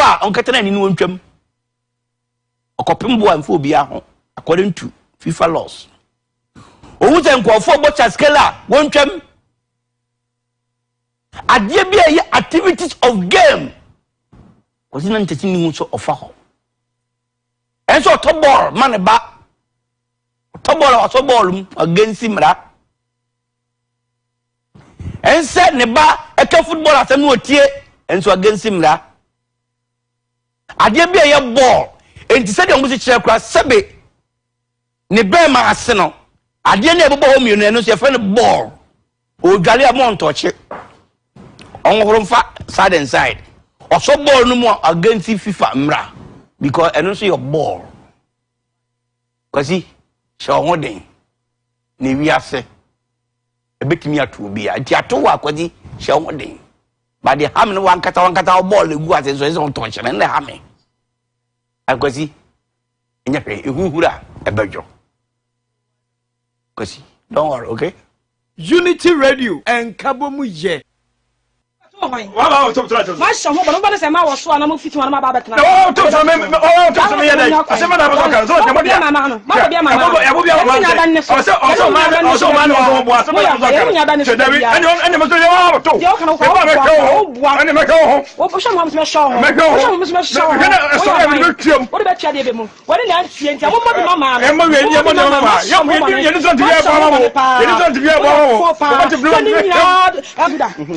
ba on katana ni no ntwam okopem bo amfo bia ho according to FIFA laws owu se nkofo bocha skela wontwam adie bia ye activities of game kosi na nteti ni so ofa ho enso to ball man ba to ball so ball against mra ense ne ba eke football atem no tie enso against mra adie bia ye ball enti se de omo se kire kura sebe ne be ma ase no adie na ebobo ho mienu no se fe ne ball o dwale amount oche on horomfa side and side also ball no more against FIFA mra because eno so your ball kasi show hoden ne wiase ebetimi atu bia nti ato wa kwadi show hoden ba de ham no wankata ball egu ase so on touch na ha me akwasi enya pe ehuhura ebejo kasi don't worry okay Unity Radio and Kabomu ye Wow, talk to us. My son, nobody say my was so I'm fit one about that. Oh, talk to me. Oh, talk to me. I said, "Man, I was talking." So, I will be a man. Also, man. So, David, and must do all to. You can go. What push on my show? What about you? What did I see? I'm not my man. You listen to your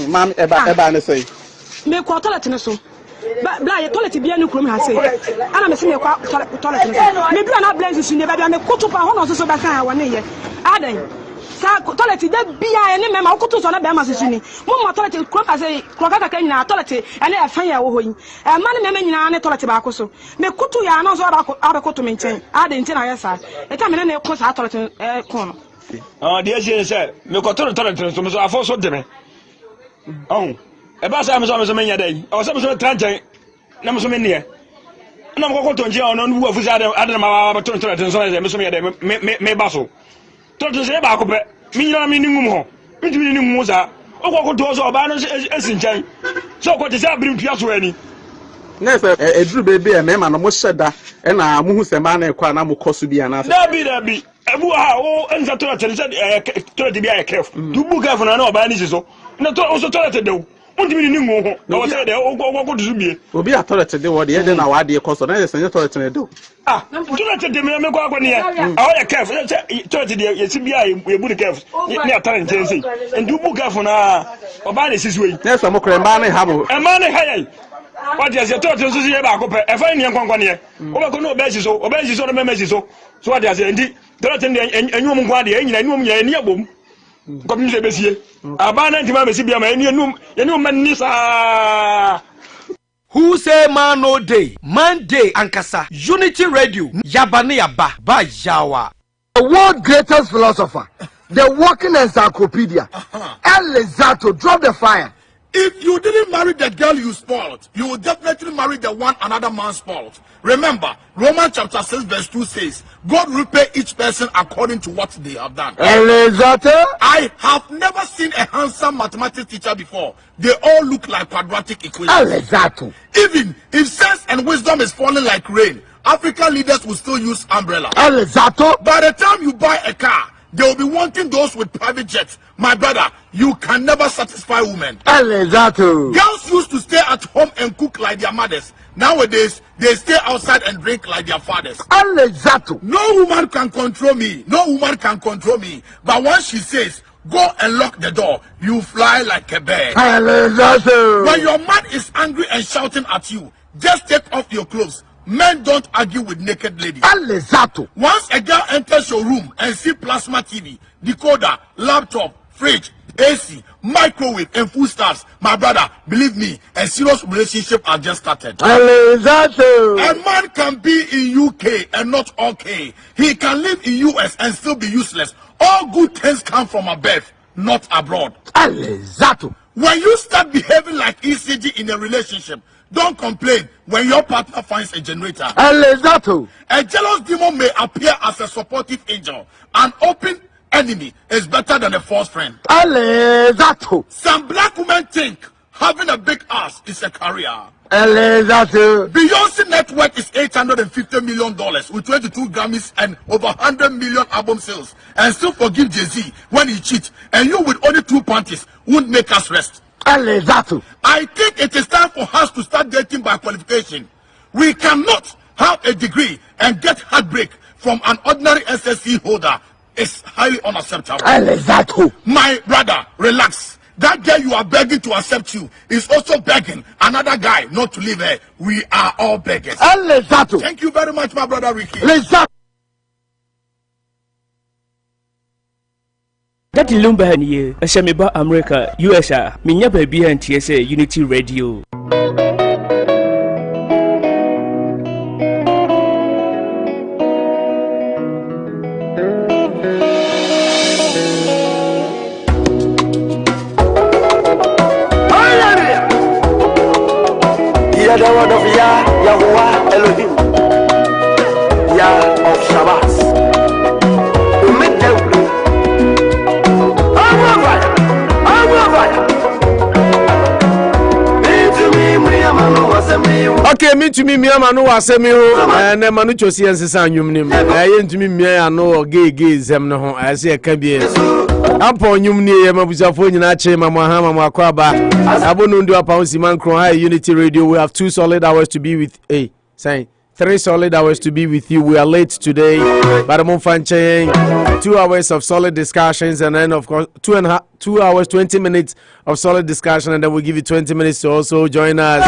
Mom, Eba say. Me kwa toilet no so. Bla ye toilet bia no krom ha say. Ana me se me kwa toilet no so. Me bla na blend su ne ba bia me koto pa ho no so ba kan wa ne ye. Adan. Sa toilet da bia ye ne me ma koto so na ba ma su ni. Mo toilet krom pa say krokaka kan nyina toilet ene e fan ya wo hoyi. E ma ne me nyina ne toilet ba ko so. Me koto ya na so ba koto me nchen. Adan nchen na ye sa. E ta me ne ko sa toilet ko no. Ah, dia je say me ko toilet so me so afo so de me. Oh, eba sa me so menya dai. O so me so tranchen. Na me so menia. Na me ko tonje on no wu afuza ade ma ba toilet so me so menya dai me ba so. Toilet so e ba ko pe. Mi nyina mi ningum ho. Mi tumi ningum za. O ko to so ba no esinchen. So ko te say abrim pia so ani. Na say eduru bebe e me ma no mo hyeda e na mo hu se ma na ekwa na mo koso bia na. Dabi. Ebu ha o enza toilet toilet bia e careful. Du bu careful na o ba ni so. Na to so toilet de o. Untimi ni ngo ho. Na o say de o go to bie. Obi a toilet de wo de na wa de koso na say toilet ne do. Ah, toilet de me kwa ne ya. Ah, o careful. Toilet de ye si bia ye bu de careful. Ni atare nchen sei. Ndu bu careful na o ba de sisu yi. Na say mo kure ma ne ha mo. E ma ne ha yi. What is your toilet so si ye ba ko pe. E fa ni nkwankwa ne. O ba ko no be si so no me si so. So what is it? Ndi toilet de enyu mo nkwa de enyina enyu mo nya ni abom. Comme nous besie abana ntima besi bia ma enu manisa Who say man no day man day ankasa Unity Radio yabane yaba ba yawa the world's greatest philosopher the walking encyclopedia Elizato drop the fire. If you didn't marry the girl you spoiled, you will definitely marry the one another man spoiled. Remember, Romans chapter 6 verse 2 says, God will repay each person according to what they have done. Elizato? I have never seen a handsome mathematics teacher before. They all look like quadratic equations. Elizato. Even if sense and wisdom is falling like rain, African leaders will still use umbrella. Elizato? By the time you buy a car, they will be wanting those with private jets. My brother, you can never satisfy women. Elizato. Girls used to stay at home and cook like their mothers. Nowadays, they stay outside and drink like their fathers. Elizato. No woman can control me. No woman can control me. But once she says, go and lock the door, you fly like a bird. Elizato. When your man is angry and shouting at you, just take off your clothes. Men don't argue with naked ladies. Elizato. Once a girl enters your room and see plasma TV, decoder, laptop, fridge, AC, microwave, and foodstuffs, my brother, believe me, a serious relationship has just started. Elizato. A man can be in UK and not okay. He can live in US and still be useless. All good things come from above, not abroad. Elizato. When you start behaving like ECG in a relationship, don't complain when your partner finds a generator. Elizato. A jealous demon may appear as a supportive angel. An open enemy is better than a false friend. Elizato. Some black women think having a big ass is a career. Exacto. Beyonce net worth is $850 million with 22 Grammys and over 100 million album sales, and still forgive Jay-Z when he cheats, and you with only 2 panties won't make us rest. Exacto. I think it is time for us to start dating by qualification. We cannot have a degree and get heartbreak from an ordinary SSC holder. It's highly unacceptable. Exacto. My brother, relax. That girl you are begging to accept you is also begging another guy not to leave her. We are all beggars. Exacto. Thank you very much, my brother Ricky. Exacto. That lumba here, a semiba America, USA, Minya baby and TSA Unity Radio. The word of Yah, Yahuwah, Elohim, Yah of Shabbat. We make them pray. Okay, me to me, Miamano was a meal, and then Manucho and San Yumnim. I ain't to me, Miano or gay Zemno, I say a cabin. Upon Yumni, Mabuza, Nache, Mamma, Makwaba, Abonundu upon Siman Croy Unity Radio. We have 2 solid hours to be with a saying 3 solid hours to be with you. We are late today, but I'm on fan 2 hours of solid discussions, and then of course 2 hours 20 minutes of solid discussion, and then we'll give you 20 minutes to also join us.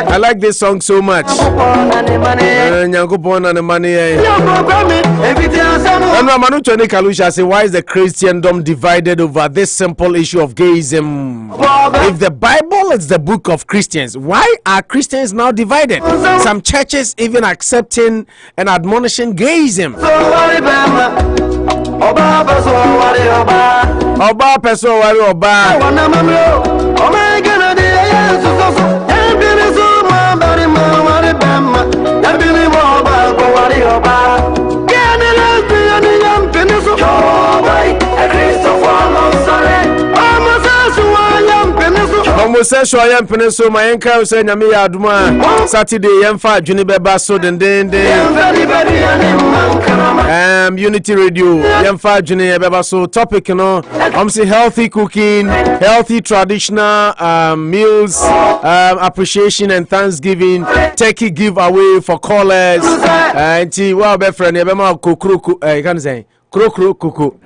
I like this song so much. Why is the Christendom divided over this simple issue of gayism? If the Bible is the book of Christians, why are Christians now divided? Some churches even accepting and admonishing gayism. Oba peso wari oba. Homosexual young peninsul, my encounter saying Yamia Aduma Saturday, Yamfa, Junibeba, so then Unity Radio, Yamfa, Junibeba, so topic, you know, I'm saying healthy cooking, healthy traditional meals, appreciation and Thanksgiving, turkey giveaway for callers, and well, best friend, Yabama Kukru, I can't say, Krokro Kuku.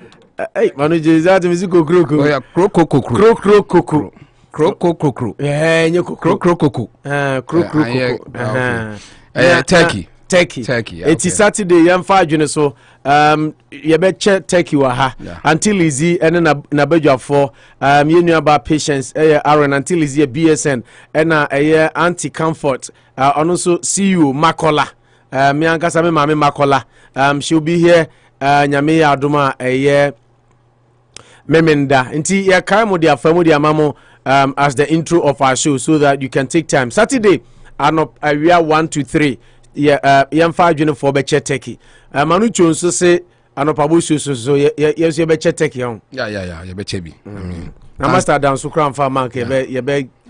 Hey, Manu, is that music? Kroko, yeah, Kroko. Crow. Yeah, you crow. Turkey. It is Saturday, young 5 units. So, you bet turkey waha until easy and then a budget for you know about patience, Aaron until easy a BSN and a anti comfort. And also see you, Makola. Mianka Sami Mami Makola. She'll be here, Nyame Aduma, a year. Memenda. Inti ya kaimu dia famu dia mamo. As the intro of our show, so that you can take time. Saturday, we are 1 to 3. Yeah, 5 uniform beche teki. Manu Chonso say Anopa Bosuo so yes, you beche teki on. Yeah, you beche bi. I mean, na master down so crown for man ke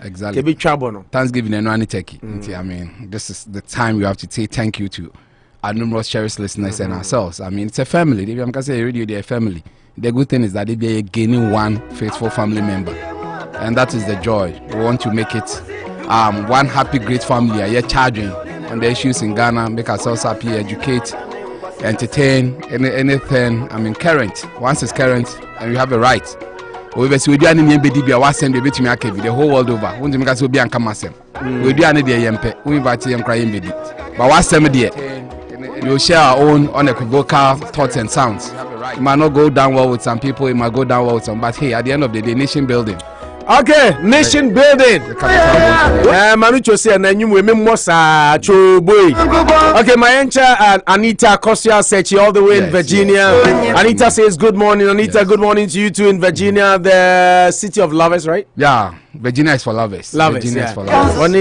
exactly. Ke be trouble no. Thanksgiving and one teki. I mean, this is the time we have to say thank you to our numerous cherished listeners and ourselves. I mean, it's a family. They can say radio, they're a family. The good thing is that they are gaining one faithful family member. And that is the joy. We want to make it one happy, great family. You're charging on the issues in Ghana, make ourselves happy, educate, entertain, anything. I mean, current. Once it's current, and you have a right. We do the whole world over. We do make us be ankamasem. We do any day yempe. We invite them crying baby. But what's them there? You share our own unequivocal thoughts and sounds. It might not go down well with some people. It might go down well with some. But hey, at the end of the day, nation building. Okay, nation building. Manucho say and then you women mosa boy. Okay, my encha and Anita Kosia Sechi all the way in Virginia. Anita says good morning. Anita, good morning to you too in Virginia, the city of lovers, right? Yeah, Virginia is for lovers. Virginia is for lovers. One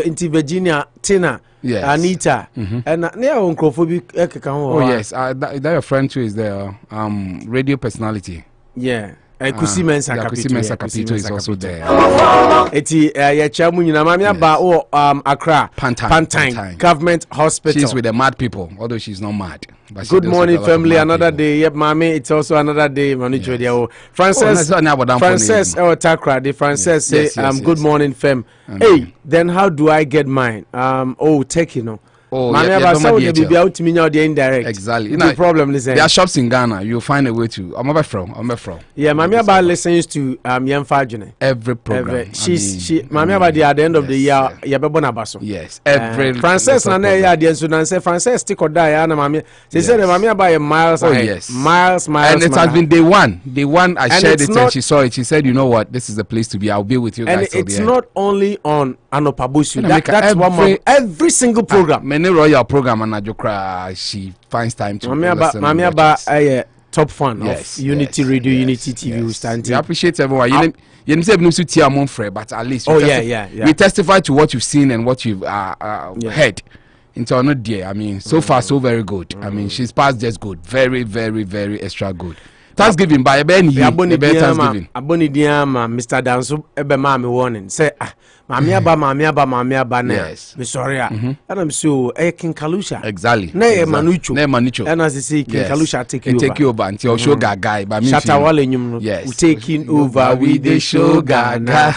into Virginia, Tina, Anita, and near Uncrophobic. Oh yes, that your friend too is there. Radio personality. Yeah. Kusi Mensa Capito is also there. Eti chairman you Mamia ba Accra Pantine Government Hospital. She's with the mad people, although she's not mad. But good morning, family. Another day. Yep, mommy. It's also another day. Yes. Frances Takra. The Frances say, good morning, fam. Hey, then how do I get mine? Take you know. Oh, indirect. Exactly. The problem is there are shops in Ghana. You'll find a way to. I'm from. Yeah, Mami Aba listens to Yemfajune. Every program. Mami Aba at the end of the year. Yes. Every. Frances na ya the Sudan say Frances stick or die. Ana Mami. She said Mami Aba miles. Oh yes. Miles. And it has been day one. Day one I shared it and she saw it. She said, you know what? This is the place to be. I'll be with you guys. And it's not only on Anopa Bosuo. That's one more. Every single program. Any royal program and Ajokra, she finds time to listen. Mami Aba top fan of Unity Radio, Unity TV. We appreciate everyone. You say no to among free, but at least we testify to what you've seen and what you've heard. Into not dear. I mean, so far so very good. I mean, she's past just good, very, very, very extra good. Thanksgiving by Ben. Thanksgiving. Aboni diama, Mr. Danso ebe mami warning. Say Mami Aba na. Yes. Me sorry. And I'm so King Kalusha. Exactly. Ne Manucho. And as they say King Kalusha take you over until show guy by me. Shatawale nyum. Yes. We taking over with the show Ghana.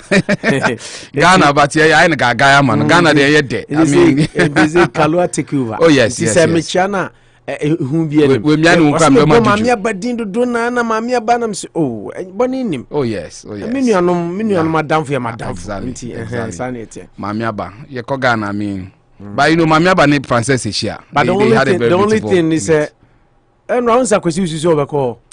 Ghana, but yeah, I ain't Gaga man. Ghana they there. I mean, busy Kalua take over. Oh yes. Yes. Michana. Mami Aba dindo dona na Mami Aba na msi boni. Oh yes. Minu madam for madam. Exactly. Mami Aba. Ye ko Ghana, I mean. But you know Mami Aba ne Frances is here. But the only thing is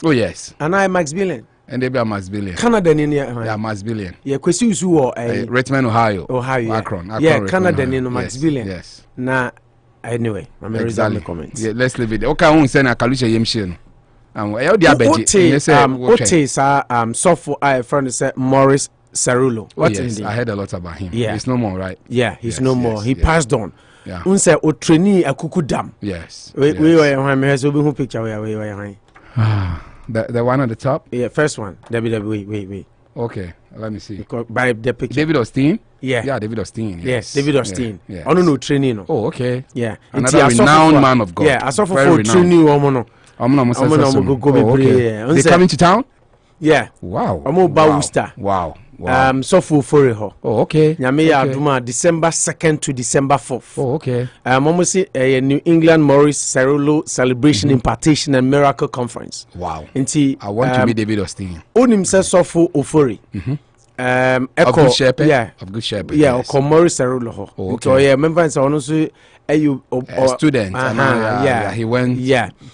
oh yes. And I Max Billion. And they be a Max Billion. Canada in yeah, Max Billion. Yeah, kwesi usu or Richmond, Ohio. Akron, yeah, Canada in Max Billion. Yes. Na anyway, I'm reserve the comments. Yeah, let's leave it. Okay, I won't send a Kalusha Yemshin. So I friend said Morris Cerulo. What is I heard a lot about him. Yeah. He's no more, right? Yeah, he's no more. He passed on. Yeah. Unse o trainee akuku dam. Yes. We were me has obi picture we the one at the top? Yeah, first one. Wait. Okay, let me see. By the picture. David Osteen? Yeah. Yeah, David Osteen. Yes, David Osteen. Yeah. Oh no, training. No. Oh, okay. Yeah. Another renowned man of God. Yeah, I saw for training go. Okay. They coming to town? Yeah. Wow. WORCESTER. Wow. So for her. Oh, okay. Nyame aduma December 2nd to December 4th. Oh, okay. Almost a New England Morris Cerulo celebration impartation and miracle conference. Wow. I want to meet David Osteen. Onim se sofo ofori. Of Good Shepherd. Yeah. Of Good Shepherd. Yeah, yes. Or Morris Cerulo ho. Oh, okay. So yeah, remember so also a student. He went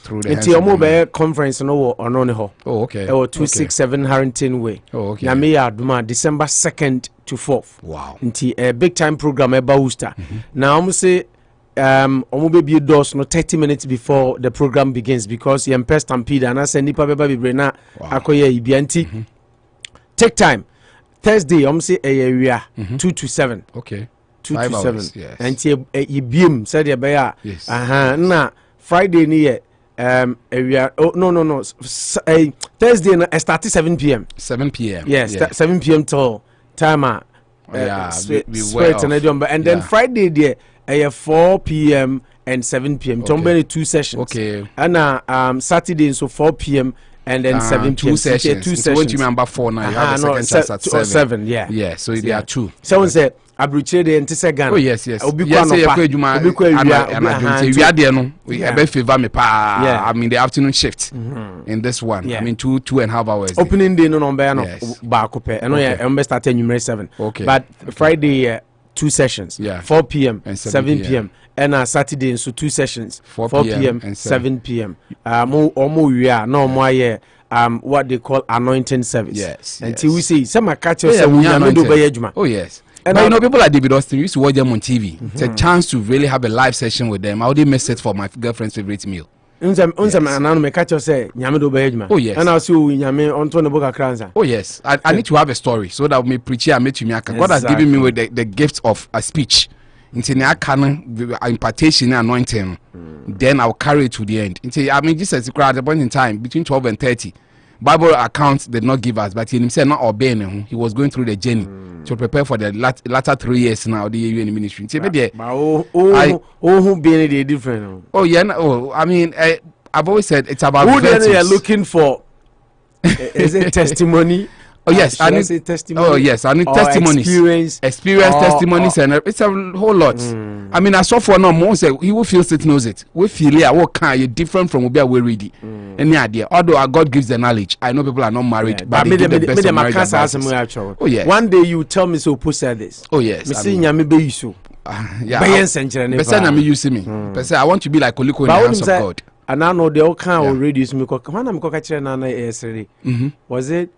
through the Omo conference no ho. Oh, okay. 267 Harrington Way. Oh, okay. Nyame aduma December 2nd to 4th. Wow. Nti a big time program about WORCESTER. Now I'm say omo be doors no 30 minutes before the program begins because you pest stampede and I send nipa beba be na akoye ibianti. Take time. Thursday I'm say area 2 to 7. Okay. 2 to 7. Yes. And you beam said ya beya. Yes. Na Friday ni area no Thursday na start 7 p.m. 7 p.m. Yes, 7 p.m. till time spirit and then Friday there 4 p.m. and 7 p.m. Okay. 2 sessions. Okay. And Saturday so 4 p.m. and then 7 p.m. 2 sessions. 2 sessions. When you remember 4 now, you have a second chance at 7. Yeah. Yeah, so there are 2. Someone said Abriche de ntise Ghana. Oh yes. Obi kwa no pa. Obi kwa we are there no. We be favor me pa. I mean the afternoon shift in this one. I mean 2.5 hours. Opening day no number no ba ko pe. Eno ya embe start number 7. Okay. But Friday 2 sessions. 4 p.m. and 7 p.m. And Saturday so 2 sessions. 4 p.m. and 7 p.m. Omo we are no more here. What they call anointing service. Yes. Until we see some catch yourself we are do by ejuma. Oh yes. And but you know, people like David Austin used to watch them on TV. It's a chance to really have a live session with them. I would miss it for my girlfriend's favorite meal. Unsam anano me catch you say nyame do behedma. Oh yes. And I see nyame onto ne boka kranza. Oh yes. I need to have a story so that me preach here meet you. God has given me with the gift of a speech. Into the canon impartation and anointing. Then I'll carry it to the end. I mean, Jesus at the point in time between 12 and 30. Bible accounts did not give us, but he himself not obeying him. He was going through the journey to prepare for the latter 3 years now the year in the ministry. Who being different? Oh yeah, I mean, I've always said it's about who then you are looking for. Is it testimony? Oh yes, I need testimony. Oh yes, I need testimonies. Experience testimonies, and it's a whole lot. I mean, I saw for no more say he who feels it knows it. We feel it. What kind you different from where we ready. Any idea? Although God gives the knowledge, I know people are not married, but they give the best of marriage advice. Oh yes. One day you tell me so. Post this. Oh yes. Me say nyame be you. Yeah. Person na me use me. Person I want to be like Oliko in the hands of God. And I know they all kind of radio me. When I'm talking to na yesterday. Was it?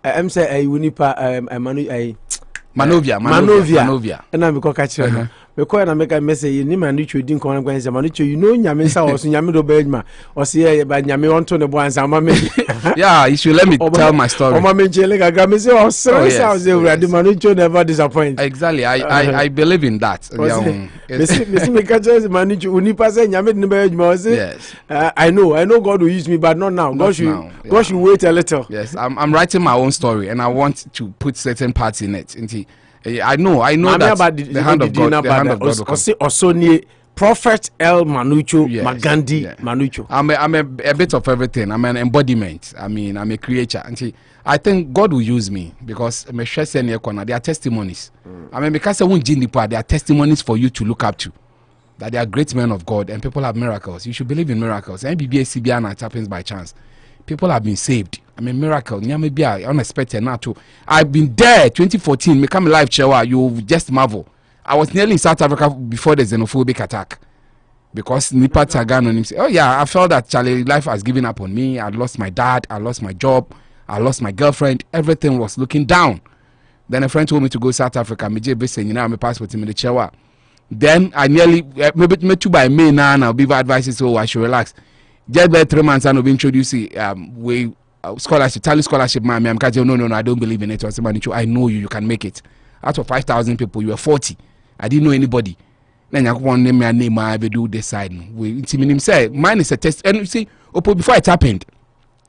I'm say Unipa Manovia. And I'm go catch her. Because I make a message. Ni Manucho didn't come and Manucho. You know Yamisa was Yamido Bedma or see by Yami on to the ones. Yeah, you should let me tell my story. Mama Angelica Gamis or so sounds the Manucho never disappoint. Exactly, I believe in that. Yes, I know God will use me, but not now. God should wait a little. Yes, I'm writing my own story, and I want to put certain parts in it. I know that the hand of God will come. Also, Prophet El Manucho, Magandi Manucho. I'm a bit of everything. I'm an embodiment. I mean, I'm a creature. I think God will use me because there are testimonies. I mean, because there are testimonies for you to look up to. That they are great men of God and people have miracles. You should believe in miracles. It happens by chance. People have been saved. I mean, miracle. Unexpected now too. I've been there. 2014. Become a live shower. You just marvel. I was nearly in South Africa before the xenophobic attack because Nipa Tagan and him say, "Oh yeah, I felt that Charlie life has given up on me. I lost my dad. I lost my job. I lost my girlfriend. Everything was looking down." Then a friend told me to go to South Africa. Me saying, you know, my passport in the chair. Then I nearly maybe to by May now. I'll be advice so I should relax. Just by 3 months, I'll be introducing scholarship, talent scholarship. Man, I'm catching. No, I don't believe in it. I know you can make it. Out of 5,000 people, you were 40. I didn't know anybody. Then you want name I do this side. We say mine is a test. And you see, before it happened,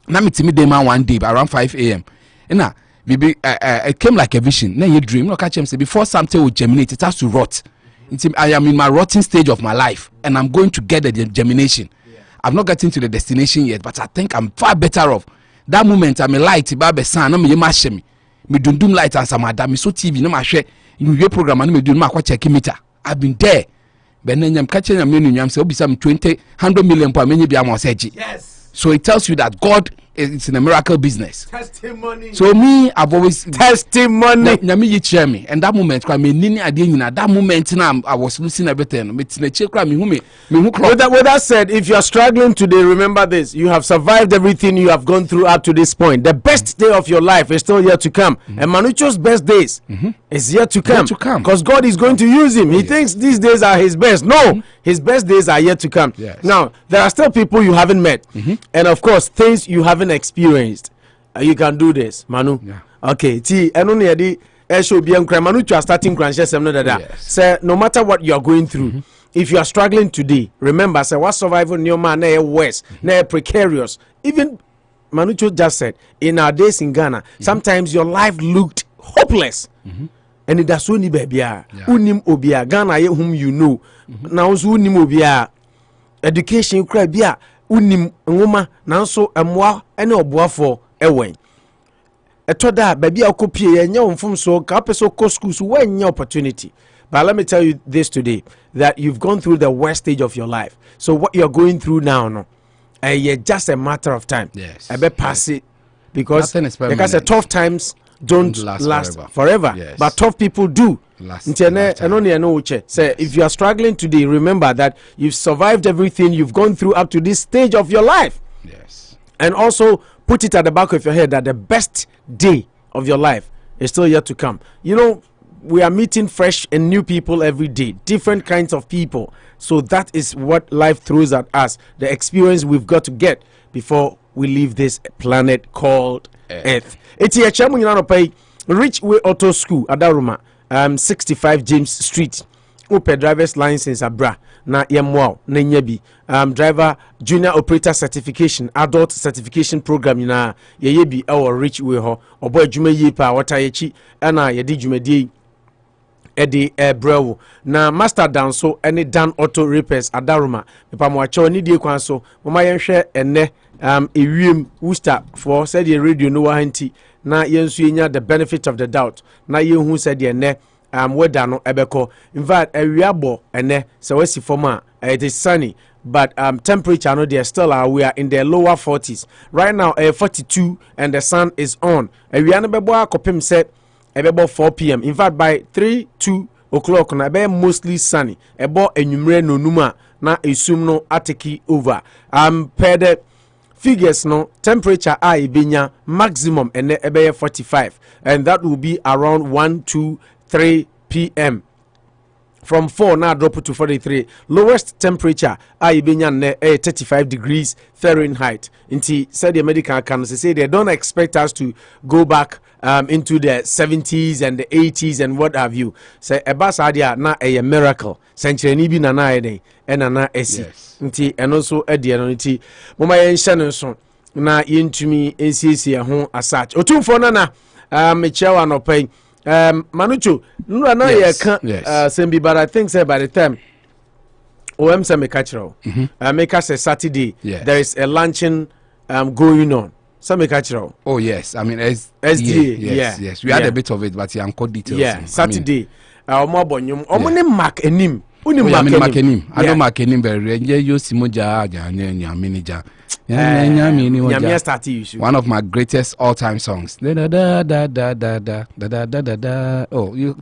now me them one day around 5 a.m. And now it came like a vision. Then you dream. Look at him say before something will germinate, it has to rot. I am in my rotting stage of my life, and I'm going to get the germination. I've not gotten to the destination yet, but I think I'm far better off. That moment, I'm a light, Babe San, I'm a machine. Me dum light and some madam, so TV, no matter. You program and me do my check meter. I've been there. But then I'm catching a million, I'm saying, some 100 million per minute. Yes. So it tells you that God is in a miracle business. Testimony. So me, I've always testimony. You cheer me, and that moment, that moment now I was losing everything. With that said, if you are struggling today, remember this: you have survived everything you have gone through up to this point. The best day of your life is still yet to come, and Manucho's best days is yet to come. Because God is going to use him. He thinks these days are his best. No, his best days are yet to come. Yes. Now there are still people you haven't met, and of course things you haven't experienced. You can do this, Manu. Yeah. Okay, and only the show be Manu to starting say no matter what you are going through, if you are struggling today, remember say what survival in your man worse, precarious. Even Manucho just said in our days in Ghana, sometimes your life looked hopeless. And it does only baby unim obia Ghana whom you know. Now unim obia education cry bia unim ngoma now so amwa any obuafo ewen. Etoda baby akopie enya mfum so ka peso ko school so when opportunity. But let me tell you this today, that you've gone through the worst stage of your life. So what you're going through now, no, just a matter of time. Yes. I bet pass it because the tough times don't last forever. Yes. But tough people do. Say if you are struggling today, remember that you've survived everything you've gone through up to this stage of your life. Yes. And also put it at the back of your head that the best day of your life is still yet to come. You know, we are meeting fresh and new people every day, different kinds of people. So that is what life throws at us, the experience we've got to get before we leave this planet called Earth. It's here, Chamu Rich Way Auto School, Adaruma, 65 James Street. Open driver's license abra na yemwao na nyebi driver junior operator certification adult certification program na yebi our Rich Way ho obo adwuma yi pa watayechi na yedi dwumadi edi brew na master down so any dan auto repairs Adaruma pepa mo acho ni die kwan so mama yenhwe enne ewiem Worcester for said the radio no wanti na yensu yenya the benefit of the doubt na yenhu said the enne weather no ebeko in fact awiabo ene so we see forma it is sunny but temperature no there still we are in the lower 40s right now 42 and the sun is on awia no bebo akopem se ebebo 4 p.m. in fact by 2 o'clock na be mostly sunny ebo enwumre no numa na esum no ateki over per the figures no temperature benya maximum ene ebe 45 and that will be around 3 p.m. From 4 now drop to 43. Lowest temperature benya 35 degrees Fahrenheit. Inti said the medical can say they don't expect us to go back into the 70s and the 80s and what have you. Say abasadia na a miracle. Century ni bi na na eden ena na esi. Inti and also ediano nti moma yen shanson na yentumi ensiesie ho asach. Otumfo na me chewa Anopa Manucho, no, no, yes. Sembi, but I think say by the time OM me catch make us a Saturday. There is a luncheon going on. Some me catch. Oh yes, I mean SDA. Yes. We had a bit of it, but you code details. Yeah, Saturday. More bonyum. Omune mark enim. I don't mark enim very. You simoja manager. One of my greatest all-time songs. Oh, you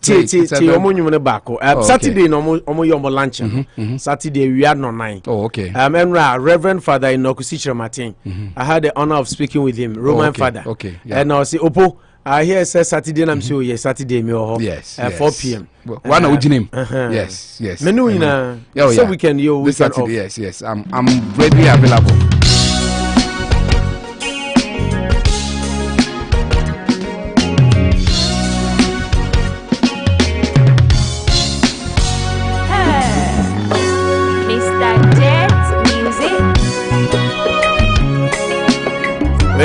Saturday no lunch. Saturday we had no 9. Oh, okay. Reverend Father in Okusichira Martin. I had the honor of speaking with him, Roman Father. Okay. And I say Opo. I hear says Saturday I'm sure yes Saturday me yes, 4 p.m. One of name. Yes. Menu so we can this Saturday, yes. I'm readily available.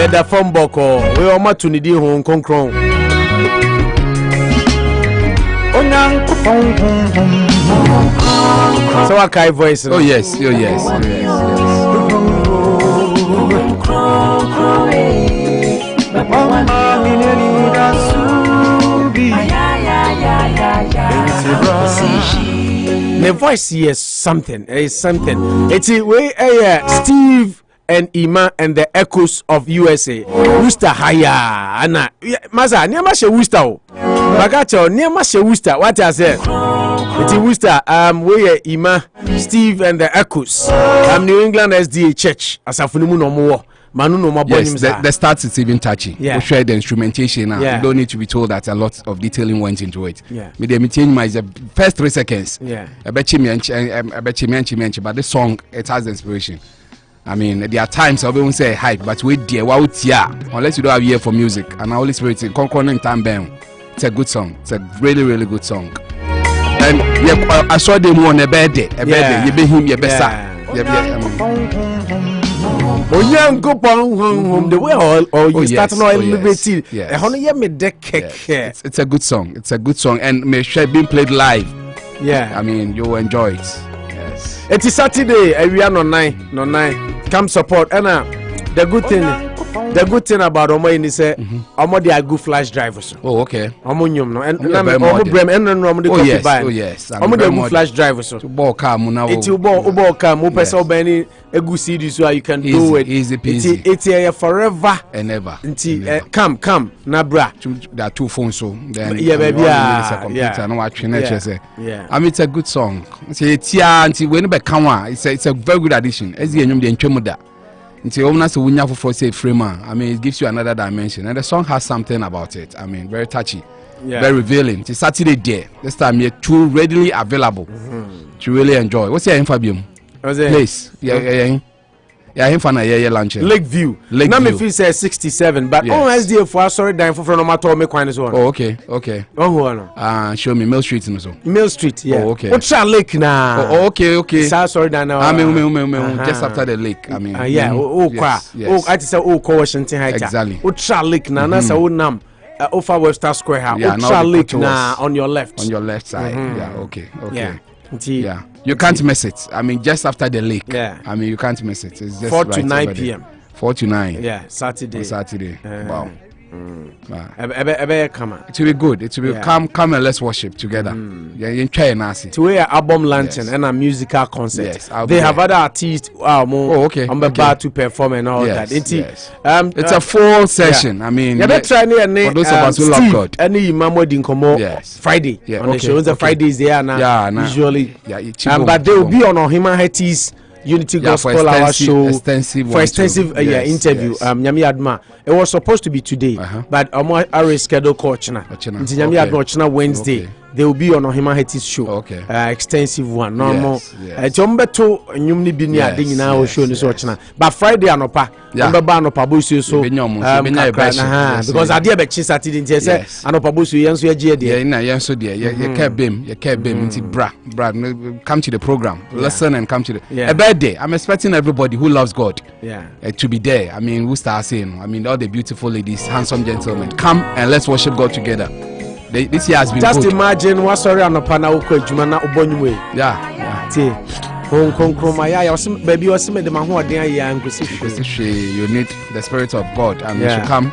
The phone boko we are matu ni di hon konkron so a kai voice oh yes the voice is something it's way Steve and Ima and the echoes of USA. Worcester higher. Ana Masa niema she Worcester o. Bagacho niema she Worcester. What I said? It's Worcester where Ima, Steve and the echoes. New England SDA Church. Asafunimu no more. Manu no more. Yes, the start is even touchy. We share the instrumentation now. You don't need to be told that a lot of detailing went into it. Me the change my first 3 seconds. I bet you but the song it has the inspiration. I mean, there are times I won't say hype, but wait, dear, unless you don't have ear for music and Holy Spirit in concurrent time bang. It's a good song. It's a really, really good song. And I saw them on a bad day. You be him, you best. The way or you start now a little bit. It's a good song. It's a good song, and may share being played live. I mean, you'll enjoy it. It is Saturday, we are no 9. Come support. And the good thing about Omo is say Omo they are good flash drivers. Oh, okay. Omo nyom no. And Omo brem and Omo the copy buy. Oh yes. Omo they good flash drivers. To ball car mu na. It's ball car mu person obani egu CD so you can do it. Easy peasy. It's forever and ever. Come na bra. There are 2 phones so then baby. No watch say. I mean it's a good song. Say tia until when be kanwa it's a very good addition. Ezi enyum de ntwemu da. Nti omna so wunya for say framer. I mean it gives you another dimension and the song has something about it. I mean very touchy. very revealing. It's Saturday there. This time you're too readily available to really enjoy. What's your Fabium? Place? Yeah, him for a lunch. Lakeview. Now me feel say 67, but on SDA for sorry dying for no matter me coin is one. Oh, okay. Oh, show me Mill Street and so. Mill Street, yeah. Oh, okay. What's lake now? Oh, okay. Sorry dying now. I mean, just after the lake. I mean, yeah. I just say Washington Heights. Exactly. What's lake now? That's a nam. Over Webster Square house. Yeah, now lake now on your left. On your left side. Yeah. Okay. Yeah. You can't miss it. I mean, just after the lake. Yeah. I mean, you can't miss it. It's just 4 to 9 p.m. 4 to 9. Yeah, Saturday. Wow. It will be good. It will be come and let's worship together. Yeah, you try and ask it. To wear album launching and a musical concert. Yes, they have other artists. On the bar to perform and all that. It's a full session. I mean, for those of us who love God. Any Imam wedding Friday. Yeah, on the shows the Fridays there now. Yeah, usually. But they will be on Himahetis Unity Gospel Hour show for extensive interview. Nyami Adma. It was supposed to be today, but I rescheduled Kochina. Nyami Adma Wednesday. They will be on Himahetis show. Extensive one. Normal. Jombeto Nyumni Binia Dina show in Sochina. But Friday Anopa. Anopa Bosuo so because I did bet Saturday didn't say Anopa Bosuo Yansu you kept bim bra come to the program, listen and come to the a birthday. I'm expecting everybody who loves God to be there. I mean, who start saying, I mean, all the beautiful ladies, handsome gentlemen, come and let's worship God together. This year has been just good. Imagine what sorry Anopa na ukwe jumana ubonywe. Baby was made the man who are there. You need the Spirit of God and you should come.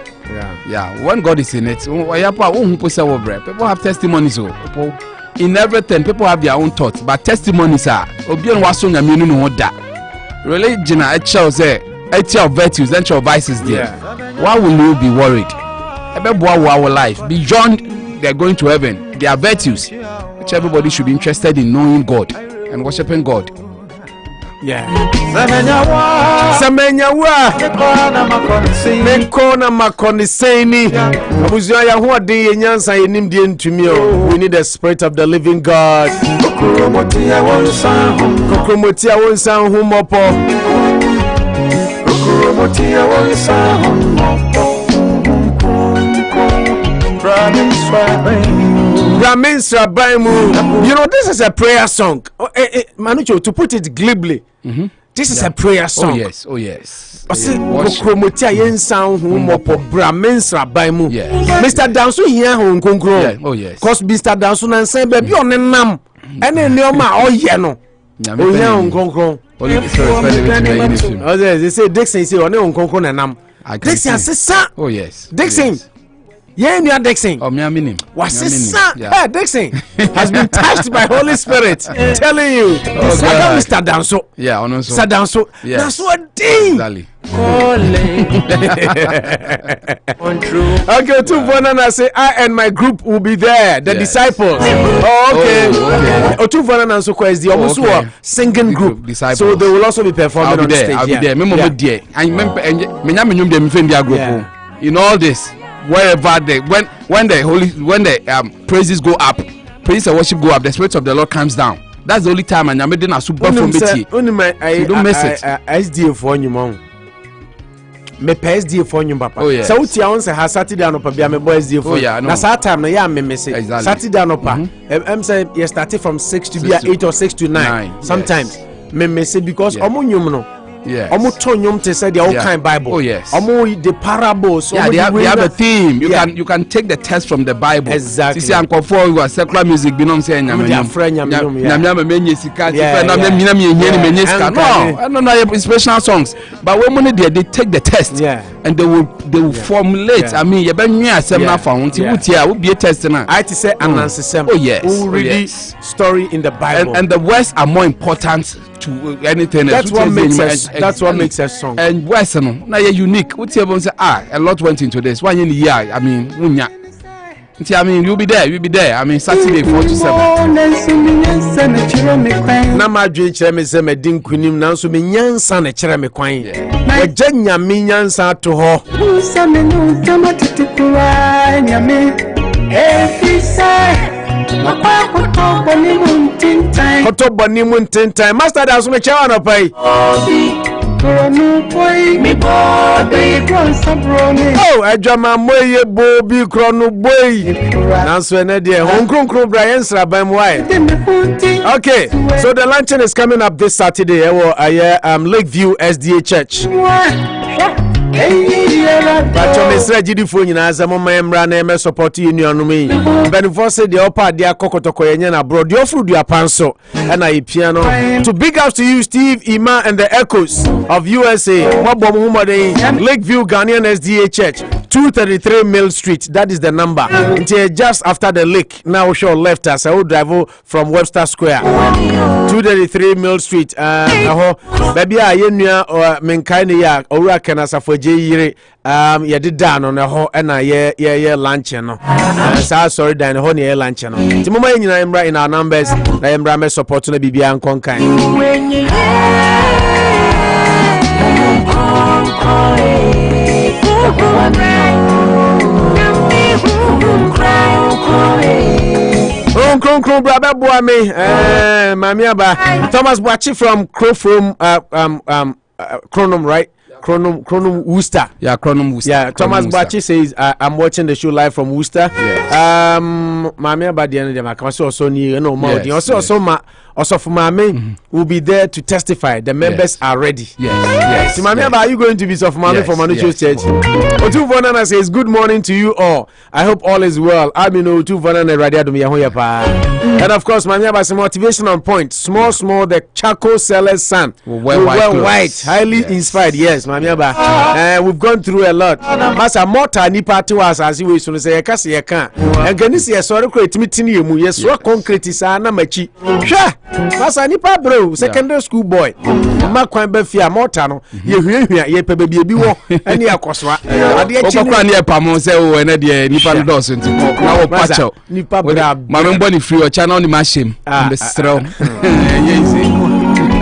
When God is in it, people have testimonies. In everything, people have their own thoughts, but testimonies are religion. It shows your virtues and your vices there. Why will you be worried about our life beyond? They're going to heaven. They are virtues which everybody should be interested in knowing God and worshiping God. Semenyawa Nekona makoniseni Abuzia ya huwa di nyansa yenimdi entumio. We need the Spirit of the living God. Kokromotia wonsa humopo. Kokromotia wonsa humopo. You know, this is a prayer song. Manucho, to put it glibly, this is a prayer song. Oh yes. Mr. Dansu here hon konkro. Oh yes. Cause Mr. Dansu nan say baby on nam. Ene neoma oye no. Oh here hon konkro. They say Dixon say on konkro na nam. Dixon say oh yes. Dixon. Yeah, you are Dixon. Oh, me. What's this? Yeah, Dixon has been touched by Holy Spirit. Telling you, Mr. Danso. Yeah, honestly. Mr. Danso. That's what ding. Exactly. Okay, 2 say I and my group will be there. The disciples. Oh, okay. 2 so is the almost singing group. Disciples. So they will also be performing on the stage. I'll be there. In all this. Wherever when the praises go up, praise and worship go up, the Spirit of the Lord comes down. That's the only time and I'm a super from Betty. So don't miss it. SDA for you, mom. Me SDA for you, papa. Oh yeah. So what you want say Saturday Anopa be me boy SDA for. Oh yeah. That's that time na me miss it. Saturday Anopa. I'm say you started from 6 to be 8 or 6 to 9. Sometimes me miss it because omunyum no. Yes. Te say the all kind Bible. Oh yes. The parables. Yeah, they have a theme. You can take the text from the Bible. Exactly. See, uncle for you secular music. Binom say no, inspirational songs. But when they take the text, and they will formulate. I mean, you be seminar found. Will be a test now. I to say an answer. Oh yes. Who read story in the Bible, and the words are more important to anything. That's what makes us. That's what makes us song. And words now you're unique. What you say? A lot went into this. One year. I mean, you'll be there. I mean, Saturday 4 to 7. Na ma dwe kire me se me din kunim na so me nyansa na kire me kwan. E janya me nyansa to ho. Koto boni muntintai. Master da sume chewa no pai. Oh, Ajama moye bobi krono boy. Nanso ene de honkronkro bra yensra bam why. Okay, so the luncheon is coming up this Saturday. Lakeview SDA Church. But you Mr. GD nyina azamo memra na eme support union no me. Benefo say the upper dia kokotoko yenye na bro. The ofru dia panso and I piano. To big up to you Steve, Ima and the Echoes of USA. Lakeview Ghanaian SDA Church. 233 Mill Street. That is the number. Until just after the lake. Now show left us. I will drive from Webster Square. 233 Mill Street. Baby ayenua or menkaini ya ora kenasa for jeyire ya did down on the ho and ye lunch no. Sorry dan ho ne lunch no. Timoma nyina embra in our numbers. Na embra me support na bibia nkonkan. Kron brother boy me mami aba Thomas Boachi from Chronom, right? Chronom Worcester. Yeah, Chronom Worcester. Yeah, Thomas Boachi says I'm watching the show live from Worcester. Yes. Mami aba the end of my also ni no more. Also for Mami will be there to testify. The members are ready. Yes. Mami aba, are you going to be of Mami from Manucho's church? Otu Vonana says good morning to you all. I hope all is well. Amino Otu Vonana radio dum yaho pa. And of course, Mami aba some motivation on point. Small the charcoal seller's son. We're white, highly inspired. Yes, Mami aba. We've gone through a lot. Masa mota ni party was as you so say yakase yaka. And ganisi sorry ko etimi emu yeso concrete sa na machi. Hwa Masa nipa bro secondary school boy. Ma kwan ba fia mota no ye hwehwea ye pe bebie bi wo ene akoswa. Ade achi ni kwa ni pamo se wo ene de nipa do so nti na wo pacho. Nipa bra. Ma me mboni free o channel ni ma shem. Mbesro.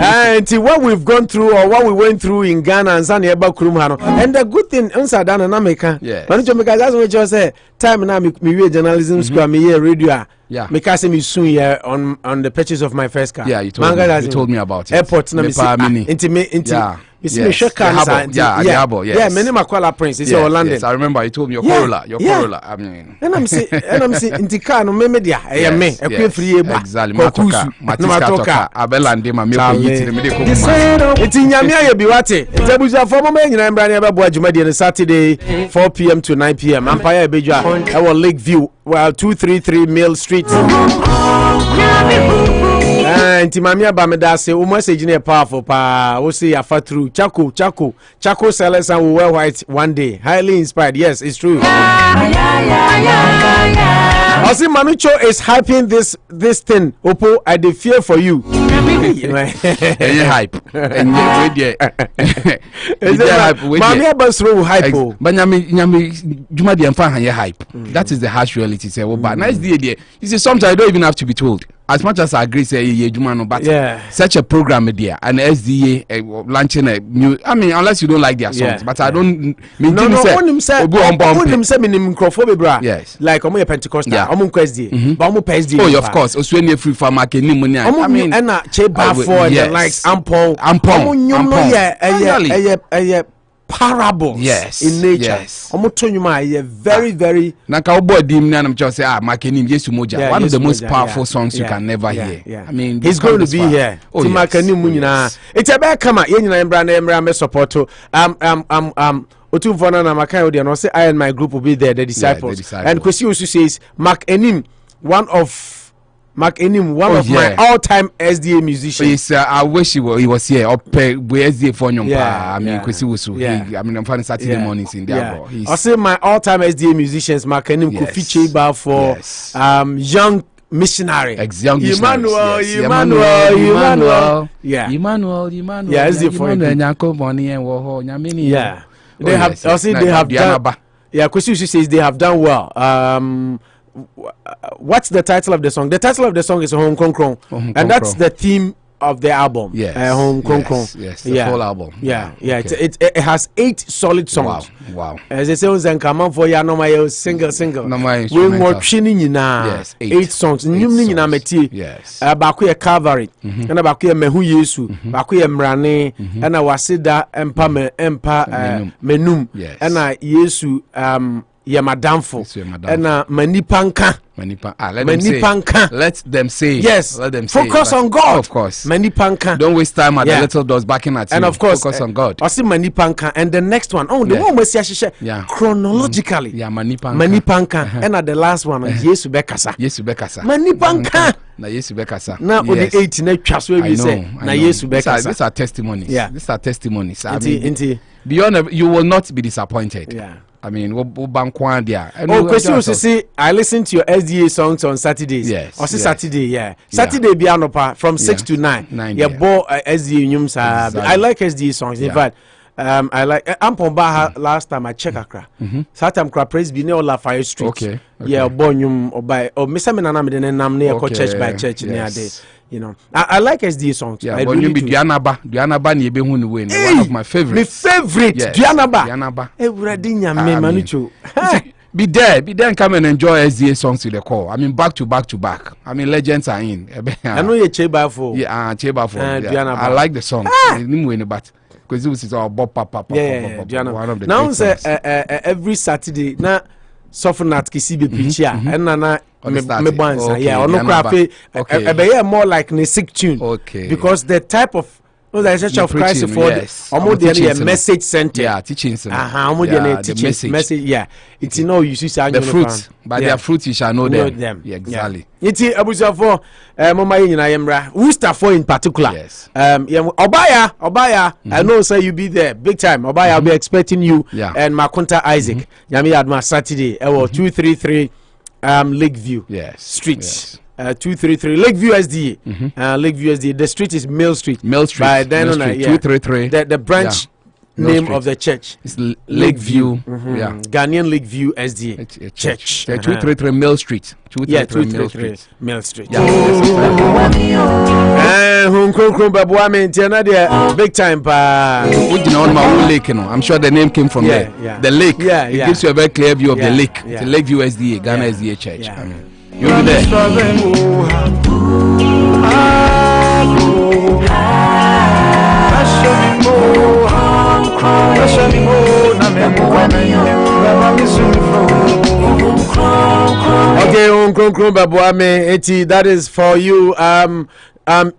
And what we've gone through or what we went through in Ghana and Zania Bakurumano. And the good thing inside Dana Nameka. Yeah. But that's what you say. Time now me journalism school me here radio. Yeah. Because me soon here on the purchase of my first car. Yeah, you told me about it. Airport na me yeah, many Makwala Prince is Orlando. Yes, I remember you told me your Corolla, Corolla. I mean, and I'm saying inti car no media. I am me. Free exactly. Matoka. Abelande ma me ko yiti me de ko. Inti nyamia ye biwate. Tebuja for mama nyina mbra na eba adwuma de Saturday 4 p.m. to 9 p.m. Empire Ebejua. Our Lakeview, 233 Mill Street. Inti mamia bameda say o message ne powerful pa o say afa through Chaco sellers and will wear white one day. Highly inspired. Yes, it's true. I see Manucho is hyping this thing. Opo, I dey fear for you. Hype. Mamia Bosuo hype. But nyami juma de mfa han hype. That is the harsh reality. Say, but nice day. You see, sometimes I don't even have to be told. As much as I agree, say juma no, but such a program there, an SDA launching a new. I mean, unless you don't like their songs, but I don't. Yes, like Omo Pentecostal, Omo SDA, but Omo SDA. Oh, of course. Oswene free for market ni money. I mean, Anna Cheba for the likes Ampong. Parables in nature. Yes. Very, very. Naka obo dim na nam say Makenim Yesu Moja. One of the most powerful songs you can never hear. Yeah. I mean, he's going to be here. Oh, Makenim Munyina. It's a bad come. Yenina Embra me support to Otu Vona na Makai Odi and say I and my group will be there, the disciples. And Kwesi also says Makenim, one of my all-time SDA musicians. Yes, I wish he was here. Up with SDA for young. I mean, Kwesi Wusu. I mean, I'm finding Saturday mornings in there. I say my all-time SDA musicians. Makenim Kofi Cheba for young missionary. Emmanuel. Yeah. Emmanuel. Yeah, SDA for yeah. They have. I say they have done. Yeah, Kwesi Wusu says they have done well. What's the title of the song? The title of the song is Hong Kong Krong, and that's the theme of the album. Yes. Home Yes. The whole album. Yeah. Okay. It has 8 solid songs. Wow. As I say, on come for ya no my single. We more training na. Yes. 8 songs. Nyum na meti. Yes. Baako ye Calvary. And baako ye Mehu Yesu. Baako ye Mrane. And wasida empa menum. And Yesu ye madamfo. And manipanka. Let them say. Yes. Let them say. Focus on God. Of course. Manipanka. Don't waste time at the little doors backing at you. And of course, focus on God. I see manipanka. And the next one, the one we see chronologically. Yeah, manipanka. Manipanka. And at the last one, Yesu bekasa. Manipanka. Na Yesu bekasa. Na only 8 na chaswe we say. Na Yesu bekasa. These are testimonies. Yeah. These are testimonies. I mean, beyond you will not be disappointed. Yeah. I mean, see, I listen to your SDA songs on Saturdays. Yes. Or Saturday, yeah. Saturday be Anopa from 6 to 9. Yeah, bo SDA nyums. I like SDA songs. In fact, I like Ampomba last time I check Accra. Satam Kra praise be near La Fire Street. Okay. Yeah, Bonyum or by or Mr. Menana me nam near church by church near day. You know, I like SDA songs. Yeah, I but really you be Dianaba ni ebe hunu win. One of my favorites. My favorite, yes. Dianaba. Manucho. Be there and come and enjoy SDA songs to the core. I mean, back to back. I mean, legends are in. I know you're Cheba for. Yeah, Cheba for. I like the song. But because this is all bop pop. One of the now say every Saturday na Sofonat Kisibe Pichia and Nana me bansa. Yeah, ono craft. More like a sick tune. Okay. Because the type of the Church of Christ for a message center. Yeah, teaching. The message. Yeah, it's you see the fruits. By their fruits you shall know them. Yeah, exactly. It's Abuja for Mama Yemra. WORCESTER for in particular. Yes. Obaya. I know, sir, you be there big time. Obaya, I'll be expecting you. Yeah. And Makunta Isaac. Yami Adma Saturday. 233 Lakeview Street. Yes. 233 Lakeview SDA. Lakeview SDA. The street is Mill Street. By then on 233. The branch name of the church is Lakeview. Yeah. Ghanaian Lakeview SDA Church. 233 Mill Street. 233 Mill Street. Yeah. Big time pa. I'm sure the name came from there. The lake. Yeah. It gives you a very clear view of the lake. It's a Lakeview SDA, Ghana SDA Church. I mean, you'll be there. Okay, that is for you.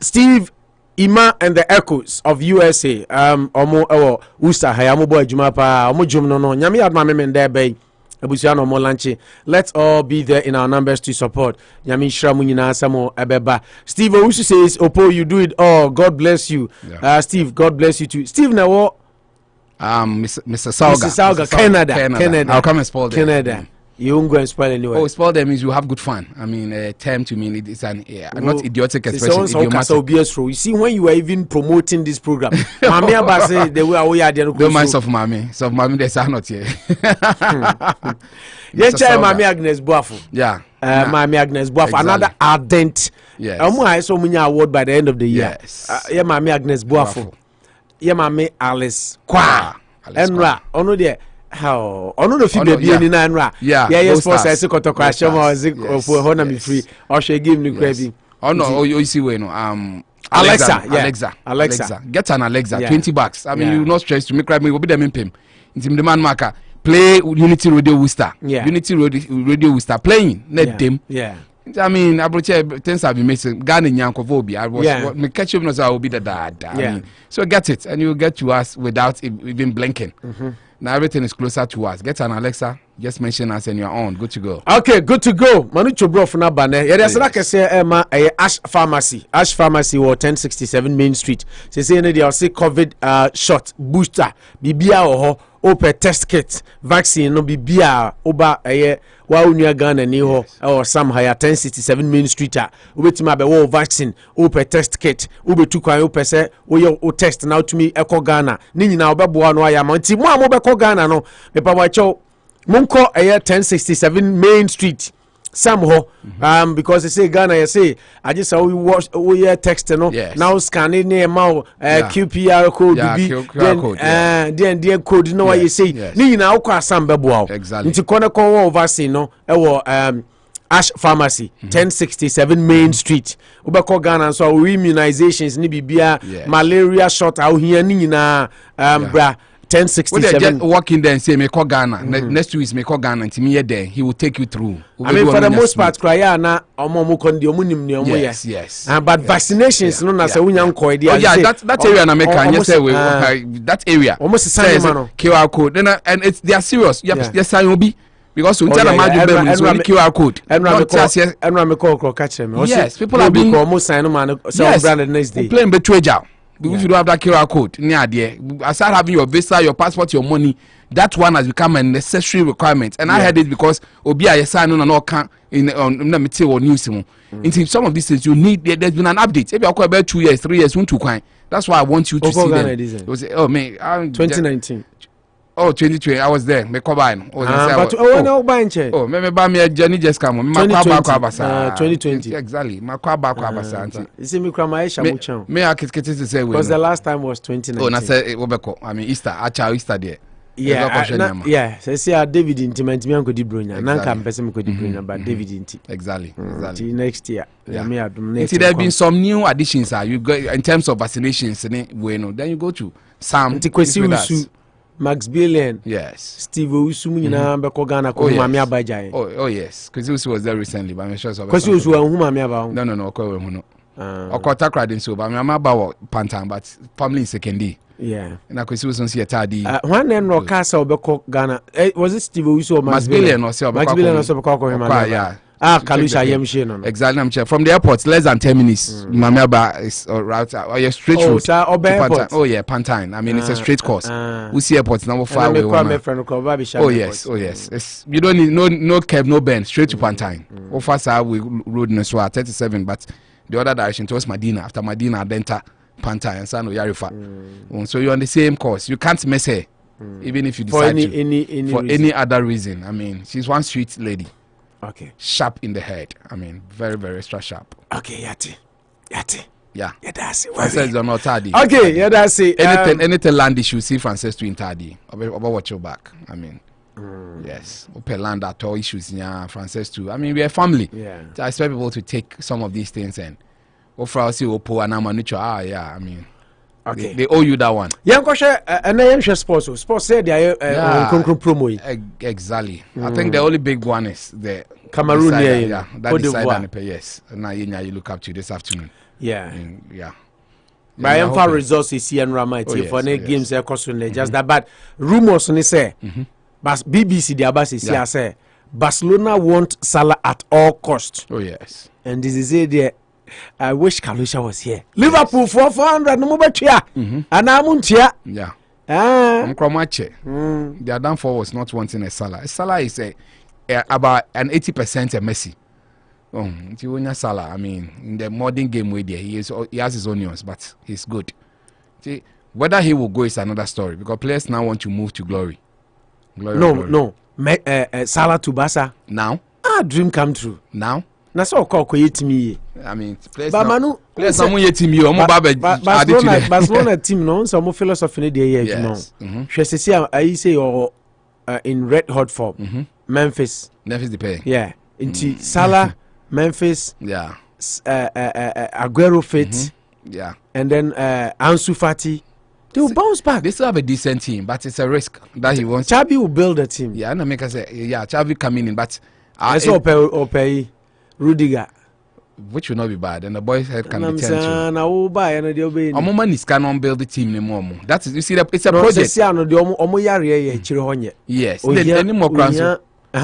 Steve Ima and the Echoes of USA. Omo Usa hayamu boy jumapa omo jum no nyami adma me there bay. Abusiano mo lanchi. Let's all be there in our numbers to support. Nyami shra mu nyina samo ebeba. Steve Owusu says, Opo, you do it all. God bless you. Yeah. Steve, God bless you too. Steve Nawo. Mr. Salga. Canada. I'll come and spoil them. Canada. You won't go and spoil anyway. Oh, spoil them means you have good fun. I mean, term to me it's an not idiotic expression. Idiomatic. You see, when you are even promoting this program, Mami Abase, the way we are there. Don't mind of Mami. So Mami, they are not here. Yes, Mami Agnes Boafo. Yeah. Mami Agnes Boafo. Exactly. Another ardent. Yes. I saw many award by the end of the year. Yes. Yeah, Mami Agnes Boafo. Yeah, Mami Alice Kwa. Enra. Ono there. How ono no fit be any na nra yeah sports I say kotoko ashemo ofu ho na me free o she give me crazy no you see we no Alexa get an Alexa $20. I mean you not stress to make right me will be them impem intim the man marker play Unity Radio WORCESTER Unity Radio WORCESTER playing net them I mean abroche things have been made Ghana nyankofo obi I was me catch you no say will be the dad I mean so get it and you get to us without even blinking. Now everything is closer to us. Get an Alexa. Just mention us and you're on. Good to go. Okay, good to go. Manu chobro funa bane. There's like I say, Ash Pharmacy. Ash Pharmacy or 1067 Main Street. Say they say COVID shot booster. Bibia oho. Ope test kit vaccine no bibia oba wa unia Ghana ni ho or some higher 1067 Main Street obetima be wo vaccine ope test kit obetu kwan ope se wo test now to me eko Ghana ni nyina obeboa no aya manti mo amobeko Ghana no me pa wa cho monko 1067 Main Street some because they say Ghana, you say I just saw we watch text now scanning near QPR code then code you know what you say ni na ukwa some bebo exactly nti kona kon oversee no Ash Pharmacy 1067 Main Street ubeko Ghana so immunizations ni bibia malaria shot out here ni na bra 1067 walking there and say me call Ghana next week me call Ghana and me there he will take you through. I mean for the most part cry na omo kondi omo nim ni omo yes but vaccinations no na say unya nko dia that area na make can say that area almost says QR code and it's they are serious yes I will be because we tell them QR code and me call catch them yes people are being almost sign man so brand next day playing betrayal. If you don't have that QR code, aside having your visa, your passport, your money, that one has become a necessary requirement. And I heard it because Obia Yesa no can in material news. In some of these things, you need there's been an update. If you're about 2 years, 3 years, that's why I want you to see them. Oh man, 2019. Oh, 2020, I was there. Me combine. No banche. Oh, me buy me a journey just come. 2020. Exactly. My car back abasa. You see me kramaisha mucho. Me akit to say because the last time was 2019. Oh, na say obeko. I mean Easter, acha Easter there. Yeah, say David intimate me anko di bronya. Nanka mpese me ko di bronya but David inti. Exactly. Next year. Me adum next. There have been some new additions you go in terms of vaccinations then you go to Sam Kwesi Max Billion, yes. Steve Usumu, Beko Ghana, Mamia Bajai. Oh, yes, because Usu was there recently, but I'm sure so. Because Usu and Humamia. No, Okota cradin so, but I'm about Pantan, but family in secondary. Yeah, and I could see a tardy. One and Rocasa Beko Ghana. Was it Steve Usu or Max Billion or so? Max Billion or so, yeah. Kalusha Yemshin. Exactly. From the airport, less than 10 minutes. Mamiaba is route. Oh, yeah, straight route. Oh, yeah, Pantine. I mean, it's a straight course. We see airports now far away. Oh, yes. You don't need no cab, no bend. Straight to Pantine. Oh, fast we road in Swat 37, but the other direction towards Medina. After Medina, Denta, Pantine, and San Yarifa. So you're on the same course. You can't miss her, even if you decide for any other reason. I mean, she's one sweet lady. Okay. Sharp in the head. I mean, very, very extra sharp. Okay, Yati. Yeah, that's it. Frances are not tardy. Okay, yeah, that's it. Anything land issue, see Frances to in tardy. About watch your back. I mean, yes. Open land at all issues, yeah, Frances too. I mean, we are family. Yeah. I expect people to take some of these things and offer us Opo and Amanucho. Yeah, I mean. Okay. They owe you that one. Yeah, and I am sure sports said they are promo. Exactly. I think the only big one is the Cameroon. That decider. Yes. Now you look up to this afternoon. Yeah. But I am for results is here and Ramite for any games they cost just that. But rumors on say, but BBC the Abbas is here say Barcelona want Salah at all cost. Oh yes. And this is it. I wish Kalusha was here. Liverpool for 400 no more and I'm yeah. Their downfall was not wanting a Salah. Salah is about an 80% a Messi. Salah, I mean, in the modern game with he has his onions, but he's good. See, whether he will go is another story because players now want to move to glory. No. Salah to Barca now. Dream come true now. Na so call me. I mean, players now team you. Barcelona team no. Some philosophy there no. I say or in red hot form. Memphis the pay. Yeah. Into Salah, Memphis. Yeah. Aguero fit. Yeah. And then Ansu Fati. They will bounce back. They still have a decent team, but it's a risk that he wants. Xavi will build a team. Yeah, and make us say, Xavi coming in, but I saw pay Rudiger, which will not be bad, and the boys' head can be turned to. Now will buy and they'll be. Money cannot build the team anymore. That is, you see, it's a project. Yes. Any more crowns.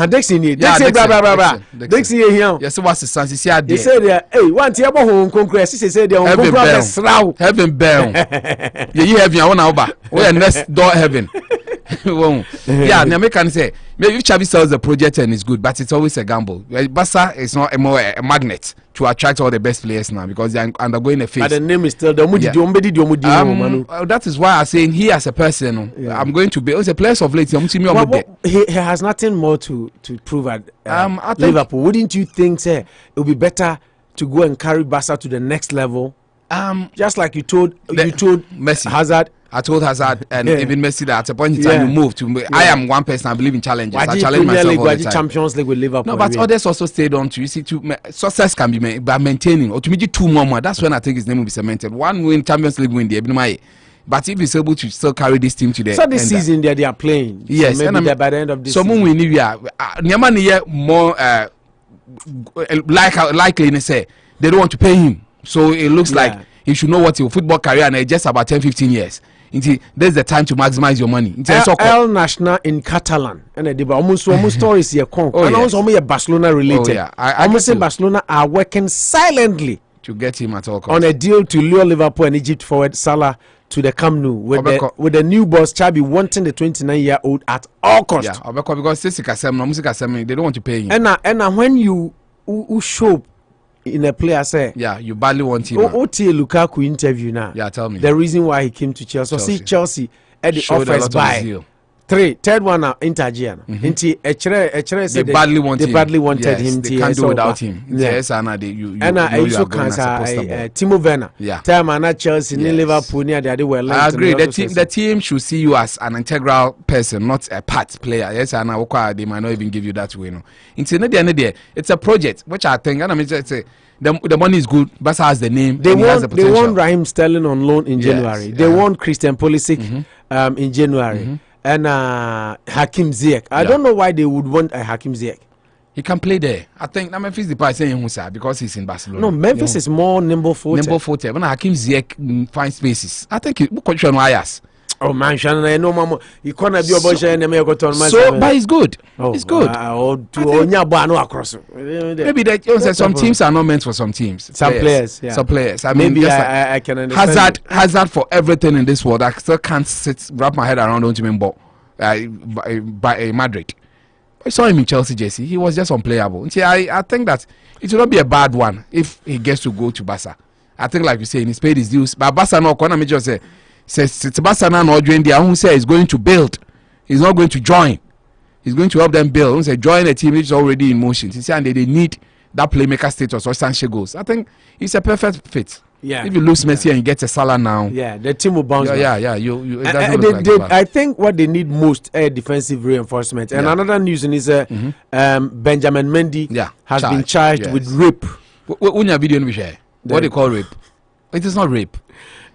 Dixon here. Dixon here. Yes, what's the sense? They said, hey, one tear home congress. He said, heaven bell. You have your own over. We are next door heaven. Yeah, the can say maybe if Xavi sells the project and it's good, but it's always a gamble. Barca is not a magnet to attract all the best players now because they are undergoing a phase. But the name is still the that is why I'm saying he as a person, I'm going to be. It's a players of late. He has nothing more to prove at Liverpool. Wouldn't you think, it would be better to go and carry Barca to the next level? Just like you told Messi. Hazard. I told Hazard and even Messi that at a point in time you move to. I am one person. I believe in challenges. I challenge myself all the time. Champions League with Liverpool. No, but others also stayed on to. You see, success can be made by maintaining. Or to make it 2 more. That's when I think his name will be cemented. 1 win, Champions League win. But if he's able to still carry this team to the so this season they are playing. Yes, so maybe by the end of this season. So we need more likely say they don't want to pay him. So it looks like he should know what your football career and just about 10-15 years. There's the time to maximize your money. El National in Catalan and almost stories here. And also Barcelona related. Almost say Barcelona are working silently to get him at all costs on a deal to lure Liverpool and Egypt forward Salah to the Camp Nou with the new boss Xavi wanting the 29-year-old at all costs. Yeah, because they don't want to pay him. And when you show in a player say you badly want him. Lukaku interview now. Yeah, tell me the reason why he came to Chelsea. So see Chelsea at the offers by 3rd one now Intergian. They badly wanted him. They can't do without him. Yes, and I also can say Timo Werner. Yeah, time and Chelsea in Liverpool near they were. I agree. The team should see you as an integral person, not a part player. Yes, and they might not even give you that way. It's a project, which I think, and I mean, the money is good. Barca has the name. They won Raheem Sterling on loan in January. They won Christian Pulisic in January. And Hakim Ziyech. I don't know why they would want a Hakim Ziyech. He can play there. I think Memphis Depay saying Musa because he's in Barcelona. No, Memphis is more nimble-footed. When Hakim Ziyech finds spaces, I think he control Ayas. Oh man, no mama. You can't be a boy and so, but it's good. It's good. Maybe that some teams are not meant for some teams. Some players. I mean, maybe I can understand. Hazard for everything in this world. I still can't wrap my head around Ontimen by Madrid. I saw him in Chelsea, Jesse. He was just unplayable. See, I think that it will not be a bad one if he gets to go to Barca. I think, like you say, he's paid his dues. But Barca no corner major say. Says Barca now join the who say he's going to build. He's not going to join. He's going to help them build. Say join a team which is already in motion. He said they need that playmaker status or Sanchez goals. I think it's a perfect fit. Yeah. If you lose Messi and you get a Salah now. Yeah, the team will bounce. Yeah. I think what they need most is defensive reinforcement. And another news is Benjamin Mendy has been charged with rape. When your video we share, what they call rape? It is not rape.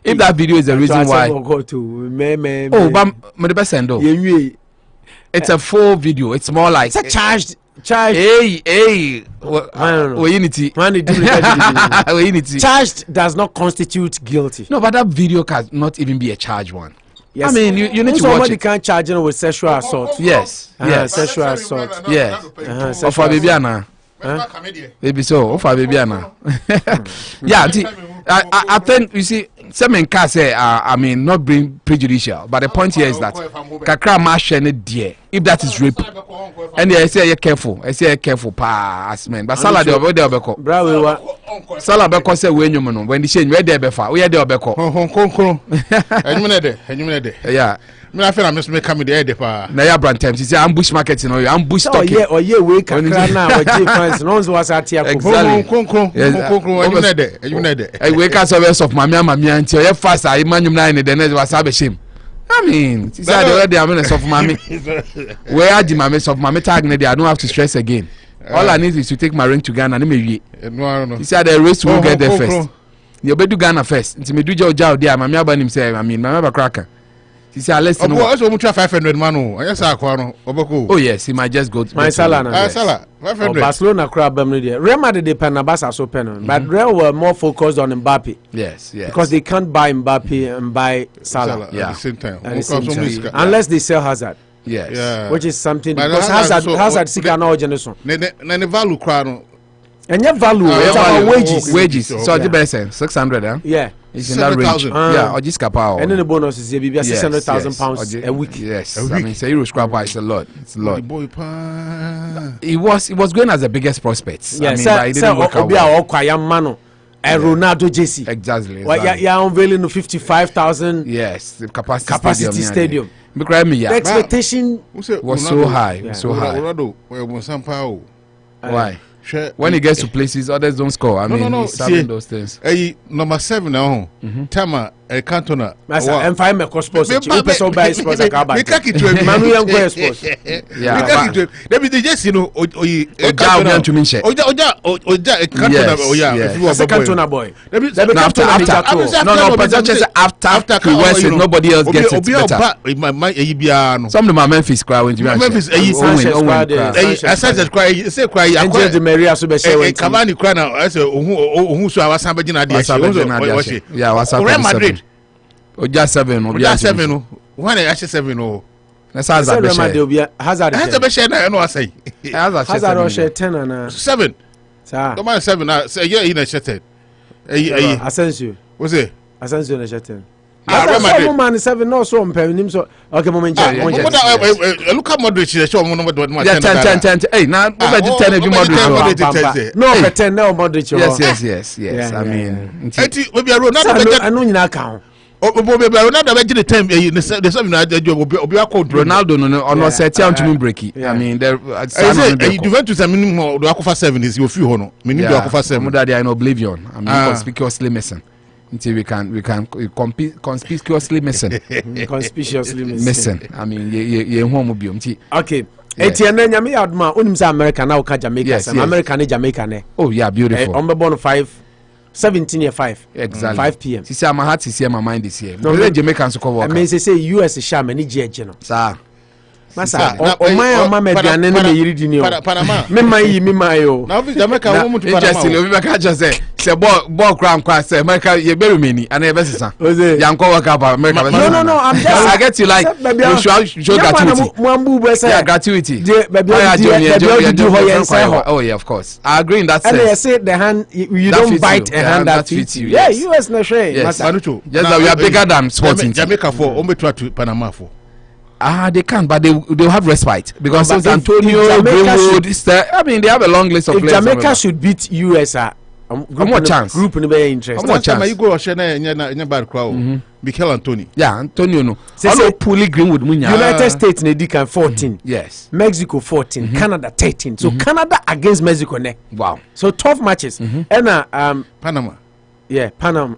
If that video is the reason why. It's a full video. It's more like. It's a charged. Hey. Charged does not constitute guilty. No, but that video can not even be a charged one. Yes. I mean, you need to watch it. Somebody can't charge you with sexual assault. Yes. Sexual assault. Yes. Of a baby Anna. Maybe so. Of a baby Anna. Yeah. I think you see. Some can say, I mean, not being prejudicial, but the point here is that kakra mashe dear. If that is rape, and I say you're careful. Pass man. But Salah de obeko. Bravo. Salah beko say when you know when the change where they befa. We are there obeko. Yeah. I feel I must make come there pa. Na ya brand time. Say ambush marketing or ambush stocking. Oh yeah, we kakra na we fans. No one was at here. Exactly. You wake up service of mami until you fast. I imagine na in the next was have shame. I mean, she said already I'm in a soft mommy. Where are the mommy soft mommy tag? I don't have to stress again. All I need is to take my ring to Ghana. He said the race will get there first. You better do Ghana first. Until me do your job there. Mammy about himself. I mean, mammy cracker. He said, let's see. Oh yes, he might just go to my Salah. Barcelona crab Real Madrid depend on Barca so pen, but Real were more focused on Mbappe. Yes. Because they can't buy Mbappe and buy Salah. At the same time. Unless they sell Hazard. Yes. Yeah. Which is something because Hazard Sika no generation. The value crowd. And your value, it's our wages. So the best 600, huh? Yeah. It's in that range. Yeah, or just kapao. And then the bonus is maybe £600,000 a week. Yes, I mean, say Euro scrapper is a lot. It's a lot. It was going as the biggest prospect. Yes, I mean, it didn't work out well. Ronaldo JC. Exactly. Yeah, unveiling the 55,000. Yes, the capacity stadium. The expectation was so high. So high. Why? When he gets to places, others don't score. I mean, he's serving those things. Number 7 now. Tama Cantona. And find me sports. You person buy sports like Abba. Manu young boy sports. Yeah. Let me just to mention. Cantona boy. No, but just after he wears it, nobody else gets it better. Some of my Memphis crowd. Memphis. Maria so be say Cavani cry now. I say who so our Samba Gina dey. Yeah, what's up? Real Madrid. Oja 7. When I actually 7 oh. That's Hazard. Hazard. Hazard be share na no I say. Hazard share 10 and 7. Sir. Come on 7 now. Say you in a share 10. Asensio. What's it? Asensio na share 10. Some man 7 no so mpem so okay moment check. Look at Modric show mo number 10. Hey, now over the 10 every Modric. No 10 now Modric. Yes. I mean, we be Ronaldo. I know you na count. Ronaldo be the time the 7 na obi akọ Ronaldo no set out to break it. I mean, there Juventus minimum do akọ 7 is you feel hono. Minimum do akọ 7. Mo daddy in oblivion. I mean, conspicuously missing. Until we can conspicuously missing. I mean, ye home biom. Okay. Etienne nyame adma onim say America na ka Jamaica. America ne Jamaica ne. Oh yeah, beautiful. On be born 17 year 5. Exactly. 5 p.m. See my heart is here, my mind is here. No, Jamaican so call. I mean say US sham any je no. Sir. Masa o my mama mediane ne yiri di ni o. Me mai yo. Now Jamaica wo mutu Panama. Interesting, we make just say ball crown class say America ye beru many and e be sisa. Yanko work up America. No, I'm just I get you like you show gratuity. Yeah, gratuity. Oh yeah, of course. I agree in that sense. And they say the hand you don't bite a hand that fits you. Yeah, US no shame. Yes, Manucho. Just that we are bigger than sporting. Jamaica for ombe to Panama for. They can, but they'll have respite because San Antonio, Greenwood, I mean, they have a long list of players. Jamaica should beat US. More chance. Group in very interesting. More chance. You go share na bad crowd. Mikel Antonio. Yeah, Antonio no. Say Puli Greenwood munya. United States ne can 14. Yes. Mexico 14. Canada 13. So Canada against Mexico ne. Wow. So 12 matches. And Panama. Yeah, Panama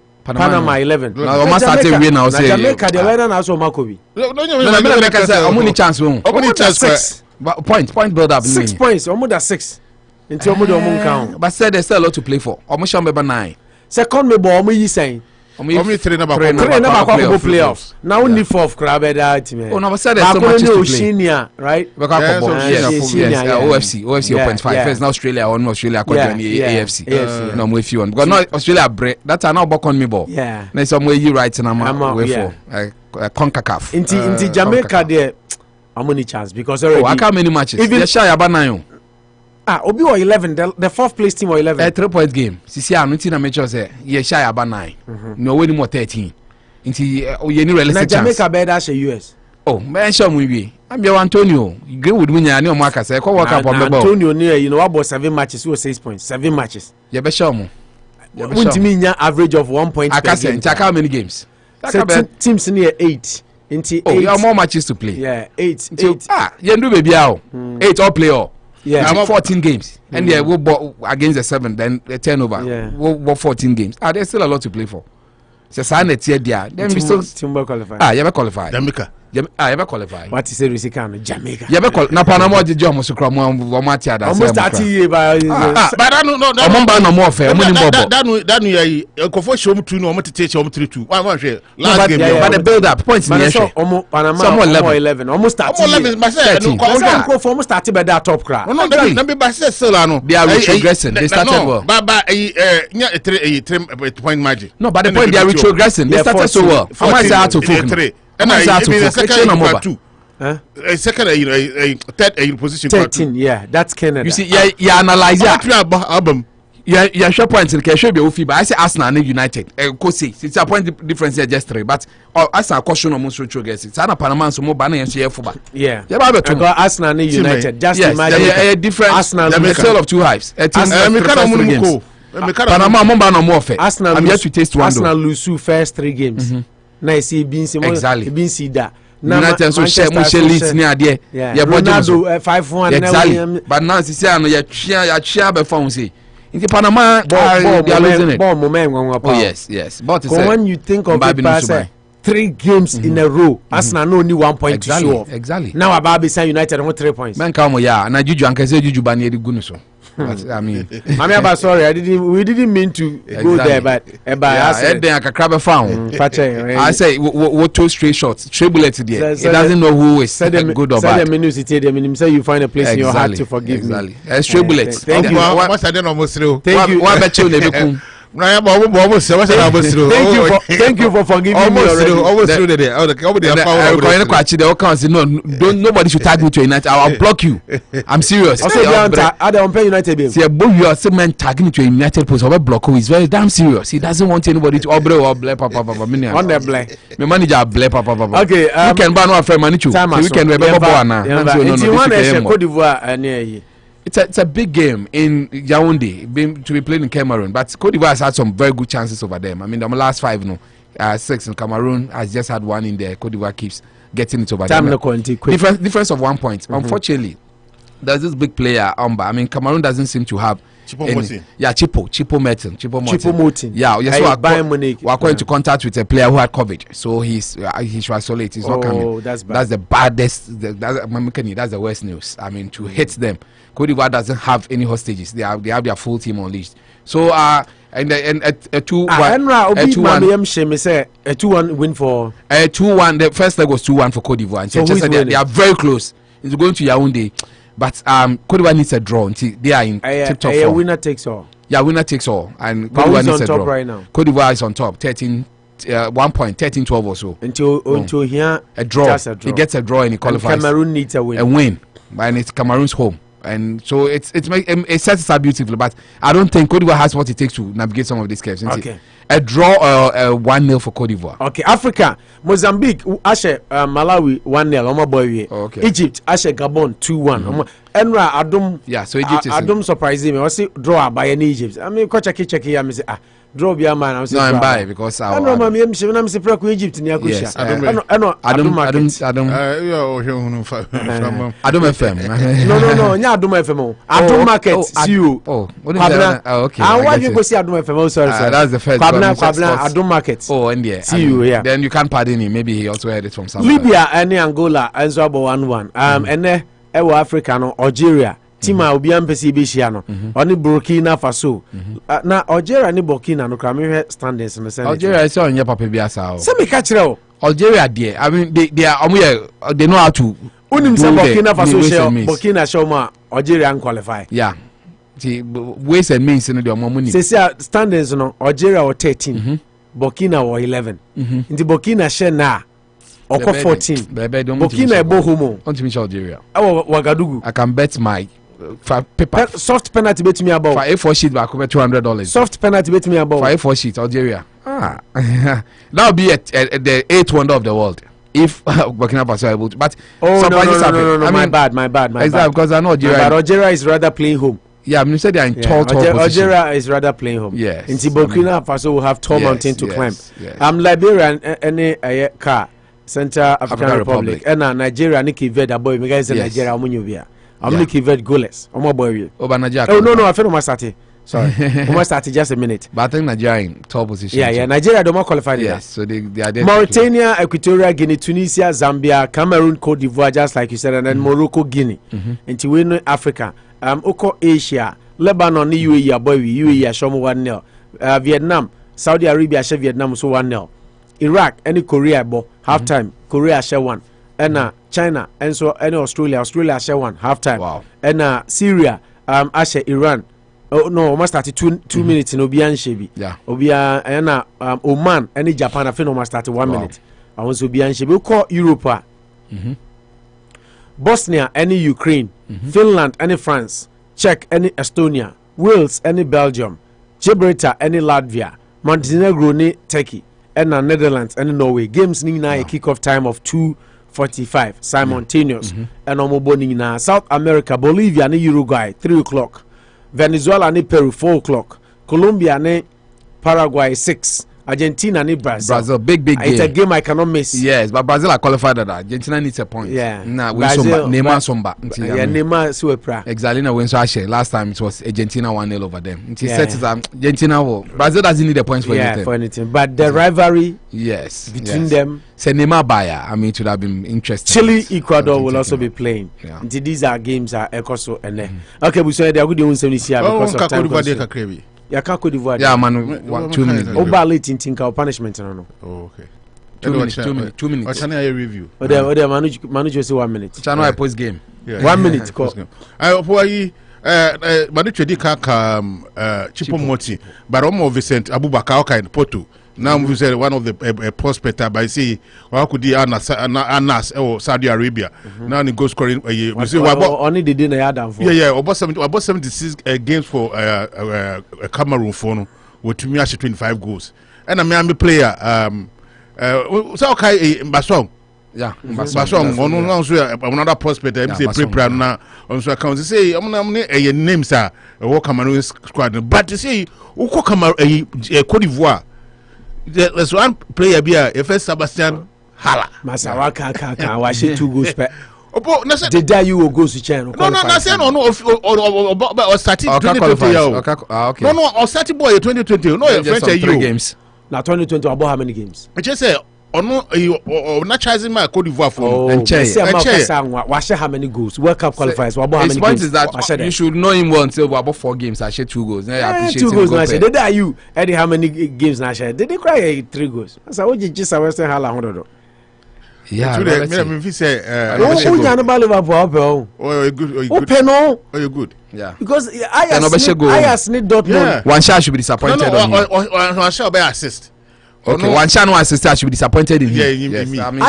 11. Now almost started win now say. Jamaica the winner na so Makobi. No, America say only chance won. Only chance 6. Point build up. 6 points. Almost 6. Until omo count. But said there's still a lot to play for. Almost show me 9. Second me ball omo yi saying. Only 3 number playoffs. Now only 4 crab that team. Oh, no, but said there's so much to play. Senior, right? Yes, OFC 0.5. First now Australia on Australia AFC. No, I'm with you on. Because now Australia break. That's now back on me ball. Yeah. Now some way you right and I'm way for CONCACAF. Into Jamaica there, how many chance? Because already. I can't many matches. Even shy about 9. Obi or 11. The fourth place team or 11. A 3-point game. Sisi anointing na make sure say ye shy about 9. No way more 13. Into ye ni realistic chance. Jamaica better than US. Oh, man, show me. I'm your Antonio. Greenwood win ya ni o marker say ko work up on the ball. Antonio you know about 7 matches who 6 points. 7 matches. Ye be show mo. Wouldn't mean average of 1 point. I can say how many games? Teams near 8. Into 8. You have more matches to play. Yeah, 8. You do baby how. 8 all play all. Yeah, 14 games. And yeah, we'll ball against the 7, then the turnover. Yeah. We'll 14 games. There's still a lot to play for. So sign it here, there. Then we still qualify. You ever qualify. Jamaica. You ever qualify. What is the Jamaica? You ever qualify. Na Panama did you almost cram almost 30 years by. But no. No more fair. That you confirm show me 2 no to take show me 3-2. Last game. But the build up points in the Panama 11. Almost 30. Almost started by that top crowd. No, be by still no. They are retrogressing. They started well. But a 3 point margin. No, but the point they are retrogressing. They started so well. How much are to 3? And I mean second third position 13. Yeah, that's Canada. You see, you analyze that album. Yeah, sure point. Okay, should be ofi, but I say Arsenal and United. Kosi, it's a point difference here just 3. But Arsenal caution almost true guess. It's an Panama so more banner and share for back. Yeah, Arsenal and United. Just imagine a different Arsenal. The sale of 2 hives. Panama more fair. Arsenal. I'm yet to taste one. Arsenal lose first 3 games. Now I see exactly. Been see that. United so share leads near there. Yeah, Ronaldo 5-1 exactly. But now it's say no ya be phone say. In the Panama they are losing it. Oh yes. But when you think of it, 3 games in a row, Arsenal no only 1 point to show off. Exactly. Now Ababi San United on 3 points. Man come yeah, na Juju anka say Juju bani edi gunu so. But I mean, sorry, we didn't mean to go there, but I said then I can found. I say what 2 straight shots, 3 bullets there. It doesn't know who is good or bad. Say you find a place in your heart to forgive me. 3 bullets. Thank you. What's I done almost through? Thank you. What bet you Thank you for forgiving me already. Nobody should tag me to United. I'll block you. I'm serious. Also, United. See, you are some man tagging me to a United post. I'll block you. He's very damn serious. He doesn't want anybody to obre or blep papa. On the blep. My manager blep papa. Okay. You can ban one friend money too. We can remember Cote d'Ivoire. It's a big game in Yaoundé to be played in Cameroon, but Cote d'Ivoire has had some very good chances over them. I mean, the last 5, 6 in Cameroon has just had 1 in there. Cote d'Ivoire keeps getting it over them. Difference of 1 point. Unfortunately, there's this big player, Amba. I mean, Cameroon doesn't seem to have. Chipo Merton. Yeah, yes, we're going to contact with a player who had COVID, so he should isolate. He's not coming. That's the baddest. That's the worst news. I mean, to hit them. Cote d'Ivoire doesn't have any hostages. They have their full team unleashed. So and a 2-1. A 2-1 win for 2-1. The first leg was 2-1 for Cote d'Ivoire. So they are very close. It's going to Yaoundé. But Cote d'Ivoire needs a draw. They are in tip-top form. Winner takes all. Yeah, winner takes all. And Cote d'Ivoire needs a draw. Right now. Cote d'Ivoire is on top, 1 point, 13-12 or so. Until here, a draw. He gets a draw and he qualifies. And Cameroon needs a win. A win, and it's Cameroon's home. And so it sets us beautifully. But I don't think Cote d'Ivoire has what it takes to navigate some of these games. Okay. A draw, 1-0 for Cote d'Ivoire. Okay, Africa, Mozambique, Ashe, Malawi 1-0. Okay. Egypt, Ashe, Gabon 2-1. Enra Adum. Yeah, so Egypt is Adum surprising me. I see draw by any Egypt. I mean, check here. I say draw be a man. I'm saying no, I'm by because I know my I'm say Egypt near Kusha. Adum FM. No, Adum FM. Adum Market. See you. Okay. And why you go see Adum FM? Sorry. That's the first. Kwabna See Market. Oh, and yeah. See you. Yeah. Then you can't pardon him. Maybe he also heard it from somewhere. Libya and Angola and so about 1-1. And then Africa no Algeria. Tima obi ampesi be hia no oni Burkina Faso na Algeria ni Burkina no kra standings no sense Algeria is on your papa bi asa o se me ka kire o Algeria there I mean they are they know how to unim se Burkina Faso share Burkina show ma Algeria qualify yeah see ways and means no the omomuni se standings no Algeria were 13 Burkina were 11 into Burkina share na Oko 14 Burkina ebohumo on to Algeria Wagadugu I can bet my paper soft penalty bet me about for A4 sheet back over $200 soft penalty bet me about for A4 sheet Algeria that would be the 8th wonder of the world if Burkina Faso are able to but no, my bad exactly because I know Algeria is rather playing home. Yeah, I mean, you said they are in tall position. Algeria is rather playing home. Yes. Into Burkina Faso will have tall mountain to climb. Liberia and any car Central African Republic and Nigeria Niki Ved boy me guys Nigeria omunyobia I'm Niki Ved goalless omo boy no I feel my start sorry we start just a minute but I think Nigeria in tall position Nigeria don't qualify yes so they are there Mauritania Equatorial Guinea Tunisia Zambia Cameroon Cote d'Ivoire just like you said and then Morocco Guinea into we know Africa Oko Asia Lebanon ni UAE boy UAE shomo 1-0 Vietnam Saudi Arabia share Vietnam so 1-0 Iraq any Korea bo half time Korea share 1 and China and so any Australia share 1 half time wow and Syria Asher Iran no almost start 2 minutes in Obian Shebi Obia and Oman any Japan I almost start 1 minute I want Obian Shebi call Europe Bosnia any Ukraine Finland any France Czech any Estonia Wales any Belgium, Gibraltar any Latvia, Montenegro ni Turkey, and Netherlands any Norway. Games ni na a kick-off time of 2:45 simultaneous. And omoboni na South America, Bolivia ni Uruguay 3 o'clock, Venezuela ni Peru 4 o'clock, Colombia ni Paraguay 6. Argentina ni Brazil. Big game. It's a game I cannot miss. Yes, but Brazil are qualified that. Argentina needs a point. Yeah. Nah, Brazil. Neymar Somba. Yeah, Neymar Suepra. Exactly. No, when so last time it was Argentina 1-0 over them. Argentina will. Brazil doesn't need the points for anything. For anything. But the rivalry. Yes. Between them. Say Neymar buyer. I mean, it would have been interesting. Chile, Ecuador will also be playing. Yeah. These are games are Ecoso and okay, we saw they are good in because of time. Yeah, Cote d'Ivoire. Yeah, man. 2 minutes. Over late in Tinka punishment. No. Oh, okay. 2 minutes. 2 minutes. 2 minutes. What's a review? Oh, there, manage just 1 minute. Channel I post game. 1 minute. Manu Chedika Chipomoti, but almost Vincent Abubakar kind Poto. Now we said one of the prospector by say how could the Anas or Saudi Arabia. Now he goes scoring we say only the dinner Adam for. Yeah, about 76 games for Cameroon for with 25 goals. And a Miami player so okay Basong. Yeah, Basong on another prospector MC pre-prime now on so account say I'm a name sir Cameroon squad but you say who Cameroon Cote d'Ivoire. There's one player here, if Sebastian Hala. Masawa can wash 2 goals per. The day you will go to channel. No, or starting 2020. Okay. No, or starting boy 2020. No, French 3 games. Now 2020 about how many games? I just say not choosing my Cote d'Ivoire for wash how many goals? World Cup qualifiers. About how many games? Is that you should know him once about 4 games. I shared 2 goals. I appreciate 2 goals. I said, did I you? Eddie, how many games? I shared. Did they cry 3 goals? I said, what did you just Western Hala 100? Yeah, me say Liverpool. Oh, you good. Oh, you good. Yeah. Because I need Dortmund. One shot should be disappointed on him. One shot by assist. Okay, one channel assistant should be disappointed in him. Yeah, yes, I mean,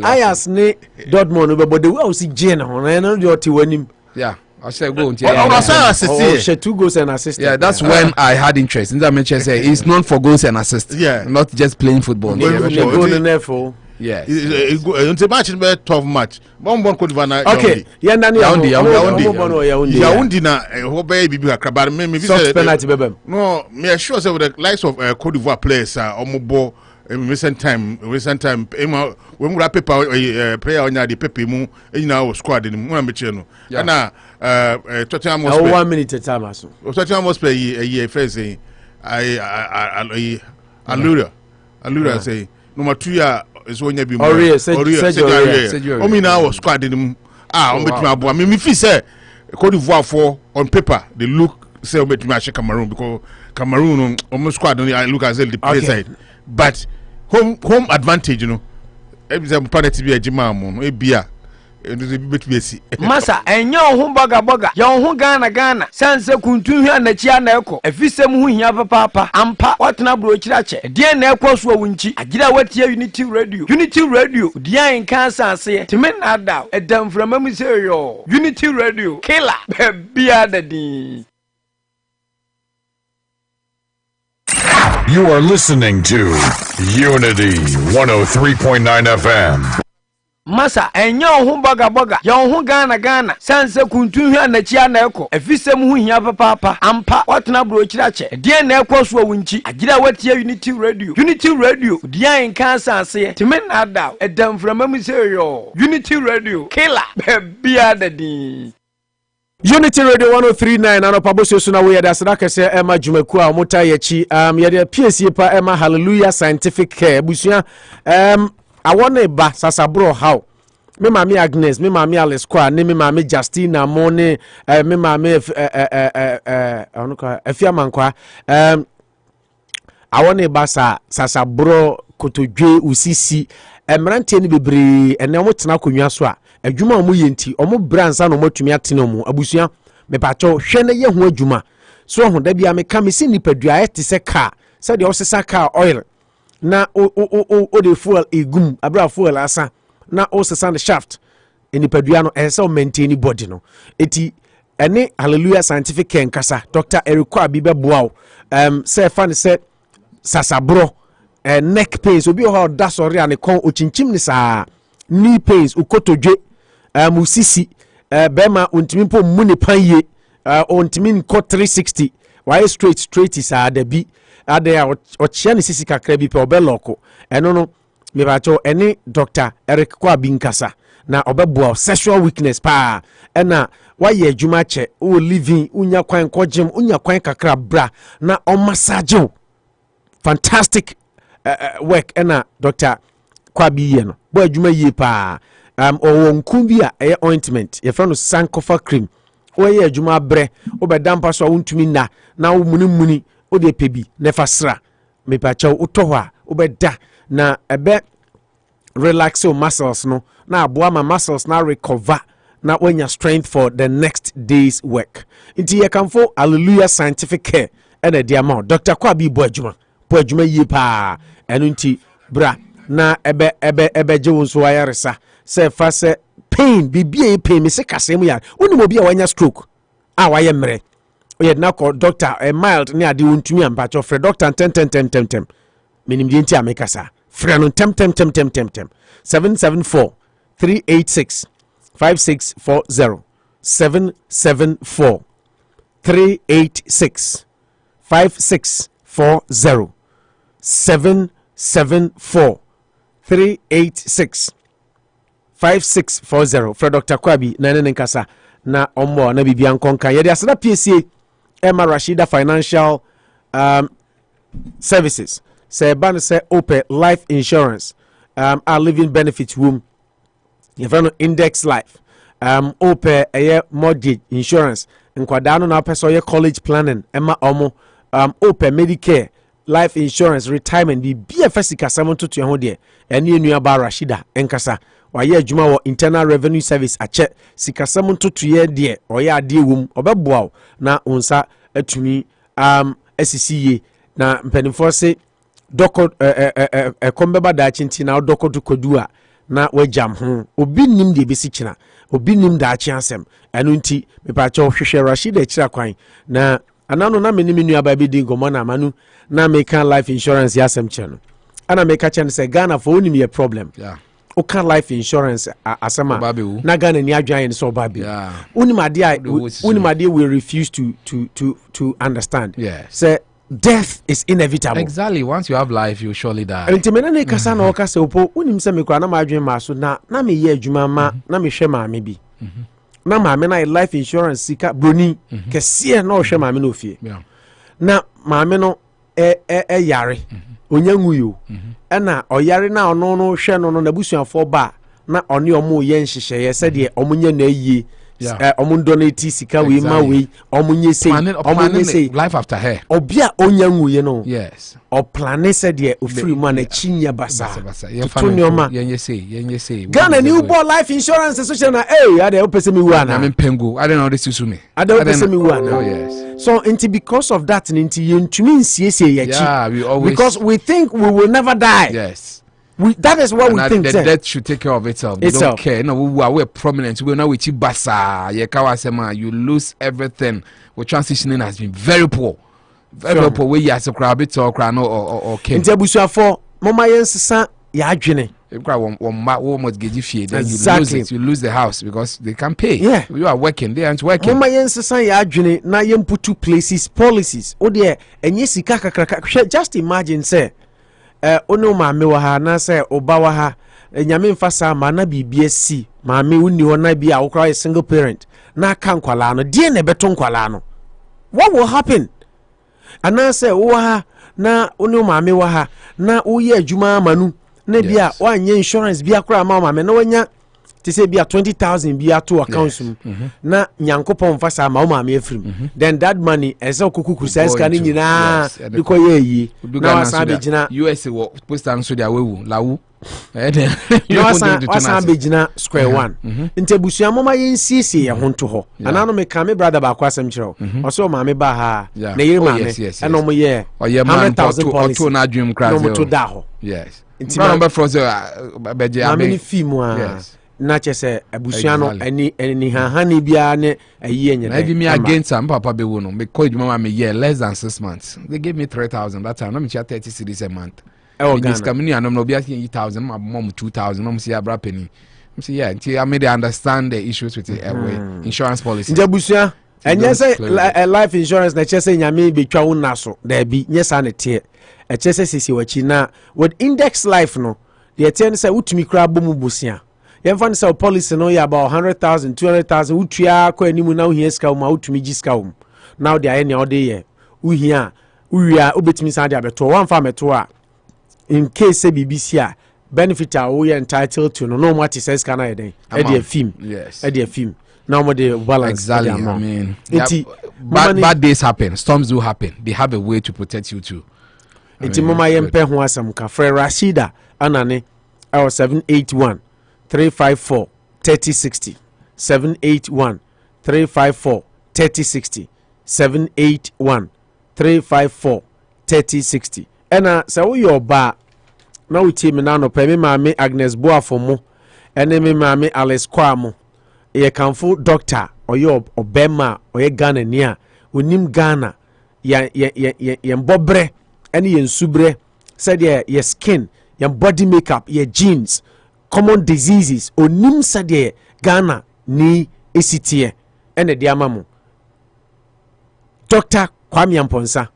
I asked Dortmund, but the way I see Jane on, I know you're to win him. Yeah, I said go. She 2 goals and assists. Yeah, that's when I had interest. In that Manchester, he's known for goals and assists. Yeah, not just playing football. Yeah, it's a match, 12 match. Okay, Yaoundé na hobe bibi akra me soft penalty bebe. No, me sure say with the likes of Cote d'Ivoire players omobo recent time when we paper player on the paper mu nyina squad ni mu na me che no na Tottenham must play 1 minute time aso. Tottenham must play a phrase Allura say number 2 year is when you be more Sergio Omina was squad in on between abo me feel say Cote d'Ivoire for on paper they look say between Cameroon because Cameroon almost squad only I look as the play side but home advantage you know every penalty be a jima mo e bia masa enyo ho boga ya ho Ghana sanse kuntu hia na chia na eko afisem ho hia papa ampa watena bro kirache de na eko so wunchi agira watie Unity Radio dia nka asase timi na da edam framamu se yo Unity Radio killer bia dadi. You are listening to Unity 103.9 FM. Masa enyo ho boga ya ho Ghana sanse kuntu hia na chia na eko afisem ho hia papa ampa watena bro kirache de na eko so wunchi agira watie Unity Radio dia nka asase timi na da edam framamu se yo Unity Radio killer bia dadi. Unity Radio 103.9 Anopa Bosuo na we ya dasada kese ema jumaku a mota yachi ya de PSC pa ema Hallelujah Scientific Care busua awone ba sasabro how me mami Agnes me mami Alice kwa ne me mami Justina Mone me mami onuka Efiamankwa awone ba sasabro kotodwe usisi emrante ni bebre ene omo tena konwa so a adwuma omo yenti omo bransa no motumi atena mu abusua me pacho hwe na ye ho adwuma so ho da bia me ka me si nipadua ete se car se de osesa car oil na o de fuel egum abra fuel asa na o sesa the shaft nipadua no ehse o maintain body no eti ene hallelujah scientific care nkasa Dr. Erikwa Bibe Boao say fan say sasabro neck pains obi o ha da sori ane kon ochinchim ni saa knee pains ukotodwe musisi bema ontimi po muni panye ontimi nko 360 why straight is da bi ade a ochia ne sisi kakra bi pe obeloko eno no me ba cho ene Dr. Erikwa Binkasa na obeboa sexual weakness pa ena waye adwuma che o living unya kwan kogem unya kwan kakra bra na o massage fantastic work ena Dr. Kwabi ye no bo adwuma yie pa o nkumbi a ointment ye friend sankofa cream o ye adwuma bre o be dampa so wontumi na wo muni o de pebi ne fasra me pa cha o to ho a o be da na ebe relax your muscles no na aboa ma muscles na recover na when your strength for the next day's work inti ye kamfo hallelujah scientific care and the amount Dr. Kwabi boadwuma yie pa enu nti bra na ebe je wonso ayaresa se fa se pain bibie pain me se kasem ya woni obi a wanya stroke a waye mre oye na ko doctor a mild ne ade wontumi ampa cho fre doctor 10 minim die nti amekasa fre no tem 774 386 5640 774 386 5640 774 386 5640 for Dr. Kwabi na nene nkasa na ombo na bibia nkonka ye de asada PSA Emma Rashida Financial Services say ban say open life insurance our living benefits room you know index life open a mortgage insurance nkwada no na person ye college planning Emma omo open Medicare life insurance retirement bi BFSika samonto to ho de ene enua ba Rashida enkasa waye adwuma wo internal revenue service ache sikasam ntotoye de oye ade wum obeboa na onsa atumi SCCA na mpanimfo se doko kombeba da chinti na doko to kodua na wajam ho obi nim de besi kina obi nim da achi asem enu nti mepa cha hwehwe Rashida kira kwan na anano na menim nua ba bi di gomo na manu na make life insurance yasem cheno ana make chen se Ghana for onim ye problem oka life insurance asema na Ghana ni adwan so baby unimade we refuse to understand say death is inevitable. Exactly. Once you have life, you surely die. Intimena ne kasa na oka se opo unim se me kwa na ma adwen ma so na me ye adwuma ma na me hwe ma me bi na ma me na life insurance sika broni kese na o hwe ma me no fie na ma me no yare onyangu yo na oyare na ono no hwe no na busuafo ba na oni omo ye nhyehyeye se de omunye na ayi omun donate sika we ma we omunye say life after her obia onyangu ye no yes o plan say de ofiri mu na chinya basa yenye say Ghana new board life insurance social na ade opese mi wu ana na pengu I don't know this to me ade opese mi wu ana yes so because of that nti yentumi nsiesie yachi because we think we will never die yes that is what we think. The death should take care of itself. They don't care. No, we're prominent. We're now with Basa. You lose everything. We're transitioning has been very poor. Very poor. We have to grab it or cry or care. In Tabusha for Mama Yensa Yajine. Exactly. You lose the house because they can't pay. Yeah. You are working. They aren't working. Mama Yensa Yajine. Now you put two places, policies. Oh dear. And yes, just imagine, say. Ono maame wa ha na se oba wa ha nyame mfasa ma na BBSC maame wuni wona bi a wokra single parent na aka nkwala no de na beto nkwala no what will happen ana se wo ha na ono maame wa ha na wo ye adwuma manu na bia wanye insurance bia kra ma maame na wanya ti se bia 20,000 bia to account na nyankopon mfasa ma maame afrim then that money ese okukuku size kan nyina biko ye yi na wasa begina US wo post am so dia wewu lawu no wasa begina square one nte busua mama yensiesie ye honto ho anano me ka me brother ba kwasem kire o so maame ba ha na yiri maame eno mo ye 100,000 policy na adwum kra no mo to da ho yes nti number froze beje abe ni film a na chese abusua no any hahani bia ne ayi enye dey. Give me against am papa be wo no because mama me year less than 6 months. They gave me 3,000 that time. No me share 30 cedis a month. This community and no be asking 8,000, my mom 2,000. No me see abra penny. Me say yeah, I made they understand the issues with the insurance policy. Njabusua enye say life insurance na chese nyame be twa wo naso da bi nyesa ne tie. E chese sisi wachi na with index life no the ten say utumi kra bomu busia. Yemfa say policy no ya about 100,000 200,000 utua ko animu na uhia ska ma utumi giska um. Now they are any all day here. Uhia uwia obetimi san dia beto wan fa meto a in case say BBC a benefit a we entitled to no what is says can I dey e dey film yes e dey film now mo dey balance exactly. I mean bad days happen, storms do happen, they have a way to protect you too. Iti mama yempe ho asam ka Fred Rashida anane I was 781 354 3060 781 354 3060 781 354 3060 ena sa wo yo ba na uti me na no pe me maame Agnes Boafomo ene me maame Alice Kwamo ye kanfo doctor oyo obema oye Ghana ni a onim Ghana ya mbobre ene ye nsubre said ye skin ya body makeup ye genes common diseases onim said Ghana ni esitie ene di amamu Dr. Kwame Amponsa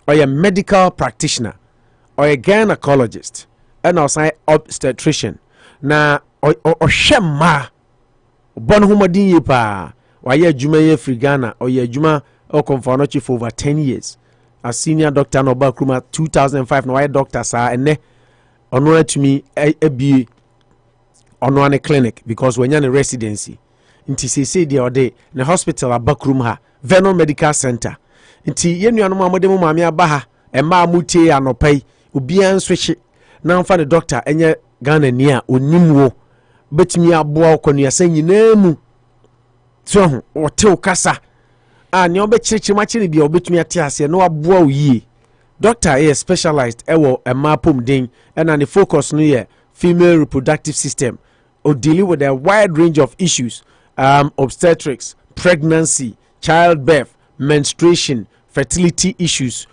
or a medical practitioner or a gynecologist and also obstetrician na or shema bon humadin ye pa or ye juma ye free Ghana or ye juma or confornochi for over 10 years a senior doctor no bakruma 2005 no why doctor sa ene ono to me be ono an clinic because when you're in residency nti say the other the hospital abakrum ha Venom Medical Center nti yenu no amode mu maame aba ha emma mutie anopai obia nsweche na mfa the doctor enye Ghana ni a onimwo betimi aboa okwanu asa nyinamu so ho wotew kasa a ne obekirikiri machiri bia obetumi ate ase no aboa oyi doctor is specialized ewo emma pomden and the focus no ye female reproductive system or dealing with a wide range of issues obstetrics, pregnancy, childbirth, menstruation, fertility issues,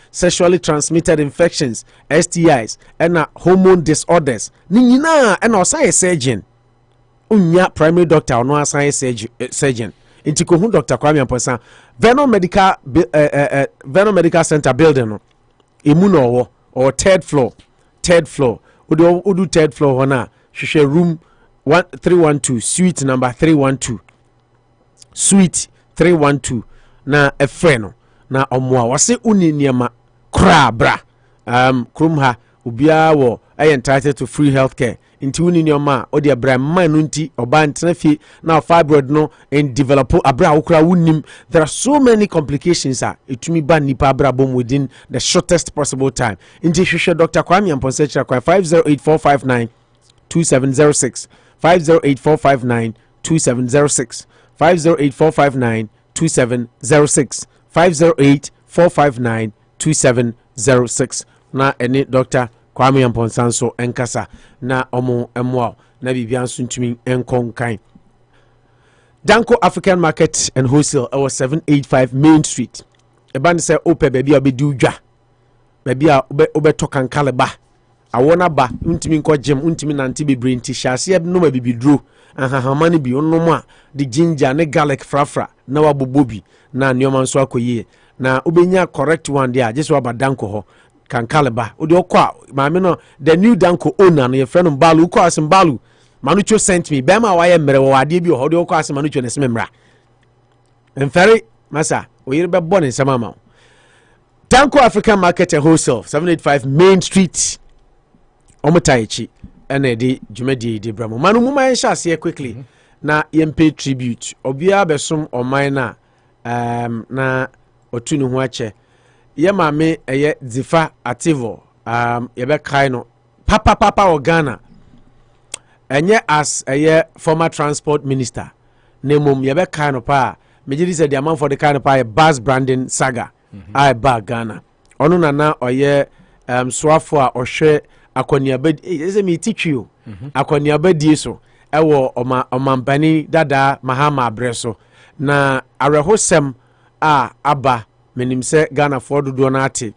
sexually transmitted infections, STIs, and hormone disorders. Nina and also a surgeon. Unya primary doctor or no a surgeon. Into Kohun Dr. Kwame Amponsa, Venom Medical Center building, Imuno or third floor. Udu third floor hona. Shisha room 312 suite number 312 suite 312 na efreno na omwa wase uni niema krabra krum ha ubia wo entitled to free healthcare inti uni niema odi abra man nti oba ntena na fibroid no and develop abra ukra unim. There are so many complications itumi ba nipa abra bom within the shortest possible time. Inti hwehwe Dr. Kwame Amponsa chira kwa 508459 2706 508459 2706 508459 2706 508459 2706 na ene Dr. Kwame Amponsa so enkasa na omo emwa na bibia nso ntumi enkonkan. Danko African Market and Wholesale our 785 Main Street. Eban say ope baby obedi udwa. Baby obeto kankaleba. Awona ba untimi nko gym untimi nanti bebre nti hyase no ma bibidro ahahama ne bi onnom a the ginger ne garlic frafra na wabobobi na neoma nso akoyie na obenya correct one there just wa Danko ho kankaleba odi okwa maame no the new Danko owner no ye friend Mbalu ko asem Mbalu Manucho sent me bema wa ye mere wo ade bi ho odi okwa asem Manucho ne sememra emfere masa oyire be born in samama. Danko African Market and Wholesale 785 Main Street Omotaichi ene de jumedi de bramo manu muma en shase quickly na yempe tribute obia besom oman na na otunu ho ache ye mame eye Dzifa Attivor ye be kai no papa o Ghana enye as eye former transport minister nemom ye be kai no pa mejidi said the amount for the kind of a bus branding saga I ba Ghana onu na oye swafo a ohwe akonia bed eze me teach you akɔneaba so ɛwɔ ɔmampani dada Mahama Abreso na arehosɛm a aba menim sɛ Ghanafoɔ dodoɔ no ate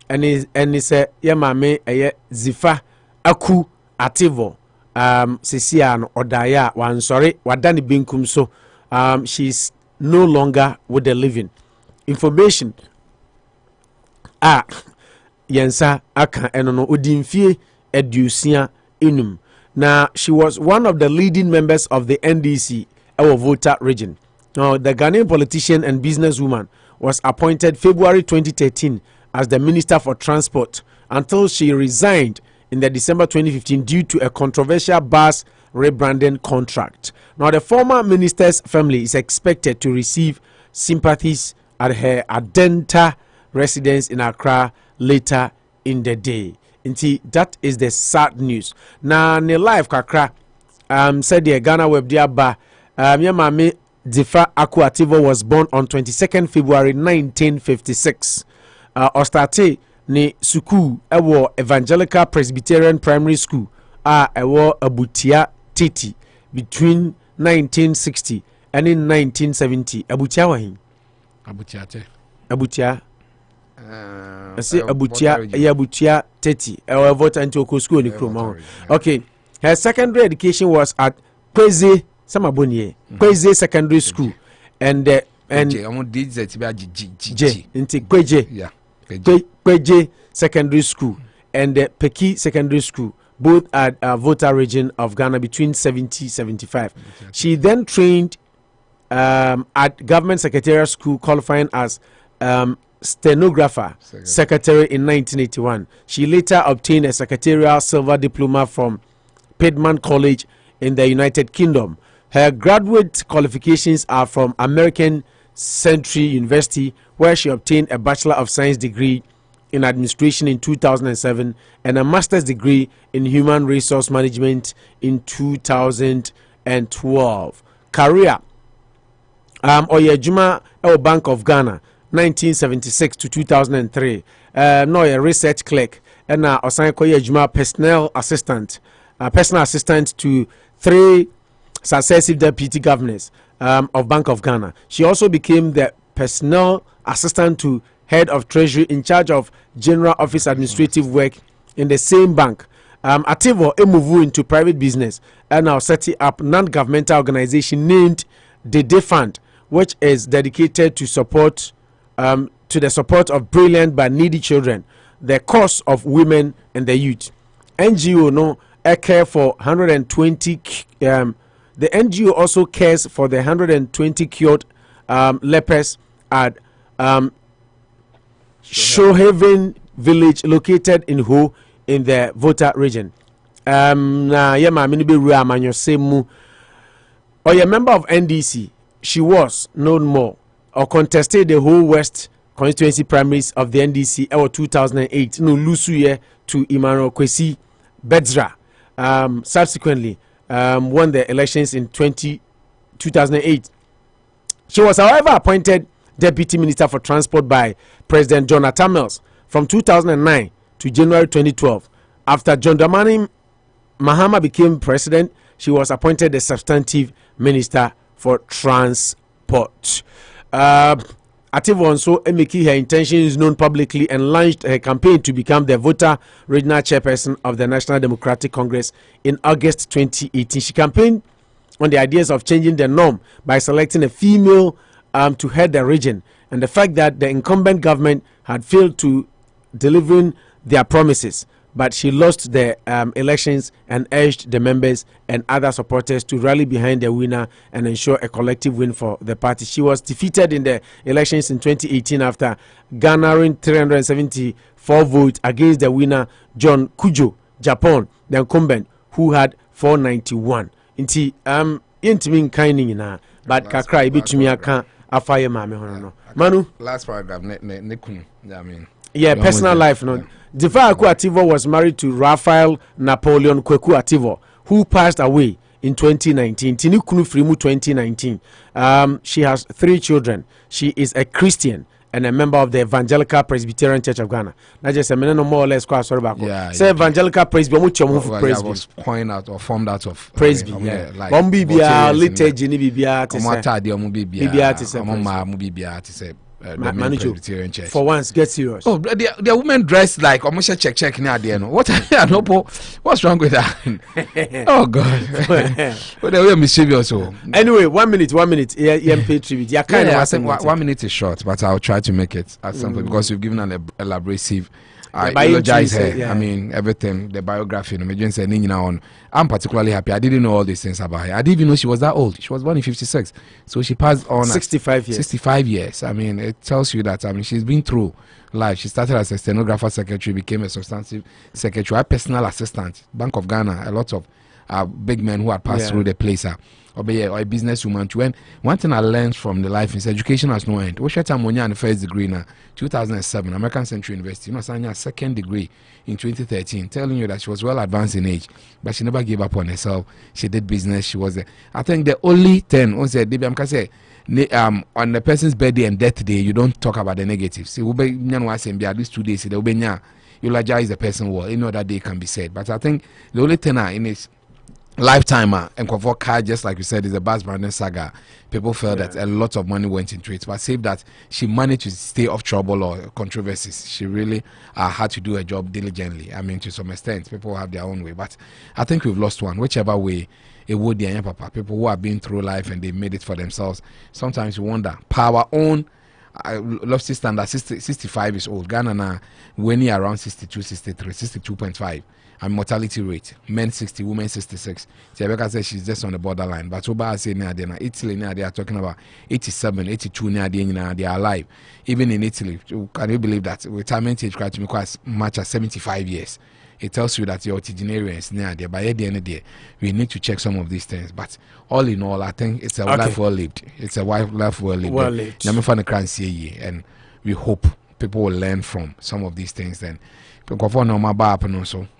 ɛne sɛ yɛ maame ɛyɛ Dzifa aku Attivor sesia no ɔdaeɛ a wansɔre wada ne benkum so she's no longer with the living. Information yensa aka eno no odimfie adusia enum. Now she was one of the leading members of the NDC our Volta region. Now the Ghanaian politician and businesswoman was appointed February 2013 as the Minister for Transport until she resigned in the December 2015 due to a controversial bus rebranding contract. Now the former minister's family is expected to receive sympathies at her Adenta residence in Accra later in the day. Indeed, that is the sad news. Now, ne live kakra, said the Ghana web diaba, Mami Dzifa Aku Attivor was born on 22nd February 1956. Ostate ne suku ewo Evangelical Presbyterian Primary School ewo Abutia Titi between 1960 and in 1970. Abutia wahin? Abutia. I say Abutia Teti. I vote until school in Kroma. Okay. Her secondary education was at Kweze Samabonye, Kweze Secondary School, and Kweze Secondary School and Peki Secondary School, both at Volta region of Ghana between 70-75. She then trained at Government Secretariat School, qualifying as stenographer secretary in 1981. She later obtained a secretarial silver diploma from Piedmont College in the United Kingdom. Her graduate qualifications are from American Century University, where she obtained a Bachelor of Science degree in administration in 2007 and a master's degree in human resource management in 2012. Career Oyejuma Bank of Ghana 1976 to 2003. No, a research clerk and Osan Koyejuma personal assistant to 3 successive deputy governors of Bank of Ghana. She also became the personal assistant to head of treasury in charge of general office administrative work in the same bank. Attivor moved into private business and now setting up non-governmental organization named the Fund, which is dedicated to support the support of brilliant but needy children, the cause of women and the youth. NGO no care for 120. The NGO also cares for the 120 cured lepers at Showhaven village located in Ho in the Volta region. Na yema minibe ruwa manyo semu. Or a member of NDC, she was known more or contested the whole West constituency primaries of the NDC in 2008. No Lusuye to Emmanuel Kwesi Bedzra. Subsequently, won the elections in 2008. She was, however, appointed Deputy Minister for Transport by President John Atta from 2009 to January 2012. After John Dramani Mahama became president, she was appointed the substantive Minister for Transport. Attivor also making her intentions known publicly and launched her campaign to become the Volta regional chairperson of the National Democratic Congress in August 2018. She campaigned on the ideas of changing the norm by selecting a female to head the region, and the fact that the incumbent government had failed to delivering their promises. But she lost the elections and urged the members and other supporters to rally behind the winner and ensure a collective win for the party. She was defeated in the elections in 2018 after garnering 374 votes against the winner, John Kujo Agyapong, the incumbent, who had 491. Inti intimi kaining na but kakra ibitumi aka afaye mame hono no. Manu last paragraph ne kunu. I mean personal life no. Dzifa Aku Attivor was married to Raphael Napoleon Kweku Attivor, who passed away in 2019. Tini kunu frimu 2019. She has 3 children. She is a Christian and a member of the Evangelical Presbyterian Church of Ghana. Not just a minute, no more or less. Say Evangelical Presbyterian. I was coined out or formed out of Presbyterian. Liturgy, for once, get serious. Oh, the women dressed like almost check near the end. What what's wrong with that? Oh God. But they were mischievous. Anyway, 1 minute. Yeah, pay tribute. Yeah, kind of. I think 1 minute is short, but I'll try to make it at some point because you've given an elaborative. I apologize her. Yeah. I mean, everything, the biography, I'm particularly happy. I didn't know all these things about her. I didn't even know she was that old. She was born in 56. So she passed on 65 years. 65 years. I mean, it tells you that, I mean, she's been through life. She started as a stenographer secretary, became a substantive secretary, a personal assistant, Bank of Ghana, a lot of big men who had passed through the place. Or a businesswoman. One thing I learned from the life is education has no end. Which time when you the first degree now, 2007, American Central University, you know, a second degree in 2013, telling you that she was well advanced in age, but she never gave up on herself. She did business. She was there. I think the only thing, on the person's birthday and death day, you don't talk about the negatives. See, these 2 days, you eulogize the person well. You know that day can be said. But I think the only thing in is lifetime and car, just like you said, is a Bas Brandon saga. People felt that a lot of money went into it, but save that she managed to stay off trouble or controversies. She really had to do her job diligently. I mean, to some extent, people have their own way, but I think we've lost one. Whichever way it would be, papa, people who have been through life and they made it for themselves. Sometimes you wonder, power own. Lofty standard 65 is old. Ghana now when around 62, 63, 62.5. And mortality rate, men 60, women 66. Rebecca says she's just on the borderline. But Oba say Italy they are talking about 87, 82 they are alive. Even in Italy, can you believe that retirement age quite as much as 75 years? It tells you that your octogenarians near there. By the end of the day, we need to check some of these things. But all in all, I think it's a life well lived. It's a life well lived. And we hope people will learn from some of these things then. So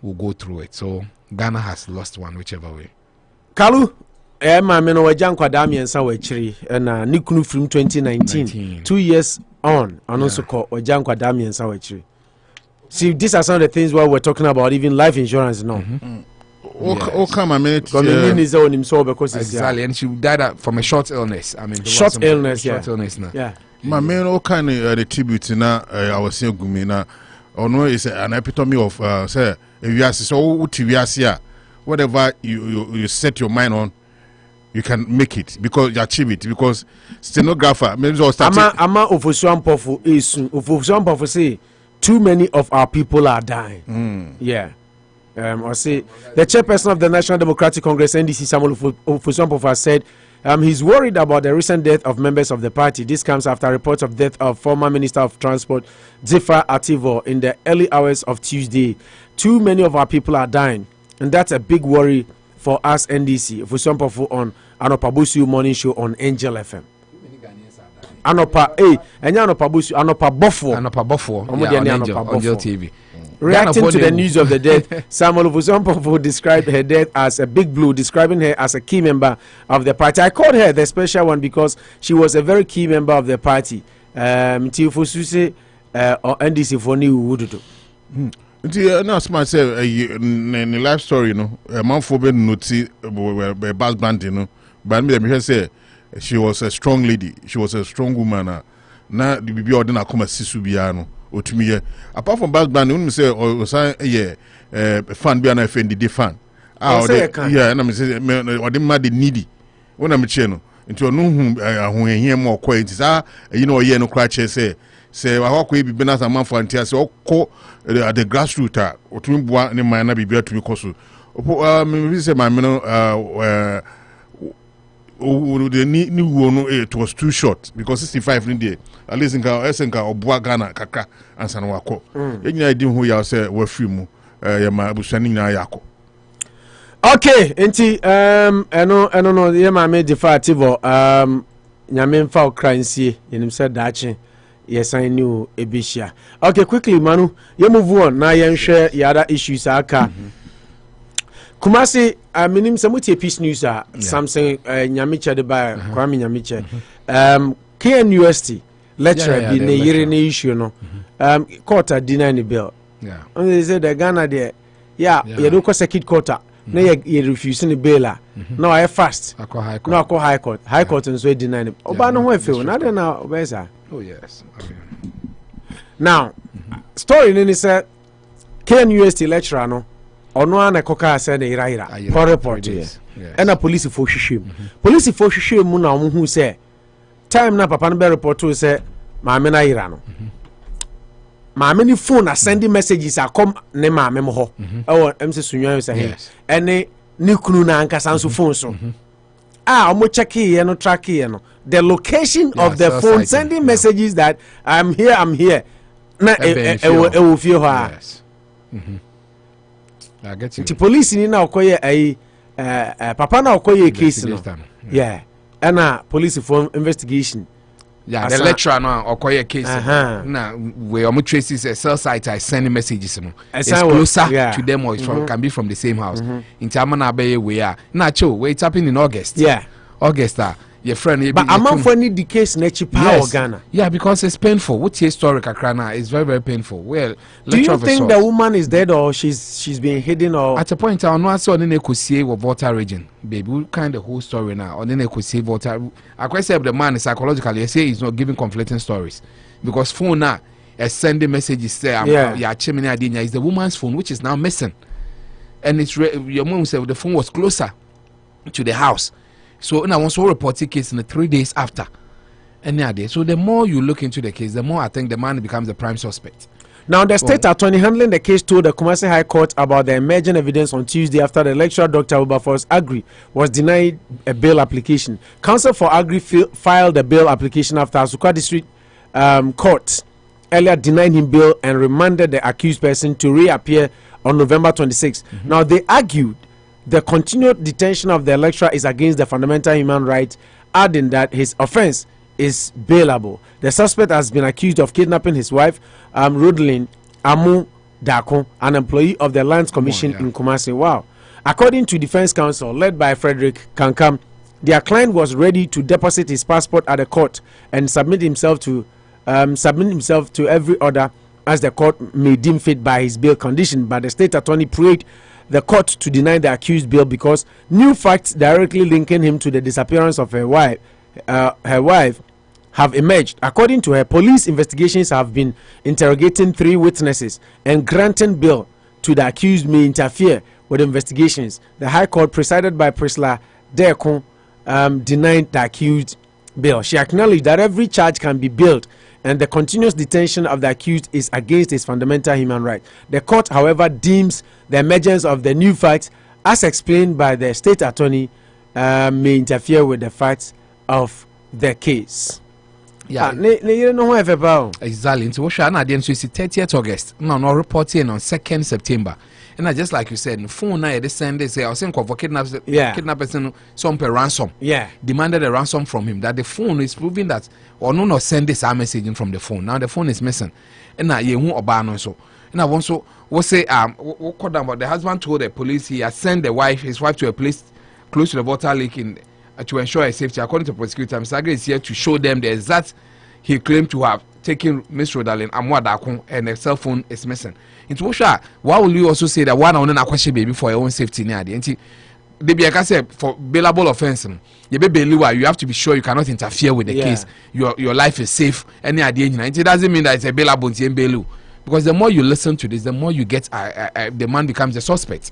we'll go through it. So Ghana has lost one whichever way. Kalu my men were Jankwa Damian Sawachiri and Nikunu from 2019. 2 years on and also called Jankwa Damian Sawachiri. See, these are some of the things where we're talking about, even life insurance now. Exactly, and she died from a short illness. I mean, short illness now. Yeah. My man, all kind of the tribute now. I was saying, Gumina. Or no, it's an epitome of say if you are so whatever you set your mind on, you can make it because you achieve it. Because stenographer maybe Ama Ofosuampofu is Ofosuampofu say too many of our people are dying. Yeah. Or say the chairperson of the National Democratic Congress NDC Samuel Ofosuampofu has said he's worried about the recent death of members of the party. This comes after reports of death of former Minister of Transport Dzifa Attivor in the early hours of Tuesday. Too many of our people are dying, and that's a big worry for us NDC. For some people on Anopa Bosuo morning show on Angel FM. Anopa, and Anopa Bosuo, Anopa Bosuo, Angel TV. Reacting to the news of the death, Samuel Ofosuampofu described her death as a big blow, describing her as a key member of the party. I called her the special one because she was a very key member of the party. Tifosuse or NDC for new would do. Now, smart say in the life story, you know, a man for being noti a bass band, you know, but me say she was a strong lady, she was a strong woman. Now the baby ordinary come as Sisubiano. Apart from bass band, you say or fan be an FND fan. Yeah, and I'm saying or them mad needy. When I'm channel into a no hear more quiet. You know, no crash say I walk be as a man for until so call at the grassroots or to me might not be better to be cost. Maybe say my man the new one it was too short because 65 in there at least in Esenka or Ghana Kaka and Sanwako. Any idea who you say were free mu Yama Busani Yako. Okay, enti I know Yama made the fat Attivor Nyamen Foul Crancy in himself Dachi. Yes, I knew Ebishia. Okay, quickly, Manu, you move on now and share the other issues aka. Kumasi, I mean, some peace news something Nyamicha de by Kwame Nyamicha. KNUST lecturer bi ne yere ne issue no court deny the bail. And they say the Ghana there you do circuit court na you refuse the bail. No I fast no high court and so deny it oba no ho feel na then na obesa. Oh yes. Now story ni say KNUST lecturer no ono ana koka say the ira for report here and a police for hwehwem police for hwehwem mu na omo hu say time na papa no be report to say maame na ira no maame ni phone sending messages come ne maame mo ho MC Sunwan say ene ni kunu na ankasa nso phone so omo check here no track here no the location of the phone sending messages that I'm here na e fie ho a I get you. The police ni na okoye papa na okoye case no. Yeah. And police for investigation. Yeah, the lecturer no okoye case. Na we omo traces a cell site I send messages no. It's closer to them or can be from the same house. In time na be we are. Na cho, it's happening in August. Yeah. August your friend but among for any the case na chipa Ghana. Yeah, because it's painful. What's your story kakrana? It's very painful. Well, do you think the woman is dead or she's been hidden or at a point I know so on Nekosie or Volta region. Baby, we kind of whole story now. On Nekosie Volta. I quite say the man is psychologically I say he's not giving conflicting stories. Because phone now is sending messages say Chimney Adina is the woman's phone which is now missing. And it's your mom said the phone was closer to the house. So and I was so reported case in the 3 days after. And so the more you look into the case, the more I think the man becomes the prime suspect. Now the state attorney handling the case told the Kumasi High Court about the emerging evidence on Tuesday after the lecturer Dr. Wilberforce Agri was denied a bail application. Counsel for Agri filed a bail application after Asukwa District Court earlier denied him bail and remanded the accused person to reappear on November 26. Now they argued the continued detention of the lecturer is against the fundamental human right, adding that his offense is bailable. The suspect has been accused of kidnapping his wife, Rodelyn Amu Dako, an employee of the Lands Commission in Kumasi. Wow. According to defense counsel led by Frederick Kankam, their client was ready to deposit his passport at the court and submit himself to every order as the court may deem fit by his bail condition, but the state attorney prayed the court to deny the accused bail because new facts directly linking him to the disappearance of her wife have emerged. According to her, police investigations have been interrogating 3 witnesses, and granting bail to the accused may interfere with investigations. The High Court, presided by Priscilla Dekon, denied the accused bail. She acknowledged that every charge can be bailed and the continuous detention of the accused is against his fundamental human right. The court, however, deems the emergence of the new facts, as explained by the state attorney, may interfere with the facts of the case. Yeah, you know who exactly. So what I did 30th August. No reporting on 2nd September. And I just like you said, phone now they send they say I was saying for kidnappers some per ransom. Yeah. Demanded a ransom from him. That the phone is proving that or no send this messaging from the phone. Now the phone is missing. And now you won't abandon so. And I want so what say what called about the husband told the police he has sent his wife to a place close to the water lake in to ensure her safety. According to prosecutor, Mr. Agri is here to show them the exact he claimed to have taken Miss Rodelyn Amwadakun and her cell phone is missing. Into why will you also say that one on a question baby for your own safety near the anti? Baby, I say for bailable offense, you have to be sure you cannot interfere with the case. Your life is safe. Any idea? It doesn't mean that it's a bailable in bailu, because the more you listen to this, the more you get the man becomes a suspect.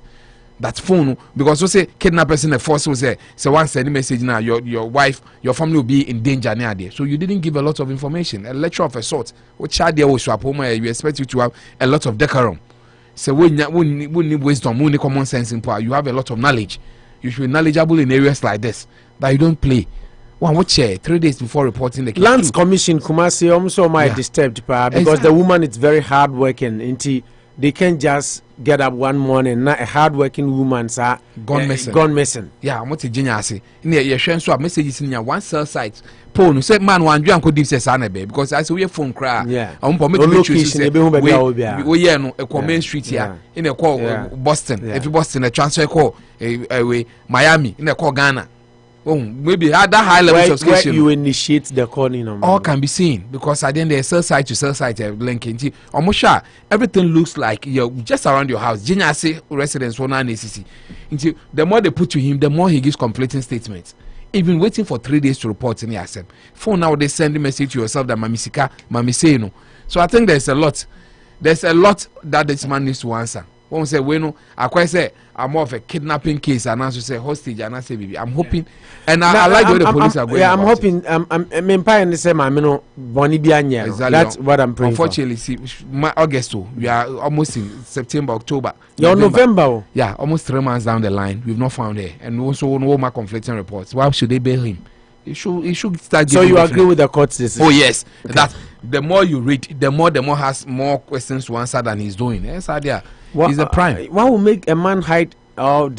That phone, because you say kidnappers in the force will say one sending message now your wife, your family will be in danger near there. So you didn't give a lot of information, a lecture of a sort. What child there was swap home, you expect you to have a lot of decorum. So when you need wisdom, when you common sense in power, you have a lot of knowledge. You should be knowledgeable in areas like this that you don't play. One watch 3 days before reporting the case. Lands Commission Kumasi also might disturbed because the woman is very hard working. They can't just get up one morning. Not a hard-working woman, sir. Gone missing. Yeah, I'm not a genius. In your so messages in your one cell site. Paul said, "Man, one you could say son because I see your phone cry. Yeah, I'm permit location. We no a Main Street here in a call Boston. If Boston a transfer call away Miami in a call Ghana. Oh, maybe at that high level subscription. Where you initiate the calling number. All can be seen because at the end there's cell site to cell site linking. Almost sure everything looks like you're just around your house. Genius say residents for ACC. The more they put to him, the more he gives conflicting statements. Even waiting for 3 days to report in the ASM. For now, they send a message to yourself that Mami say no. So I think there's a lot that this man needs to answer. One say, well, I quite say I'm more of a kidnapping case, and also say hostage, and I say, baby, I'm hoping, and I like the way the police are going. Yeah, I'm hoping. I'm empire the same. I'm Bonnie Bianya. That's what I'm praying. Unfortunately, see, August, we are almost in September, October. You're November. Yeah, almost 3 months down the line, we've not found her, and also no more conflicting reports. Why should they bail him? He should start. So you agree with the court's decision? Oh yes, okay. That the more you read, the more has more questions to answer than he's doing. Yes, idea. He's a prime. What will make a man hide? A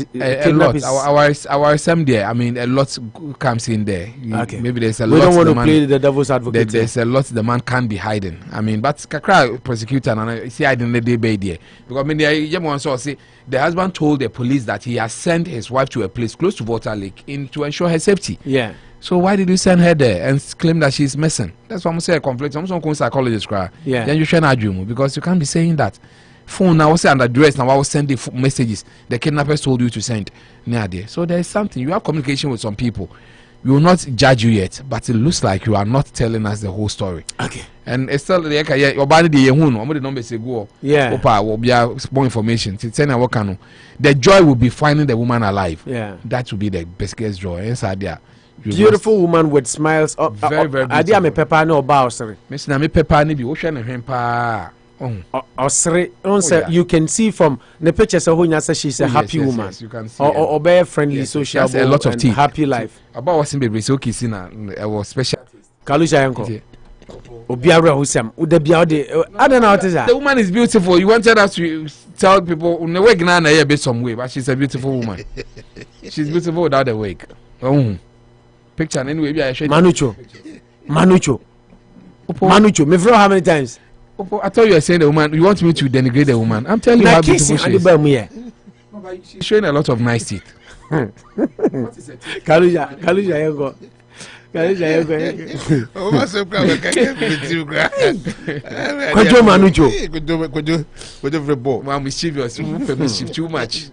lot. Our SM there. I mean, a lot comes in there. Okay. Maybe there's a lot. We don't want to play the devil's advocate. There's a lot the man can't be hiding. I mean, but Kakra prosecutor and I see I didn't day by there because I mean, the husband told the police that he has sent his wife to a place close to Water Lake to ensure her safety. Yeah. So why did you send her there and claim that she's missing? That's what I'm saying. Conflict. I'm going psychologist cry. Yeah. Then you shouldn't argue because you can't be saying that. Phone now was under duress. Now I was sending messages the kidnappers told you to send near there. So there is something. You have communication with some people. We will not judge you yet, but it looks like you are not telling us the whole story. Okay. And it's still the more information. The joy will be finding the woman alive. Yeah. That will be the biggest joy. Inside there. Beautiful woman with smiles. Very beautiful. Idea me pepper no bow sorry. Miss na me pepper ni bi wo hwe ne hwempa. You can see from the pictures of who she's a happy woman. Yes, you can see. Or very friendly, social, a lot of teeth. Happy life. About what's in baby so kissing was special. Kalusha yanko. Obiara husam. I don't know what is that. The woman is beautiful. You wanted us to tell people no wig na here be some way, but she's a beautiful woman. She's beautiful without the wig. Picture anyway. Manucho. Me feel how many times? I thought you were saying the woman. You want me to denigrate the woman? I'm telling you how beautiful she is. She's showing a lot of nice teeth. Kaluja yango. Kwajo Manucho. Well, mischievous. Mischief too much.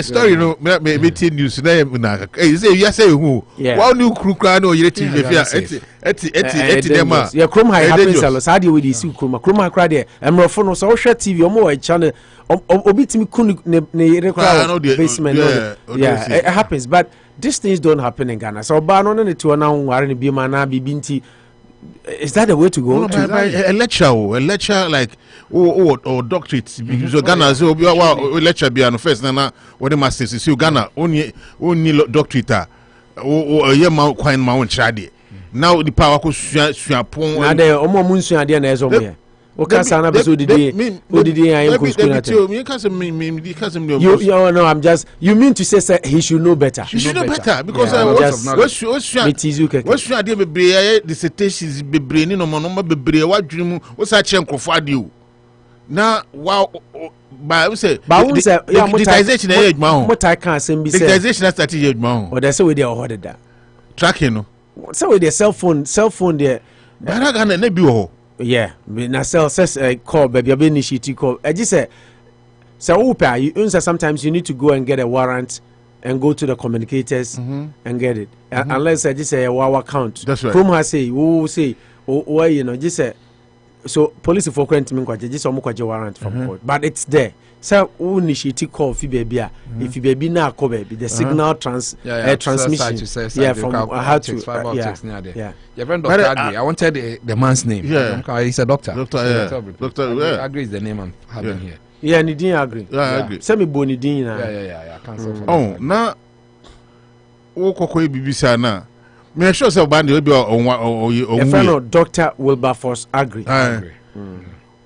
Story, you know, me news. You say you say who? One new crew crown or you TV. Yeah, Chrome High happens a lot. Sadi with this Chrome crowd there. I'm no phone so share TV or more channel. Obitimi kunu ne require basement. Yeah, it happens, but these things don't happen in Ghana. So ban on it to now are in Bimana Bibinti. Is that the way to go? A lecture like or doctorate because Ghana so lecture be on first na what the masters see Ghana only doctorate or a year mount quine mount chadi. Now the power ko suapon na de omo munsu ade na ezo me o ka sana be so didi ayin ko school na no I'm just you mean to say he should know better. He should know better because what's ade bebre dissertations bebre ni no mo bebre wa dwumu wo sa che nkofo ade o na wow ba we say digitization na age ma ho motai kan asem bi say digitization na start age ma ho o dey say we dey order that tracking no so with their cell phone there bara Ghana na bi ho. Yeah, na cell says call baby abi initiate call. I just say upa you sometimes you need to go and get a warrant and go to the communicators and get it. Unless I just say our account. That's right. From her say you know just say so police for current me kwaje just omo kwaje warrant from court. But it's there. So who initiate call fi baby if you baby na call baby the signal transmission from how to your friend Dr. Agri, I wanted the man's name. He's a doctor. Doctor Agri is the name I'm having here. Yeah, Nidin Agri. Yeah, Agri. Send me boni din na. Yeah. Oh, na wo kokoi bibisa na. Me sure say band dey be on friend Dr. Wilberforce Agri.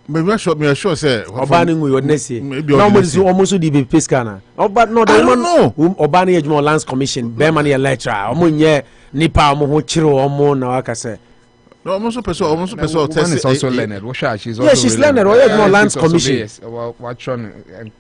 Me sure say Obani ngu yo nesi. No mo so almost di be pesca na. But no the woman Obani Ejmo Lands Commission be man lecturer. Omo nye nipa omo ho chiro omo na waka say. No, almost person is also learned. She's learned. Ejmo Lands Commission.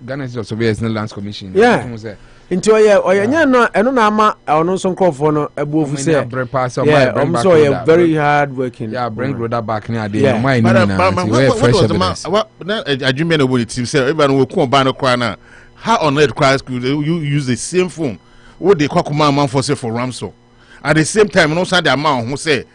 Ghana is also Lands Commission. Yeah. Into no ama ono so nkofo no ebuofu say yeah very hard working. Yeah, bring brother back near the mind na fresh evidence. What adwuma na body team say everyone will come ban no cry na. How on earth cries could you use the same phone what they call man for say for ransom at the same time no say the amount who say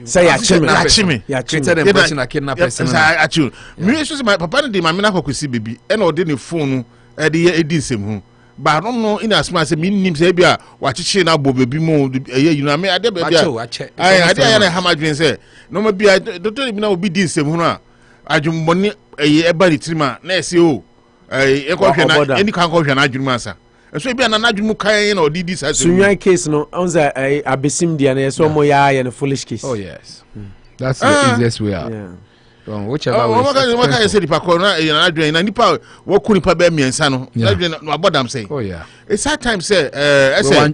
say achime created impression a kidnap person actually me so my papa dey my na kwesi baby and o dey the phone e dey nsem hu but I don't know in as much as me nim say bia wa chiche na bo baby mo you know me ade baby I dey na hamadwen say no ma bia doctor bi na obi di nsem hu na adwumboni e ba ni trima na say o e ko hwe na any kan ko hwe na adwuma asa so bia na adwumu kan na odi di sa sunyan case no on say abesim dia na so mo ya na foolish case. Oh yes. That's the easiest way out. Yeah. Whichever way. What can you say? Nipa corona na adwen na nipa wo ku nipa be miensa no adwen no abodam say. Oh yeah. It's hard time say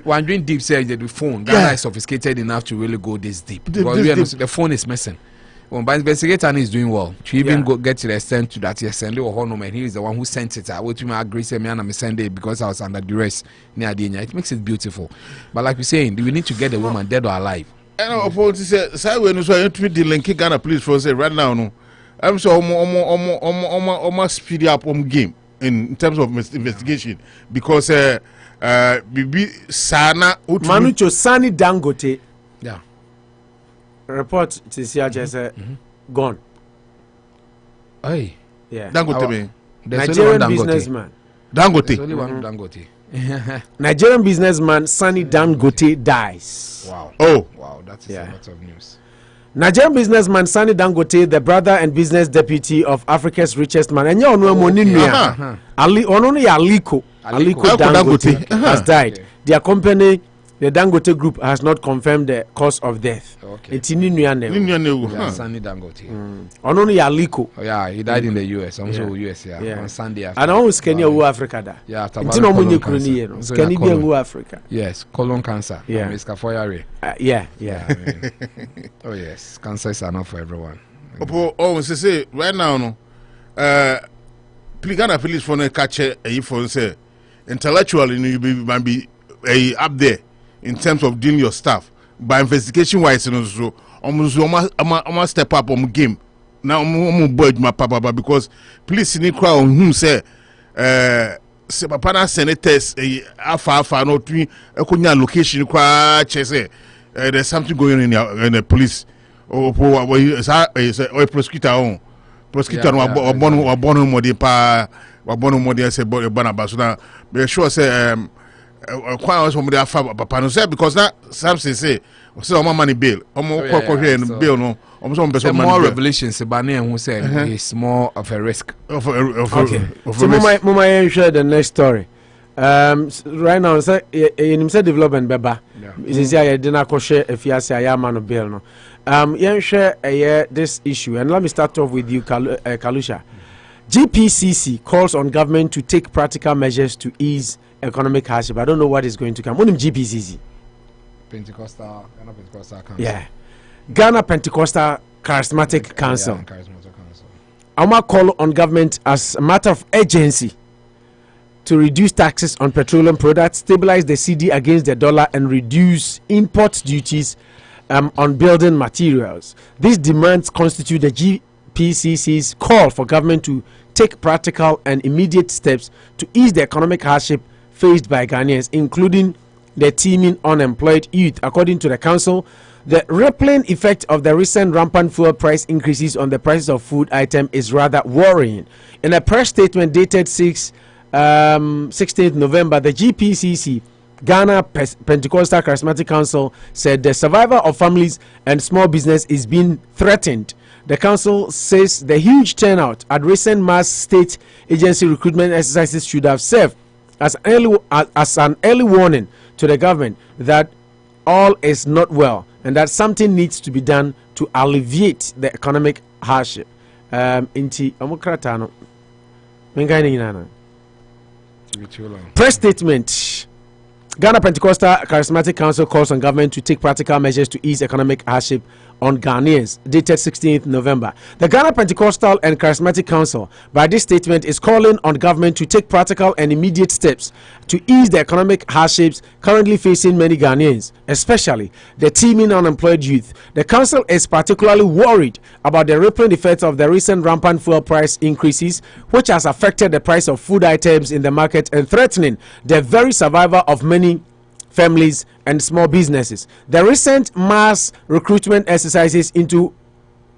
one dream deep say the phone that is sophisticated enough to really go this deep because the phone is missing. Well, but investigator is doing well to even go get to the extent to that yes and and he is the one who sent it. I would agree say me and I send it because I was under duress near the it makes it beautiful. But like we're saying, we need to get the woman dead or alive. And opponent say say when so you tweet the link Ghana police for say right now no. I'm so almost speed up game in terms of investigation because Bibi Sana Manucho Sani Dangote report to see just gone. Hey, yeah. Dangote, Nigerian businessman. Dangote. There's only one Dangote. Nigerian businessman Sani Dangote dies. Wow. Oh, wow. That is a lot of news. Nigerian businessman Sani Dangote, the brother and business deputy of Africa's richest man, and you know Ali Aliko Dangote has died. Okay. Their company, the Dangote Group, has not confirmed the cause of death. Okay. It's in Sani Dangote. Only Aliko. Oh yeah, he died in the US. Also US, on Sunday after. And always Kenya, Africa. Yeah, after colon cancer. Kenya, Africa. Yes, colon cancer. Yeah. Oh yes, cancers are not for everyone. Say right now no. Ghana police for no catch a for say intellectually you might be up there in terms of doing your stuff. By investigation wise, so almost step up on game. Now boy my papa because police in crowd on whom say papa senators afa no three location say there's something going on in the police or prosecutor on prosecutor no born modi pa born modi say banaba so now be sure say quite somebody afa papa no say because that something say money bail bail no more revelations about who said it's more of a risk so Mama share the next story. Right now say in development beba is here didn't go share if you say I man bail no share this issue and let me start off with you Kalusha. GPCC calls on government to take practical measures to ease economic hardship. I don't know what is going to come. What is GPCC? Ghana Pentecostal Council. Yeah. Ghana Pentecostal Charismatic Council. Yeah, Charismatic Council. Our call on government as a matter of urgency to reduce taxes on petroleum products, stabilize the cedi against the dollar, and reduce import duties on building materials. These demands constitute the GPCC's call for government to take practical and immediate steps to ease the economic hardship faced by Ghanaians, including the teeming unemployed youth. According to the council, the rippling effect of the recent rampant fuel price increases on the prices of food items is rather worrying. In a press statement dated 16th November, the GPCC, Ghana Pentecostal Charismatic Council, said the survival of families and small business is being threatened. The council says the huge turnout at recent mass state agency recruitment exercises should have served as an early warning to the government that all is not well and that something needs to be done to alleviate the economic hardship. Press statement. Ghana Pentecostal Charismatic Council calls on government to take practical measures to ease economic hardship on Ghanaians, dated 16th November. The Ghana Pentecostal and Charismatic Council, by this statement, is calling on government to take practical and immediate steps to ease the economic hardships currently facing many Ghanaians, especially the teeming unemployed youth. The council is particularly worried about the rippling effects of the recent rampant fuel price increases, which has affected the price of food items in the market and threatening the very survival of many families and small businesses. The recent mass recruitment exercises into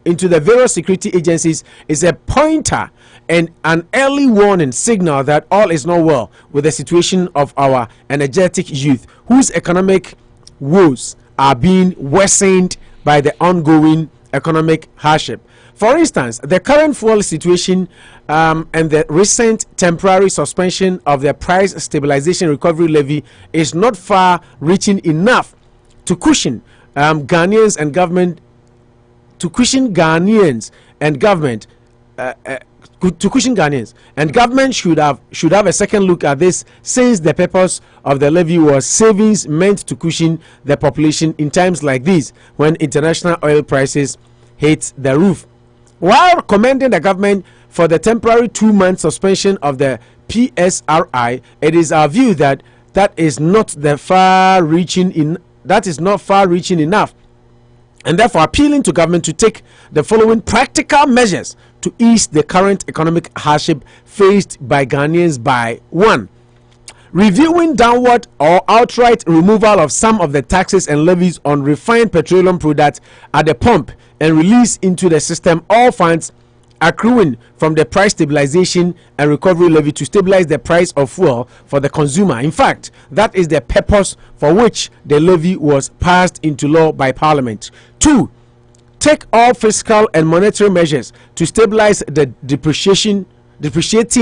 the various security agencies is a pointer and an early warning signal that all is not well with the situation of our energetic youth, whose economic woes are being worsened by the ongoing economic hardship. For instance, the current fuel situation and the recent temporary suspension of the price stabilization recovery levy is not far-reaching enough to cushion Ghanaians and government to cushion Ghanaians and government should have a second look at this, since the purpose of the levy was savings meant to cushion the population in times like these when international oil prices hit the roof. While commending the government for the temporary 2-month suspension of the PSRI, it is our view that that is not far-reaching enough, and therefore appealing to government to take the following practical measures to ease the current economic hardship faced by Ghanaians by: 1. Reviewing downward or outright removal of some of the taxes and levies on refined petroleum products at the pump and release into the system all funds accruing from the price stabilization and recovery levy to stabilize the price of fuel for the consumer. In fact, that is the purpose for which the levy was passed into law by Parliament. 2. Take all fiscal and monetary measures to stabilize the depreciating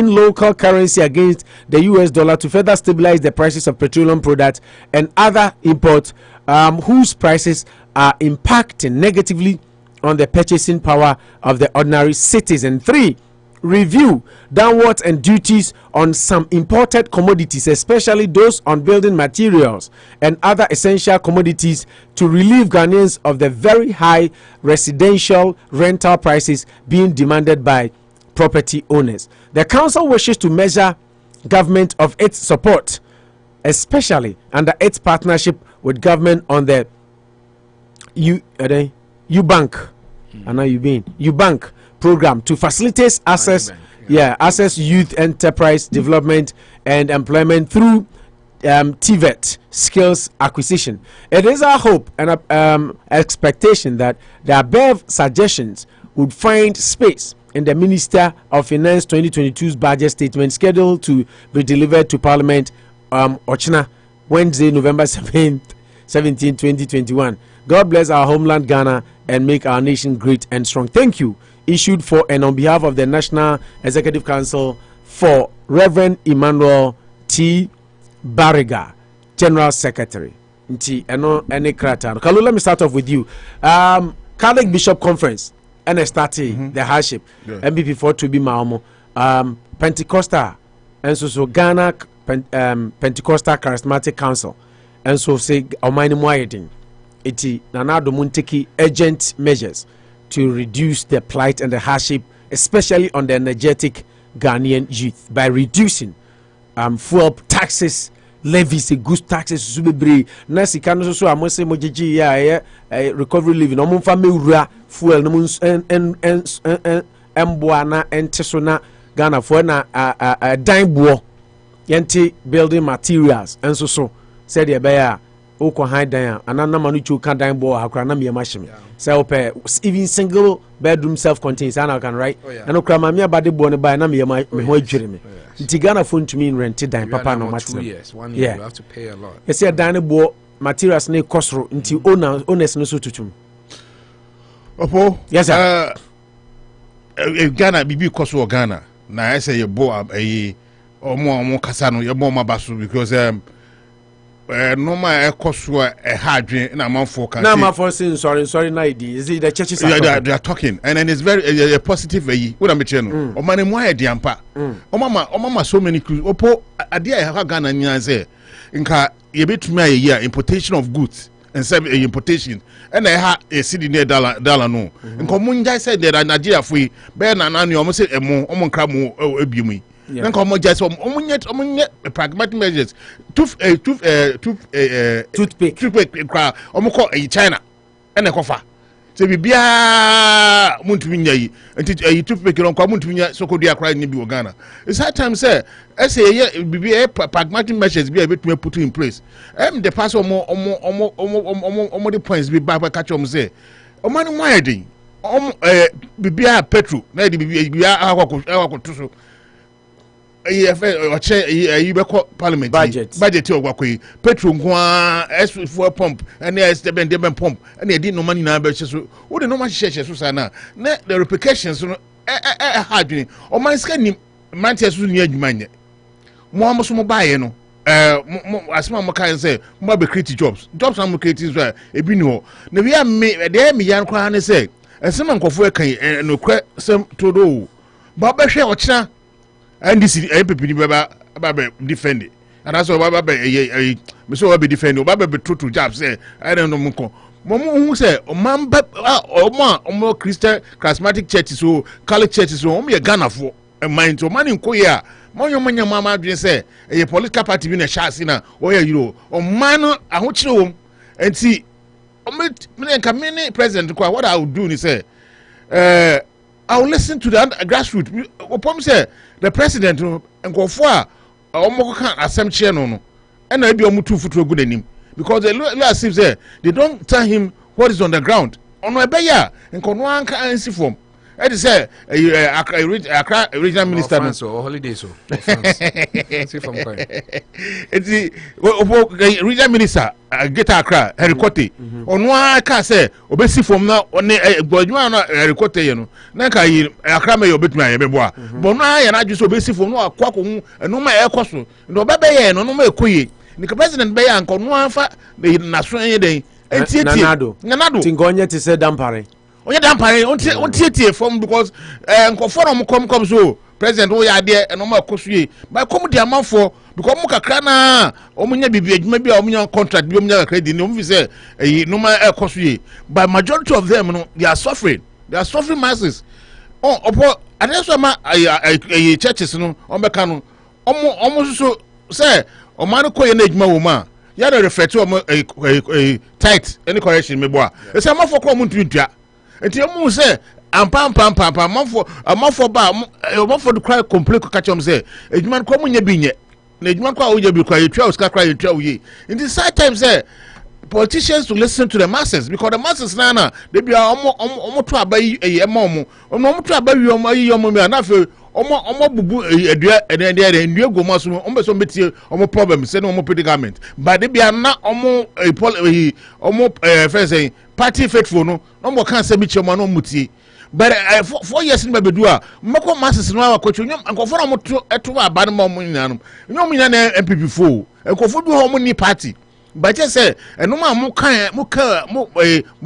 local currency against the US dollar to further stabilize the prices of petroleum products and other imports whose prices are impacting negatively on the purchasing power of the ordinary citizen. 3. Review downwards and duties on some imported commodities, especially those on building materials and other essential commodities, to relieve Ghanaians of the very high residential rental prices being demanded by property owners. The council wishes to measure government of its support, especially under its partnership with government on the UBank program to facilitate access youth enterprise development and employment through TVET skills acquisition. It is our hope and expectation that the above suggestions would find space in the Minister of Finance 2022's budget statement, scheduled to be delivered to Parliament Ochina, Wednesday, November 17, 2021. God bless our homeland Ghana and make our nation great and strong. Thank you. Issued for and on behalf of the National Executive Council for Reverend Emmanuel T. Bariga, General Secretary. Kalu, let me start off with you. Catholic Bishop Conference, and the hardship. MBP4 to be Maomo. Pentecostal, and so Ghana Pentecostal Charismatic Council, and so say Omani Moyedin. Iti Nanado Munteki urgent measures to reduce the plight and the hardship, especially on the energetic Ghanaian youth, by reducing fuel taxes, levies, goods taxes, subebre. Nasi kano so amose mojeji ya recovery levy. No mumfa meura fuel no mun emboana entesona Ghana for na danbo yenti building materials and so said the bear. Oko high down anana manuchu kan dan bo akra na me machine say ope even single bedroom self-contained and I can write and okra ma me abade bo ne ba na me ho adwere me nti Ghana phone to me rent dan papa no matter 2 years 1 year you have to pay a lot. You say dan bo materials na kosro nti owners no so tutum opo yes sir Ghana bibi kosro Ghana na I say you bo omo kasa no you bo mabaso because no my ekosua hadwen na manfo can na manfo say sorry na idi is it the churches they are talking and then it's very a positive way what am I saying o mane mo ya diampa o mama so many opo ade ya Ghana nyan say nka ye betumi aye importation of goods and some importation and I had a city near dollar no and Comunja said that Nigeria free bear and almost say a more cramo abumi. Then come just omunyet pragmatic measures toothpick cry omoko China and a cofa. So be bia muntuminya yi enti toothpick no kwa muntuminya sokodia cry ni bi Ghana. It's hard time say say be pragmatic measures be able to put in place. The pass omo the points be back catch say omani mwedin bibia petrol na di bibia akwakoto so you parliament budget petrol fuel pump and the pump and they didn't no money now so what the normal share so sana the repercussions hard or man scan Manchester near Jumanya more mo buy no as my can say more be create jobs I'm creating well a bino no we are me there me yan kwa say and some nkofo kan no kwa some to do but be hwe ochina and this MPP baba defend it and that's why baba me so be defend baba be total job say I don't know mko momu say man o Christian charismatic churches so college churches so o me Ghana for mind to man nko here monyo manya mama adwen say a political party bi na chance na o ya euro o man ahochire wom enti o me nka me president kwa what I would do ni say I will listen to the grassroots. Upon say the president and go for Omokan assembly no, and I be omutu futu good in him because they don't tell him what is on the ground. On my beya and Konwan can see from. I say a regional minister or holiday so. See from it's the regional minister get Accra Herikote. On one can say obesi from now on Bojuana Herikote you know. Nanka Accra may obet my beboa. But now and I just obesi from no kwaku and no my air costu. No baby no me kuyi. The president beya and Konwan fa the national day. Nanado Tingonya to say Dampare. Oya Dampare on tie from because nkofo no come so president wo ya de no ma kosue ba come dia manfo because mu kakra na omunya bibia adwuma bia omunya contract bia omunya credit no mfi say no ma kosue but majority of them no they are suffering masses opo adeso ma churches no ombeka no omo so say o man ko ye na adwuma wo ma ya dey refer to tight any correction me boa e say manfo ko mu ntuntua enti emu say ampam amafo ba amafo de cry complain ko catch say edwuma ko munya bi nye na edwuma ko awuja bi cry twa uska cry twa uye in the side time say politicians to listen to the masses because the masses na they be omo to abayi omo to abayi omo me na fe omo bubu edua ndua goma so omo so metie omo problem say no omo predicament but they be na omo friends say party faithful no omo kan say biche omo no mutie but 4 years in bedu a mmeko masses no akwacho nyom ankofo no moto eto aba no mo nyinanum nyom nyina na MPP fo ankofo du ho mo ni party but just say eno ma mo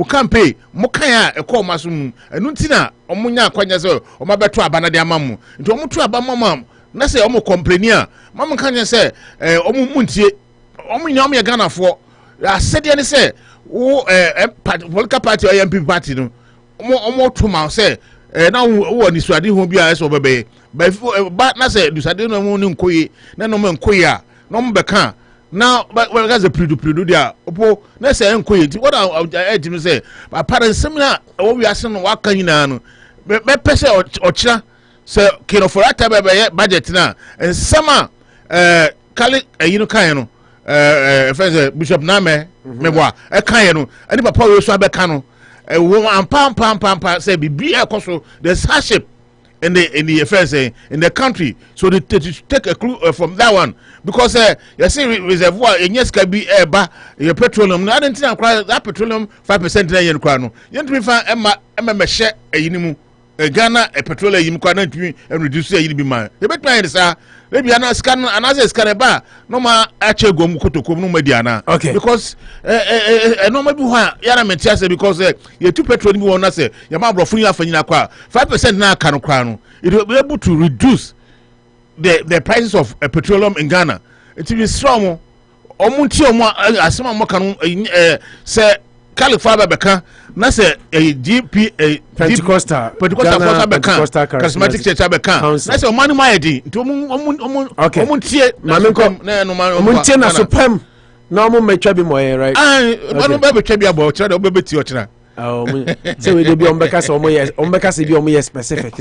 campaign mo kan a ekọ maso mu enu ntina omunya akwanya say o ma beto aba na de amamu nti o muto aba mamam na say o mo complain a mam kan say o mu muntie o mu nya o me Ghana fo asede ne say wo political party or MPP party no omo to ma say na wo ni suade ho bia so bebe but na say suade no mo ni nkoyi na no mo nkoyi a no mo beka now but when guys predu dia opo na say nkoyi what I to say parents seminar what we are saying wa kan yina no be pese ochira say kino for that bebe budget na and sama kale yinu kan no friends Bishop Name meboa e kan no ani papa we so abeka no pam say be akoso there's hardship in the affairs in the country so they take a clue from that one because you see reservoir in yes can be ba your petroleum na didn't that petroleum 5% na yen kwa no yentumi fa emma share eyinimu Ghana petroleum yim kwa na ntumi reduce eyini bi man e betuma yen sa maybe ana scan ana scan ba no ma ache gom kotokom no madi ana because no ma bi ho a yara mentia say because you two petrol bi won na say ya ma brofo ni afanyina kwa 5% na aka no kwa no it will be able to reduce the prices of petroleum in Ghana. It will be strong omunti omo asema mo kan se California beka na se Pentecostal beka charismatic church beka na se omani mayedi nti omuntie omuntie na sopam na omo metwa bi moye right manu be betwa bi abo kira de obebeti o kira so we dey be ombeka so be omo specific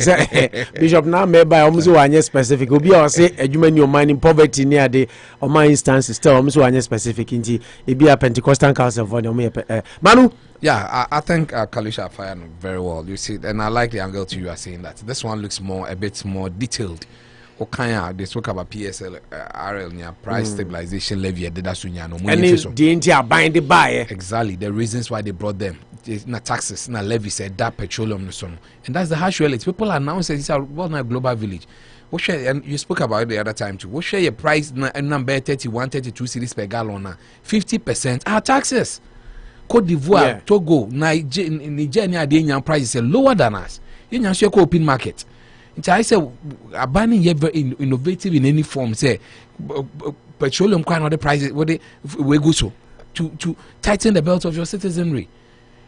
bishop na me by omo so wanye specific obi o say adwuma ni oman in poverty ni ade oman instances still omo so wanye specific nti e be a Pentecostal council for omo Manu. Yeah, I think Kalisha fired very well. You see, and I like the angle to you are saying that this one looks a bit more detailed. Okay, they spoke about PSL, RL, price stabilization levy, and the binding by exactly the reasons why they brought them. Na taxes, na levy said that petroleum, and that's the harsh reality. People are now saying it's a global village. What share, and you spoke about it the other time too. What share your price number 31, 32 cedis per gallon? 50% are taxes. Cote d'Ivoire, Togo, Nigeria, the prices are lower than us. In your open market. I say, abandoning you very innovative in any form. Say, petroleum kind of the prices we go so to tighten the belt of your citizenry,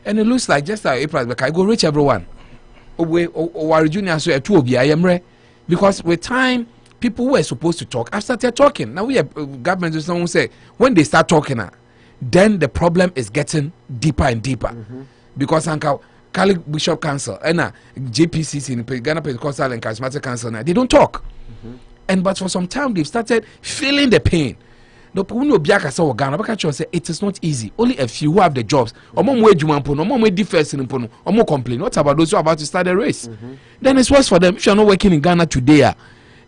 and it looks like just like April, I go reach everyone. Or junior so two of you, I am re because with time people who are supposed to talk have started talking. Now we have government is someone say when they start talking then the problem is getting deeper and deeper because Catholic Bishop Council and GPCC in Ghana Pentecostal and Charismatic Council they don't talk and but for some time they've started feeling the pain. No Ghana say it is not easy. Only a few who have the jobs or more defense or more complain. What about those who are about to start a race? Then it's worse for them. If you're not working in Ghana today,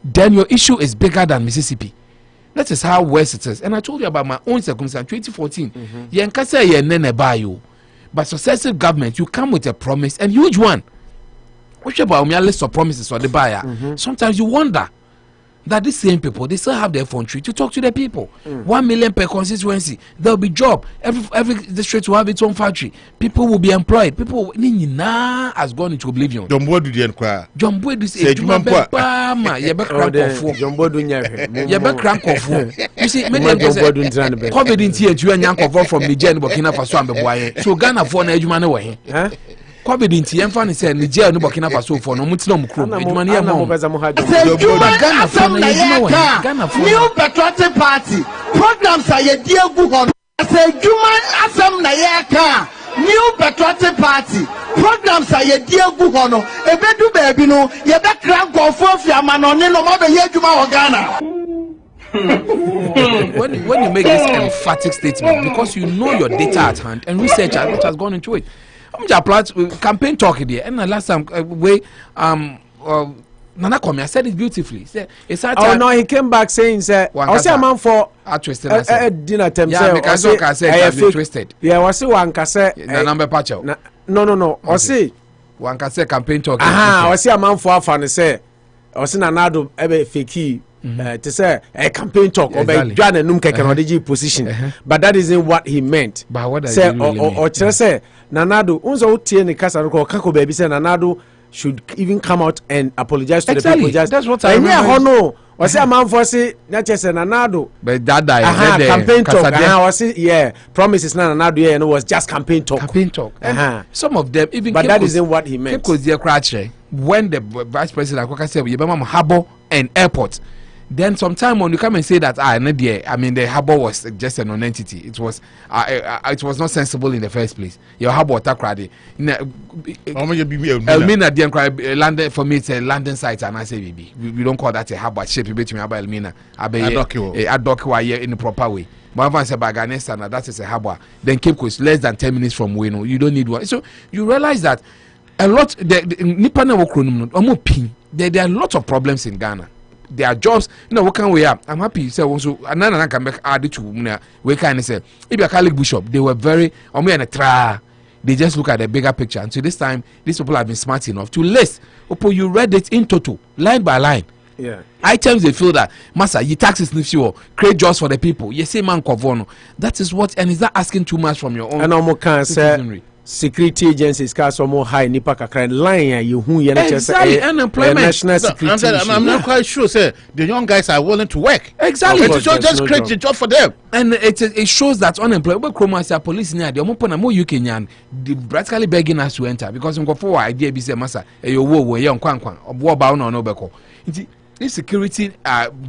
then your issue is bigger than Mississippi. That is how worse it is. And I told you about my own circumstance. 2014, but successive government, you come with a promise, and huge one. What about Bawumia list of promises for the buyer? Sometimes you wonder that these same people, they still have their phone tree to talk to the people. 1 million per constituency. There will be job. Every district will have its own factory. People will be employed. People has gone into oblivion. John Boy do the inquire. John Boy is a You see, many COVID in here, you and Yanko from the Gen Burkina Faso and Boy. So Ghana for an edgeman away. COVID in TM fan said Niger no Burkina Faso for no Muslim crew. New patriotic party programs are your dear Google. Say human assam na yeka. New patriotic party programs are your dear Google. Ebedu baby no ye be crank of your man on no more be Juma Ghana. When you make this emphatic statement because you know your data at hand and research which has gone into it. Campaign talk there, and the last time Nana Komi, I said it beautifully. No, he came back saying, "Sir, I was a man for dinner time. I said twisted. Yeah, was one cassette. Number patcho. No. I see one cassette campaign talk. I was a man for fun. Say, I was in another fake to say a campaign talk or by John and Numke can ODG position, but that isn't what he meant. But what say or say Nanado unzo tiene casa ko kako baby say Nanado should even come out and apologize to the people. That's what I mean. No, was a man for say not just Nanado, but that campaign talk. Was promises Nanado yeah, and it was just campaign talk. Some of them even, but that isn't what he meant. Because when the vice president like I said, you harbor and airport. Then sometime when you come and say that the harbor was just a non-entity. It was not sensible in the first place. Your harbor takrade. Elmina didn't cry landed for me. It's a landing site, and I say baby, we don't call that a harbor shape. Between Elmina, Adokiwa in the proper way. But said by Ghanaian, that is a harbor. Then Cape Coast less than 10 minutes from Weno. You don't need one. So you realize that a lot. There are lots of problems in Ghana. There are jobs, what can we have? I'm happy. So also, another can make added to we can say if you're Catholic Bishop, they were very they just look at the bigger picture. And so this time, these people have been smart enough to list. You read it in total, line by line. Yeah. Items they feel that Master, you taxes you create jobs for the people. You say man kovono. That is what, and is that asking too much from your own? And I'm can say security agencies ka so more high nipa kakra line you hu ye exactly unemployment national security I'm not quite sure say the young guys are willing to work exactly it just create the job for them and it shows that unemployment but Chromasa police near the omo mo UK nyan practically begging us to enter because we for idea be say massa e yo wo ye nkwankwan obo ba no beko if security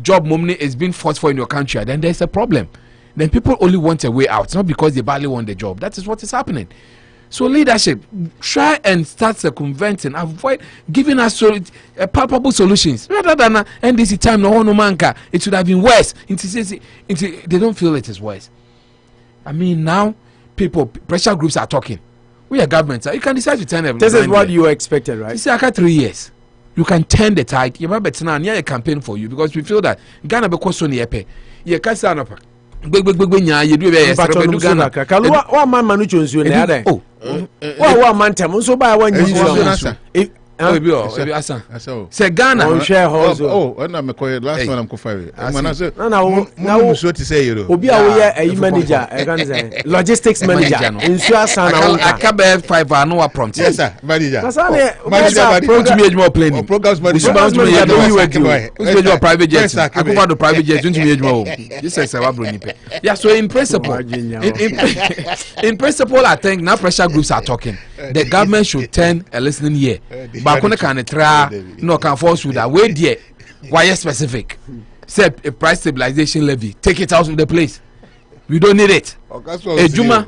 job moment is being fought for in your country then there's a problem. Then people only want a way out, not because they badly want the job. That is what is happening. So leadership, try and start circumventing, avoid giving us palpable solutions. Rather than NDC time, no manka, it should have been worse. They don't feel it is worse. I mean, now pressure groups are talking. We are governments. You can decide to turn them. This is what you expected, right? You see, after 3 years, you can turn the tide. You remember it's now near a campaign for you because we feel that Ghana because so near pay. You can't stand up. Nya you do be Ghana. Wa man manu chonsu na ada. Oh. Wa man tem so ba wa nyi. Ebi Asan. Say Ghana. Na me koy last one am ko five. Na so to say you. Obi a wo ye manager, e kan say logistics manager. Nsu Asan na wo ka. Akabe 5 no wa prompt. Yes sir, manager. Manager prompt me ejuma planning. Programs manager. You private jet. Akuba do private jet unto me ejuma. This is wa bro nipe. Yeah, so in principle I think now pressure groups are talking. The government should turn a listening ear. Bakone can try no can force you that way there. Why specific? Say a price stabilization levy. Take it out of the place. We don't need it. Ejuma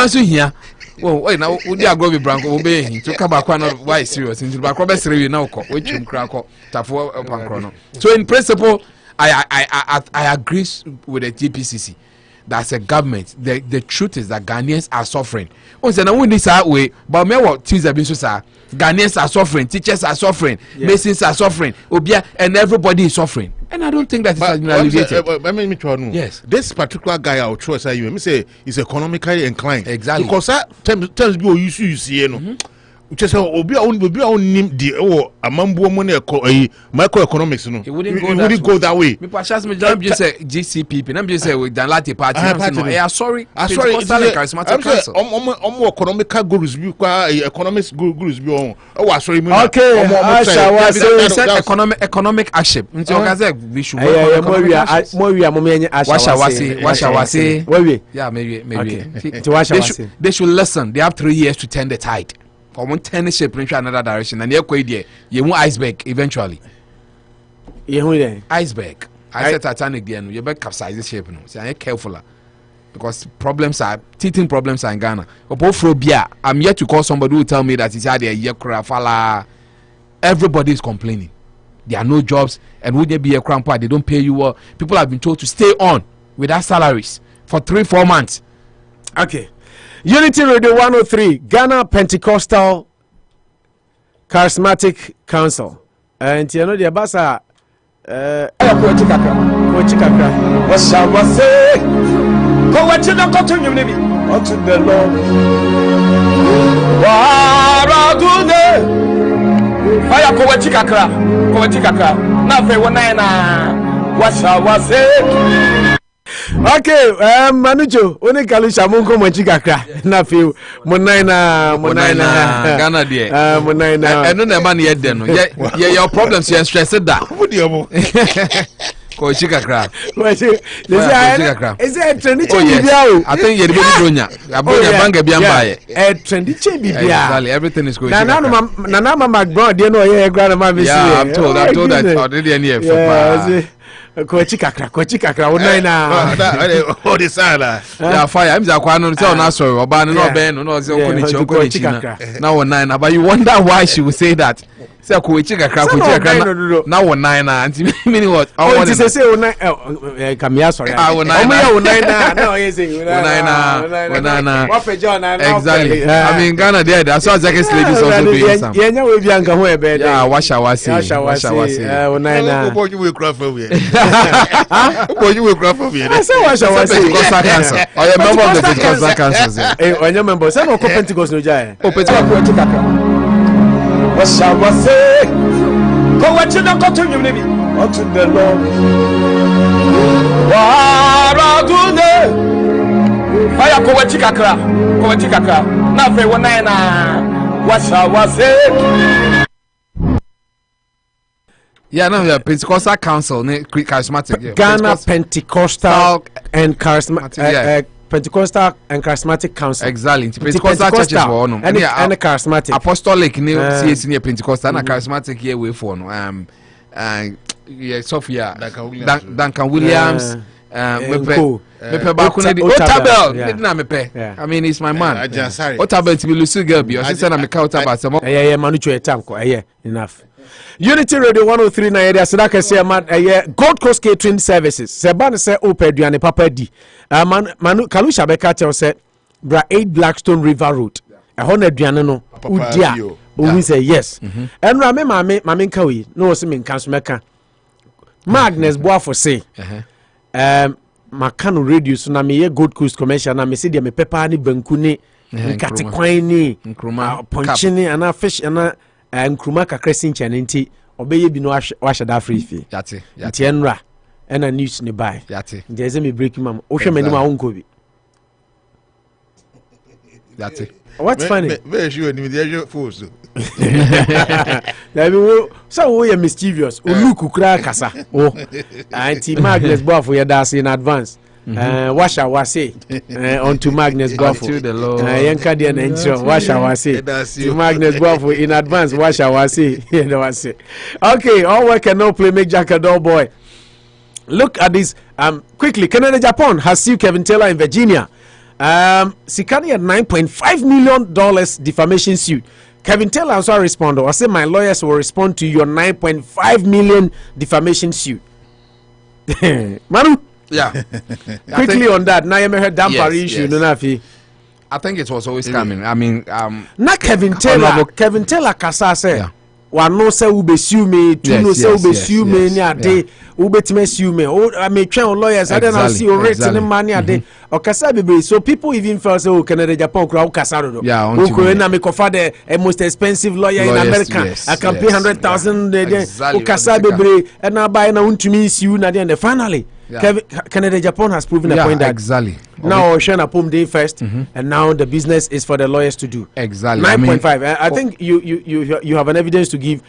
so here. Well, wait now. We are going to Branco obey to come back. Why serious? Into back Robert Siri now. Which you crack Tafo Pancrono. So in principle, I agree with the GPCC. That's a government. The truth is that Ghanaians are suffering. Oh, so now we need that way. But me what things have been so sad. Ghanaians are suffering. Teachers are suffering. Masons are suffering. Obia and everybody is suffering. And I don't think that has been alleviated. Yes. This particular guy I'll choose you. Me say is economically inclined. Exactly. Because that terms go you see no. Just obi nim the amambo money microeconomics no. It wouldn't go that way. Me pashas me just say GCPP. Na me say with Danlati party. I'm sorry. Sorry. Economical gurus bi kwa economics gurus bi on. Oh sorry me. Okay. Economic hardship. Nti o gaze we should they should listen. They have 3 years to turn the tide. Common tennis shape in another direction, and you want iceberg eventually. Iceberg. I said Titanic then you better capsize this shape no. So I'm careful because teething problems are in Ghana. I'm yet to call somebody who will tell me that it's had a year fala. Everybody is complaining. There are no jobs, and would there be a cramp? They don't pay you well. People have been told to stay on without salaries for 3-4 months. Okay. Unity Radio 103, Ghana Pentecostal Charismatic Council. And you know the Abasa what shall I say? Go what you don't continue maybe unto the Lord. Fire Kowachikakra. Now what shall I say? Okay, Manucho, only Kalisha Munko Machikakra. Na feel Monaina Ghana dear. Monaina. I don't know money yet then. Yeah, your problems you are stressed that. What do you want? Kochikakra. Is it a trendy? I think you're Brunya. I brought a bank by a trendy. Everything is going. Nana McBride, you know, yeah, grandma. Yeah, I'm told that already any Kochikakra unaina odi sana ya fire I'm za kwano tell na sorry oba no ben no say okonichi na unaina but you wonder why she would say that say kochikakra na unaina anti meaning what I want to say unaina kamia sorry unaina no you say unaina what John exactly I mean Ghana there that's why Zakes ladies also doing some yenya we bi anka ho ebe yeah washa unaina we cry for we Boy, you will cry for me. I say what shall I say? Cancer. I am member of the Pentecostal Council. Hey, on your member, say no Pentecost no jai. Oh, Pentecostal. What shall I say? Go what you don't continue maybe unto the Lord. Fire kakra na fe wona na wasa. Yeah, no, yeah, Pentecostal Council, charismatic. Yeah. Ghana Pentecostal and Charismatic. Pentecostal and Charismatic Council. Exactly. Pentecostal churches were on. And charismatic. Apostolic, CAC near Pentecostal and charismatic here way for yeah, Sophia, Duncan Williams, Otabel. I mean, it's my man. Otabel to be Lucy Gerby. I said I'm a Otabel. Yeah, Manucho Tanko. Yeah, enough. Unity Radio 103 na area Sadaka say man Gold Coast Catering Services. Seban say opeduane papa di. Manu Kalusha beka tell say bra 8 Blackstone River Road. Ehon aduane no udia. We say yes. And ra me mame nka we no se me nka so meka. Magnus Boafo say makano radio so na me ye Gold Coast commercial na me say dia me pepper ni banku ni nkate kwan ni nkruma ponchi ni ana fish ana nkruma kakra sinchane nti obeye bi no wahye da free fee yate nti enra ena news ni buy yate nti eze me break mam o hwe mani ma wonko bi yate what's funny very sure ni dey force na bi so we mischievous o look kura kasa o anti Magnus Boafo ya da in advance washa wase onto Magnus Boafo yanka dia na intro washa wase to Magnus Boafo in advance washa wase wase. Okay, all work and no play make Jack a dull boy. Look at this quickly. Kennedy Agyapong has sued Kevin Taylor in Virginia. Sikani at $9.5 million defamation suit. Kevin Taylor also responded. I said my lawyers will respond to your $9.5 million defamation suit. Manu. Yeah. Quickly on that. Now you heard Dampare issue. Yes. I think it was always coming. I mean, not Kevin Taylor. Kevin Taylor Kasa said, "One no say ube sue me, two no say ube sue me. Ni ade ube time sue me. Oh, I may train lawyers. I don't know see your rates and money ade. O Kasa bebe. So people even felt say, oh, Kennedy Agyapong crowd Kasa do. Yeah. Oh, na me kofa the most expensive lawyer in America. I can pay 100,000. O Kasa bebe. And now buy na untumi sue na and finally." Kennedy Agyapong has proven a point that exactly now Ocean Apom Day first, and now the business is for the lawyers to do. Exactly 9.5. I think you have an evidence to give,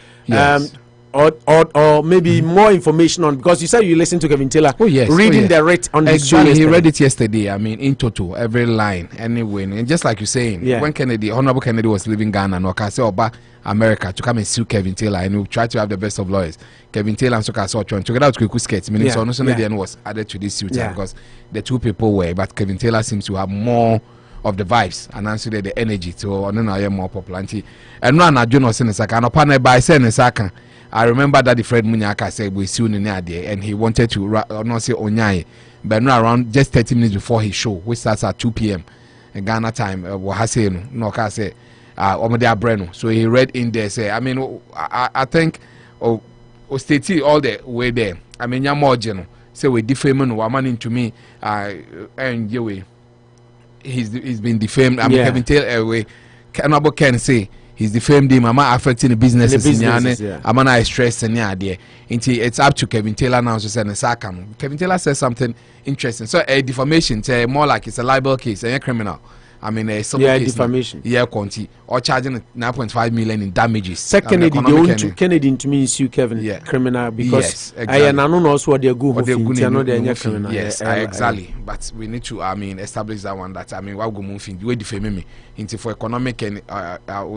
or maybe more information on, because you said you listened to Kevin Taylor. Reading the rate on the show. He read it yesterday. I mean, in total, every line, anyway, and just like you're saying, when Honorable Kennedy was leaving Ghana, no Okase Oba America to come and sue Kevin Taylor, and we try to have the best of lawyers. Kevin Taylor and Soka saw together with Kukuskets, meaning so no was added to this suit because the two people were, but Kevin Taylor seems to have more of the vibes and answer the energy to on more popularity. And no, I do not send a second upon a by send a second. I remember that the Fred Munyaka said we soon in there, and he wanted to not say Onyai, but not around just 30 minutes before his show, which starts at 2 p.m. in Ghana time. No, I say, Breno. So he read in there, say, I mean, I think, state all the way there. I mean, you're more general. Say, we defaming woman into me, and you he's been defamed. I mean, Kevin Taylor away. Honorable Ken say he's defamed him. I'm affecting the businesses. I'm not stressed and there. It's up to Kevin Taylor now to send a second. Kevin Taylor says something interesting. So a defamation, more like it's a libel case, a criminal. I mean, a defamation. Conti or charging 9.5 million in damages. Kennedy, Kennedy to me sue Kevin criminal because I don't know what they're good. Yes, exactly. But we need to, I mean, establish that one. That I mean, what go moving the way defame me into for economic and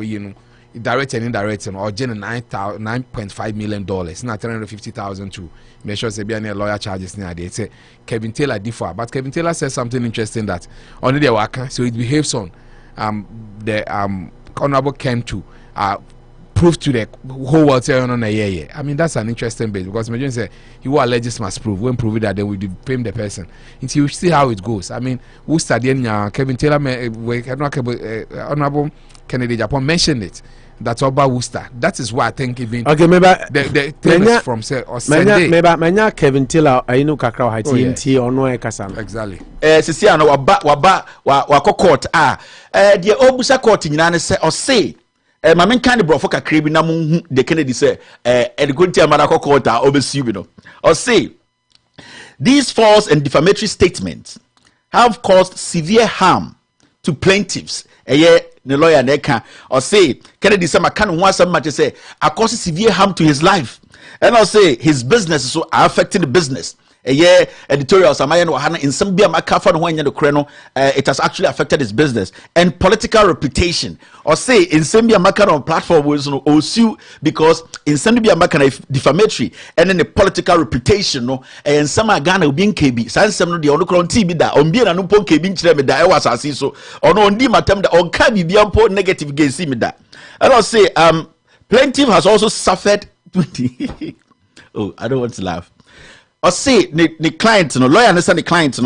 you know, direct and indirect or general $9.5 million, not 350,000 to make sure they be any lawyer charges near there. Say Kevin Taylor differ, but Kevin Taylor says something interesting that only the worker, so it behaves on the Honorable Ken to prove to the whole world on a year. I mean, that's an interesting bit because imagine say you alleges must prove. When prove that, then we defame the person. Until you see how it goes. I mean, who studying Kevin Taylor, Honorable Kennedy Agyapong mentioned it. That's about Worcester. That is why I think even the thing from say or Sunday. Maybe Kevin Taylor, I know kakra ha TNT or no ekasa. Exactly. Sisi ano waba court the obusa court nyina ne say or say mamen kan de brofo kakra bi na mu the Kennedy say the go ntia mara court obesiu bi no. Or say these false and defamatory statements have caused severe harm to plaintiffs. The lawyer Neka or say Kennedy Sama can want some much say cause severe harm to his life. And I'll say his business so affecting the business. Editorial Samayan Wahana in some Bia Makafan when the Kreno, it has actually affected his business and political reputation. Or say in Sambia Makan on platform was Osu because in Sambia Makan defamatory and then the political reputation no and some Ghana being KB. Sans some the Onokron TV that on being an upon KB Chile that I was as so or no Ndi Matam that on Kabi Biampo negative against him that. And I'll say plaintiff has also suffered oh, I don't want to laugh. Or say the client, lawyer understand the client,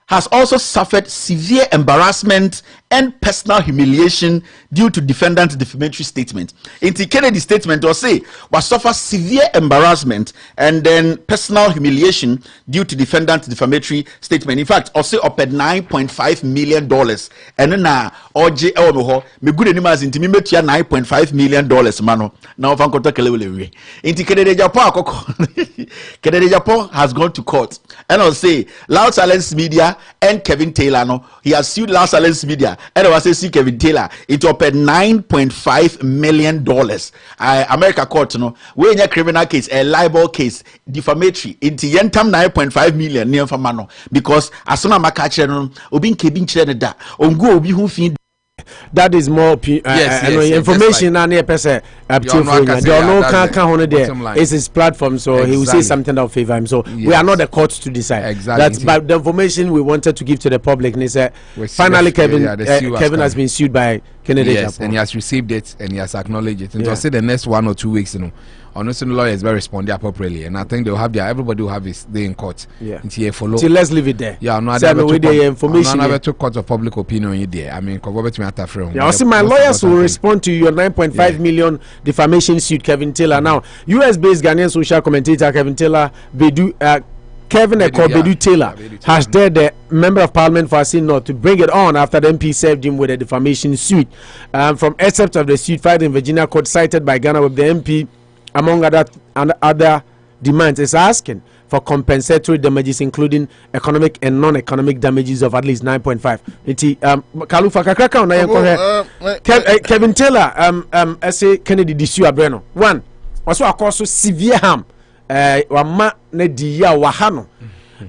has also suffered severe embarrassment and personal humiliation due to defendant's defamatory statement. In the Kennedy statement, or say was suffer severe embarrassment and then personal humiliation due to defendant's defamatory statement. In fact, or say up at $9.5 million. And then now, OJ me good animals in me $9.5 million, mano. Now fan konta kelewe. In the Kennedy Agyapong, Kennedy Agyapong has gone to court. And I'll say Loud Silence Media and Kevin Taylor, he has sued Loud Silence Media. And I was saying Kevin Taylor, it up at $9.5 million. America court, we in a criminal case, a libel case, defamatory, into yentam $9.5 million near for mano because as soon as I catch obin kebin chere da ongu obi hu fin. That is more information and there is his platform, so he will say something that will favor him. So we are not the court to decide. That's but the information we wanted to give to the public. And he said finally Kevin has been sued by Kennedy. Yes, and he has received it and he has acknowledged it. And to say the next 1 or 2 weeks, honestly, lawyers will respond appropriately, and I think they'll have everybody will have his day in court. Yeah. Until follow. So let's leave it there. Yeah, no, information. I never took court of public opinion in there. I mean, I see my lawyers will respond to your $9.5 million defamation suit, Kevin Taylor. Now, US-based Ghanaian social commentator Kevin Taylor, Kevin Bedu Taylor has dared the member of parliament for Asin North to bring it on after the MP served him with a defamation suit. From excerpt of the suit filed in Virginia court cited by Ghana with the MP, among other demands, is asking for compensatory damages, including economic and non-economic damages of at least 9.5. Kevin Taylor, I say Kennedy Disu Abreno. One, also cause severe harm. Wama ne diya wahano.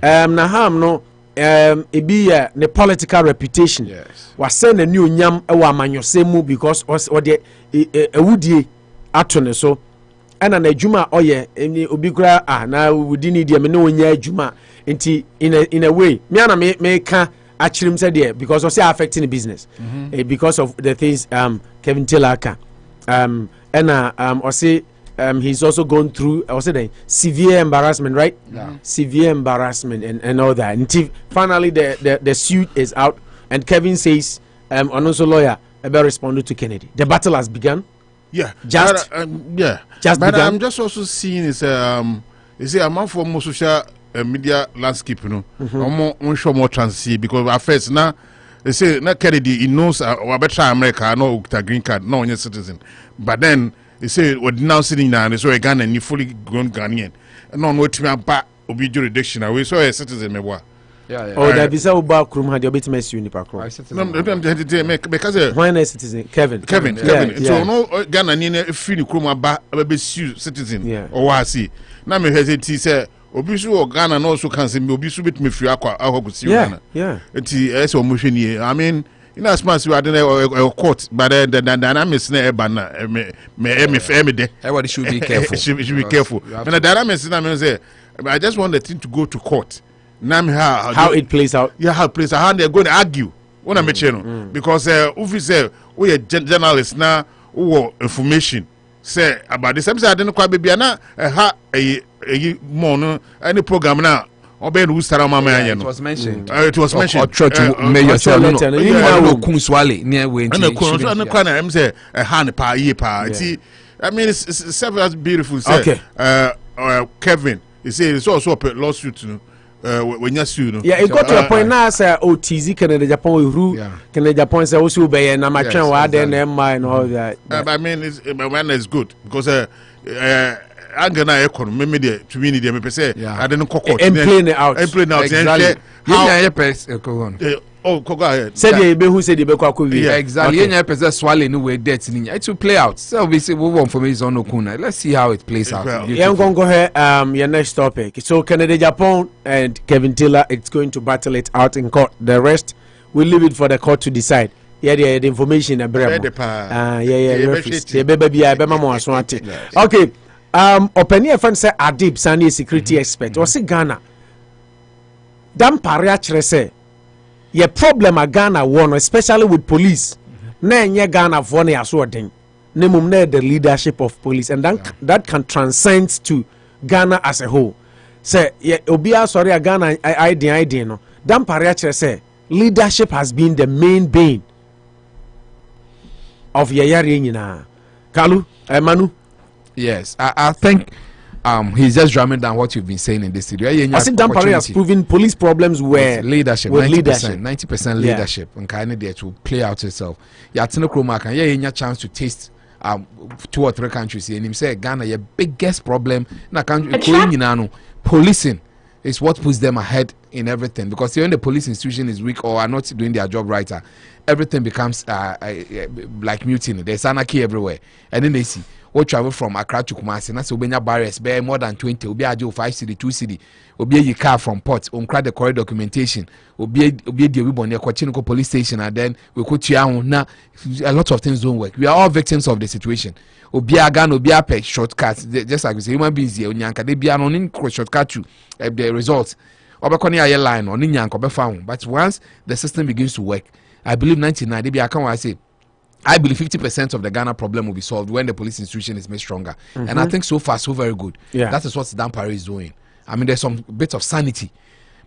Na harm no. Ebi ne political reputation. Yes. Wase ne new nyam ewa manyosemu because ode ewudie atone so. Ana na adwuma oye obi kura na wudi ni dia me no nya adwuma nti in a way me ana me ka achirim said there because of say affecting the business because of the things Kevin Taylor can or say he's also gone through severe embarrassment, right? Severe embarrassment and all that until finally the suit is out and Kevin says also lawyer about responded to Kennedy. The battle has begun. Yeah, just but begun. I'm just also seeing is a man for more social media landscape, more more transit because at first now they say not Kennedy he knows better America no green card no one citizen, but then they say we're now sitting down so a Ghana and you fully grown Ghanaian no what me back obi jurisdiction away so a citizen me wa. Oh, that visa uba krum had your bit mess you nipa krum. Because when a citizen Kevin. So no Ghana ni free krum aba be citizen or wa see. Na me hesitate say obi so Ghana no so can say me obi so bit me free akwa agosi Ghana. Yeah. Enti eso mo hwe ni. I mean in as much as we are in court, but the dynamics na me de. Everybody should be careful. should be careful. And the dynamics na me say I just want the thing to go to court. How it plays out. Yeah, how it plays out. How they're going to argue. When I'm channel because if we say we are journalists now, who information say about this. I'm saying I didn't quite be na a more any program now. It was mentioned. It was mentioned. Or try to make yourself I mean, it's several beautiful. Okay. Kevin, he said it's also a lawsuit. When you sue, yeah, it got to a point now. Say, TZ Kennedy Agyapong who Kennedy Agyapong say also be na matchen wa then and all that. I mean, it's good because I'm gonna economy media to me media me say I didn't cook and playing it out exactly. How go ahead. Said you be who said you be kwa exactly. Any person swallow anyway debt ninya. It will play out. So we say we want for me is on Okuna. Let's see how it plays out. Yeah, I'm going to go here. Your next topic. So Kennedy Agyapong and Kevin Taylor, it's going to battle it out in court. The rest, we'll leave it for the court to decide. Yeah, the information. Yeah. Okay. Openia fan say Adib Sani, security expert. What's Ghana? Dampare actually say, your problem at Ghana one, especially with police. Nye Ghana for ne aswording. Nemum ne the leadership of police, and that can transcend to Ghana as a whole. Say, Obia sorry, a Ghana idea no. Dampare actually say leadership has been the main bane of Yayari Nina. Kalu, Manu. Yes, I think he's just drumming down what you've been saying in this studio. I think Dampare has proven police problems were leadership, 90% leadership, and kind of there to play out itself. Yatino Kroma can yeah, chance to taste 2 or 3 countries. And him say Ghana, your biggest problem na country policing is what puts them ahead in everything, because when the police institution is weak or are not doing their job right, everything becomes like mutiny. There's anarchy everywhere, and then they see what travel from Accra to Kumasi. That's Obenya barriers bear more than 20. Obi ajo 5 city, 2 city. Obi a car from port. Uncra the correct documentation. Obi the Wibon Kwachinko police station, and then we could now a lot of things don't work. We are all victims of the situation. Obi a gun, Obi a pay shortcuts. Just like we say, human beings here. Onyanka they be an shortcut to the results. Obekoni a line or Ninyanko be found. But once the system begins to work, I believe 99 they be I can say. I believe 50% of the Ghana problem will be solved when the police institution is made stronger. And I think so far, so very good. Yeah. That is what Dampare is doing. I mean, there's some bit of sanity.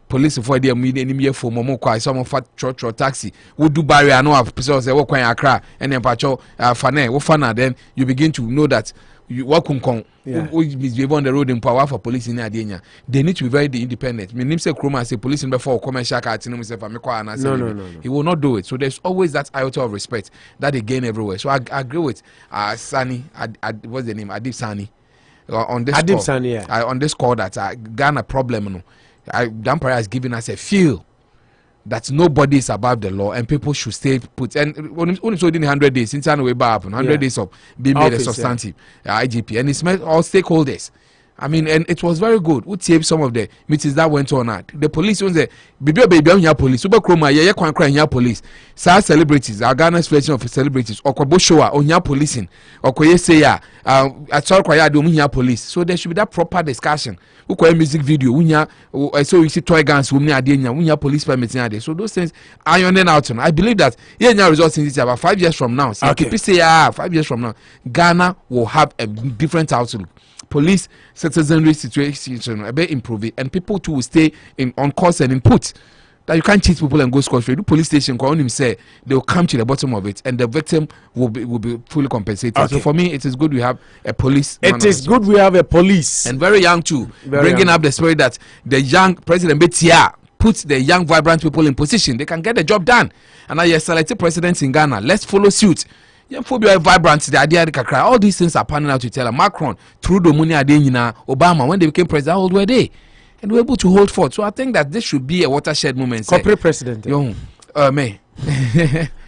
Police for the media for Momo Kwai, some of church or taxi. Would do barrier, I know of people say, walk in Accra, and then Pacho, Fane, then you begin to know that you walk on on the road in power for police in Adenia. They need to be very independent. Me say Kroma say police in before commercial car no. He will not do it. So there's always that iota of respect that they gain everywhere. So I agree with Sani. What's the name? Adib Sani. On this Adib call, Sani, on this call that Ghana problem. No, Dampare has given us a feel that nobody is above the law and people should stay put. And only so in 100 days since way back 100 days of being made a substantive IGP, and it's met all stakeholders. I mean, and it was very good. We saved some of the meetings that went on. The police was there. Baby, on your police. Super Chroma, yeah, crying your police. Sa celebrities, our Ghana's version of celebrities. Or Boshoa on your policing. Or say at South Korea do your police. So there should be that proper discussion. We call music video. So you see toy guns. We need police permits. So those things ironing out. I believe that results in this about 5 years from now. So okay. Say 5 years from now, Ghana will have a different outlook. Police citizenry situation a bit improve it, and people too will stay on course and input. That you can't cheat people and go scot free. The police station him say they will come to the bottom of it, and the victim will be fully compensated. Okay. So for me, it is good we have a police. It is good we have a police, and very young too, bringing up the spirit that the young President Betia puts the young vibrant people in position. They can get the job done, and I selected presidents in Ghana. Let's follow suit. Young phobia vibrant, the idea they can cry. All these things are panning out to tell Macron, Trudeau, Obama, when they became president, how old were they? And we're able to hold forth. So I think that this should be a watershed moment. Corporate president. Me.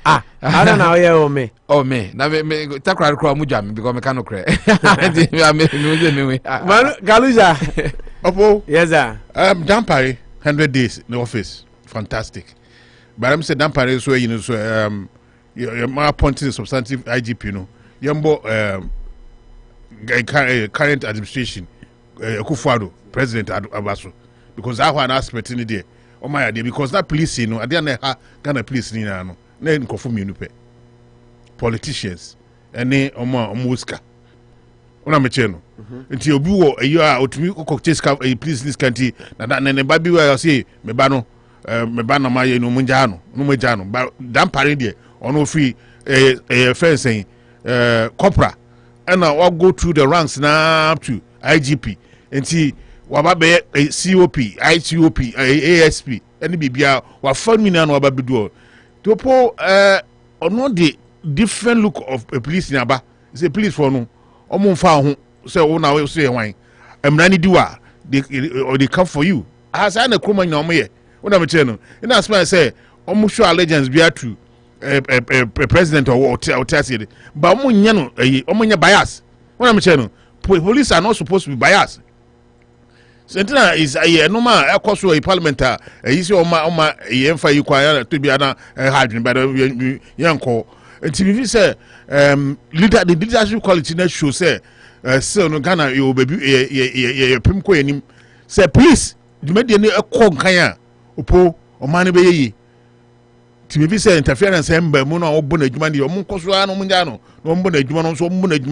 I don't know, yeah, me. Oh, me. Now, take cry, Mujam, because I can't cry. Galuja. Opo. Yes, sir. Dampare, 100 days in the office. Fantastic. But I'm saying Dampare is where, you know, so, you're appointing a substantive IGP, you know. Yambo current administration, Kufuado, President Abaso, because I want an aspect in the day. Oh my idea, because that police, you know, I didn't have Ghana police, you know, then confirm you politicians, and then Omuska. Ona mecheno. Until you are to me, a police in this country, and then baby will say, Mebano, Mebana, no Munjano, but Dampare there. On free a fencing copra, and I'll go through the ranks now up to IGP and see what about a COP, ITOP, ASP, and BBR, what fund me now about Bidu. To pull on the different look of a police in Aba, it's a police for no, or more found, so now say wine. I'm Nani Dua, they come for you. As I know, Chroma no me, when I'm a channel, and that's why I say, almost show allegiance be to a president or Tessie. But omunya bias. What I'm saying, police are not supposed to be biased. Sentina is a normal a parliamentar, a issue on my emfa you choir to be an hard by the young call. And TV say, the leadership quality that show say, no Ghana, you baby, a pimco in him. Say, please, you made a call kaya, upo, or money be. TV say interference, ember, mono, or bonnet, money, or Muncosano Mundiano, no bonnet, man, so bonnet,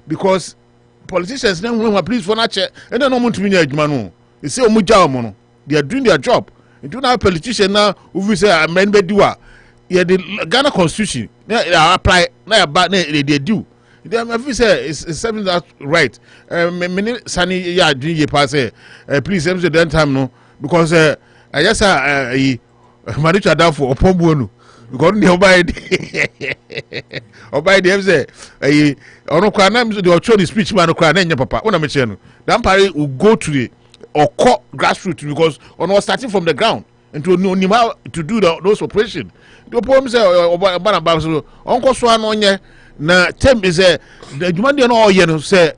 because politicians then when police for nature and then no want to be adwuma. They say omuja they are doing their job. And do now politician now who say amend bedua. Yeah, the Ghana constitution they apply now but they do. They have say it's something that's right. Many Sani yeah doing ye pass please them say that time no because I just manage to down for opobuonu. Because Obey them say, on the Chinese speech man, papa. When I'm saying, Dampare will go to the or core grassroots because on was starting from the ground and to know how to do those operations. The poem say, Uncle Swan on ye, na term is a the Jumandian or yen say,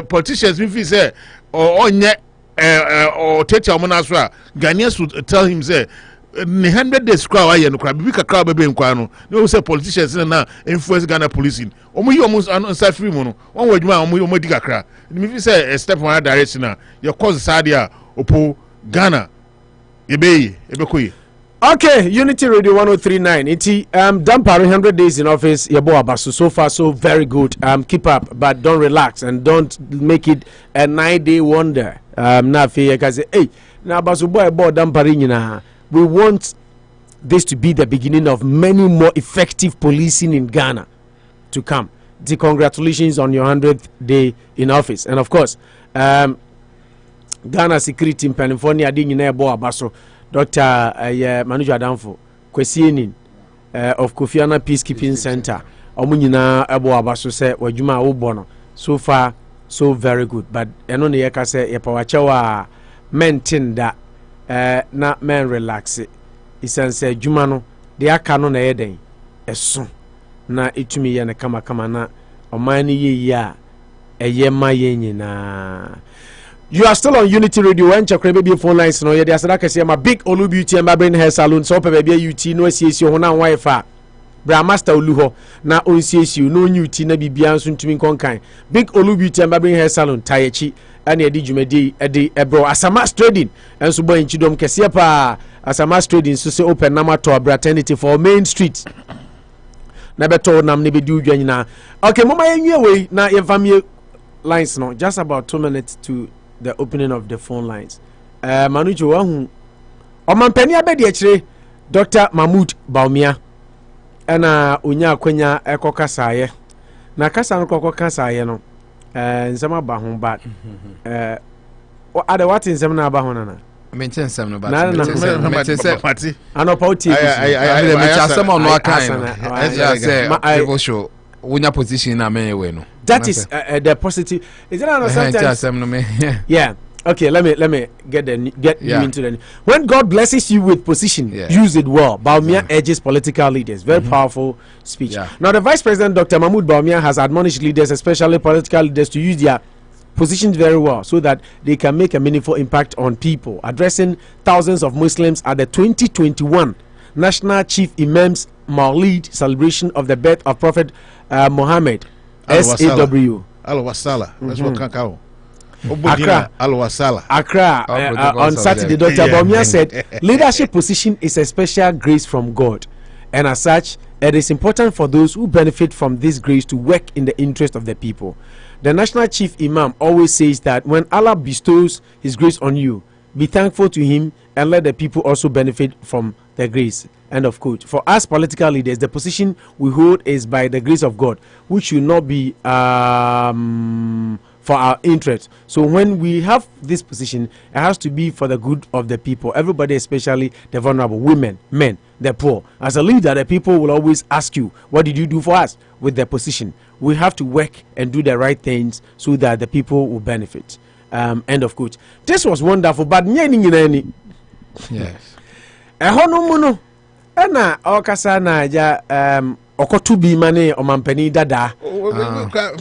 politicians, if he say, or on ye, or Tetra Monasra, Ghanaians would tell him, say, 100 days crowd aye no crowd bika crowd bebe nkwa no no say politicians na influence Ghana policing omo yi omo answer free mo no one way dwuma omo di kakra me fi say a step one direction na your cause sadia opo Ghana ebe koyi. Okay, Unity Radio 1039. Iti Dampare 100 days in office. Yabo abasu so far so very good. Keep up, but don't relax and don't make it a 9-day wonder. Na fe ka say hey na abasu boy Dampare nyina. We want this to be the beginning of many more effective policing in Ghana to come. The congratulations on your 100th day in office. And of course, Ghana security in California didn't know about Dr. Manager Adamfo Kwesienin of Kofiana Peacekeeping Center. Omunina abo abaso say wajuma obono. So far, so very good. But eno ne yeka say yepawachewa maintain that na men relax it. Isan say juma no de aka no na yeden eso na etumi ye na kama na omani ye a eye ma ye nyina. You are still on Unity Radio and check baby phone lines no ye dey asada kase ma big Olu Beauty and Barbering Hair Salon so pe baby UT no asiesie ho na wifi Bra Master Olu ho na onsiesie no UT na bibia nso ntumi konkan big Olu Beauty and Barbering Hair Salon tayechi and edi jumedi edi ebro Asamas Trading enso boy nchidom kese pa Asamas Trading so say open na mato Abraternity for Main Street na beto nam ne bedi udwa nyina. Okay mama yenwie we na yemfamie lines no just about 2 minutes to the opening of the phone lines. Manujo wahu omampani abedi akire Dr. Mahmoud Bawumia ena onya akwanya ekokasa ye na kasa no kokokasa ye no nsema ba ho ba ada what nsema na ba ho na mention nsema no ba mention Anopa oti I mention nsema no akan ya say people show unya position na me we no that is the positive. Is it not sometimes? Yeah. Okay, let me get you into the. When God blesses you with position, use it well. Bawumia urges political leaders. Very powerful speech. Yeah. Now, the Vice President, Dr. Mahmoud Bawumia, has admonished leaders, especially political leaders, to use their positions very well so that they can make a meaningful impact on people. Addressing thousands of Muslims at the 2021 National Chief Imams Maulid celebration of the birth of Prophet Muhammad. SAW. Al-Wasala. That's what Kakao. Accra. On Saturday, Dr. Bawumia said, leadership position is a special grace from God. And as such, it is important for those who benefit from this grace to work in the interest of the people. The National Chief Imam always says that when Allah bestows His grace on you, be thankful to Him and let the people also benefit from the grace. End of quote. For us political leaders, the position we hold is by the grace of God, which should not be for our interest. So when we have this position, it has to be for the good of the people, everybody, especially the vulnerable, women, men, the poor. As a leader, the people will always ask you, what did you do for us with the position? We have to work and do the right things so that the people will benefit. End of quote. This was wonderful, but yes. Ehono muno. Ena okasa na aja okotu bi mane omampani dada.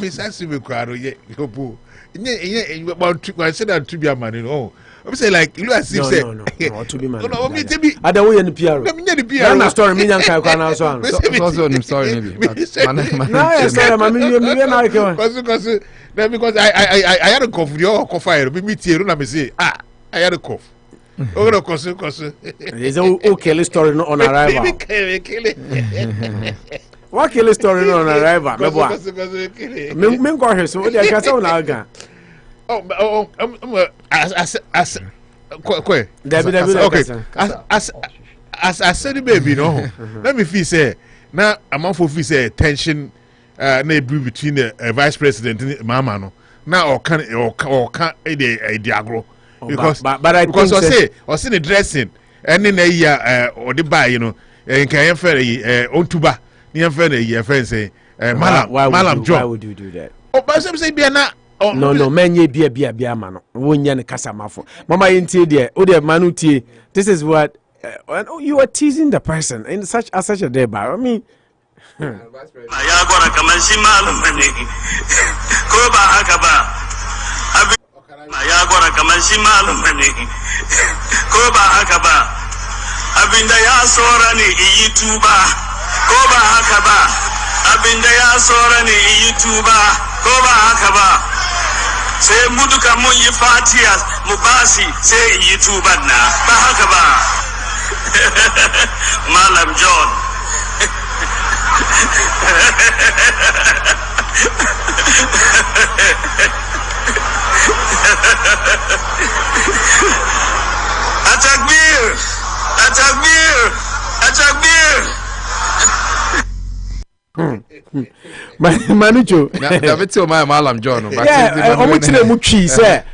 Me say me kwaro ye kopo. Nye about to say that to be a man no. I say like you as say no to be man. No me te bi. Ada wo ye no PR. Me nye the PR. Na story me nyanka kwa na so an. So I'm sorry maybe. Na yes sorry ma me na ke one. Because I had a cough your fire me tie na me say I had a cough. Oh no cause is okay story no on arrival. What kill story no on arrival? Me boa. Me go here so dey ka say una aga. As okay. As I said, baby, no. Let me feel say now I'm on for feel tension between the vice president mama no. Now or can diagro because I see the dressing and then or the buy or the ferry on near ferry friend say Malam John. Why would you do that? Oh, but some say be na. No, man, ye be man. Won't kasa mafo. Mama inti there. O there manuti. This is what you are teasing the person in such a day. But I mean, sai mu duka mun yi fatiya mu basi sai yi tuban na ba haka ba Malam John Atakbir Manucho. David my Malam John. Yeah, omuchire mu twi say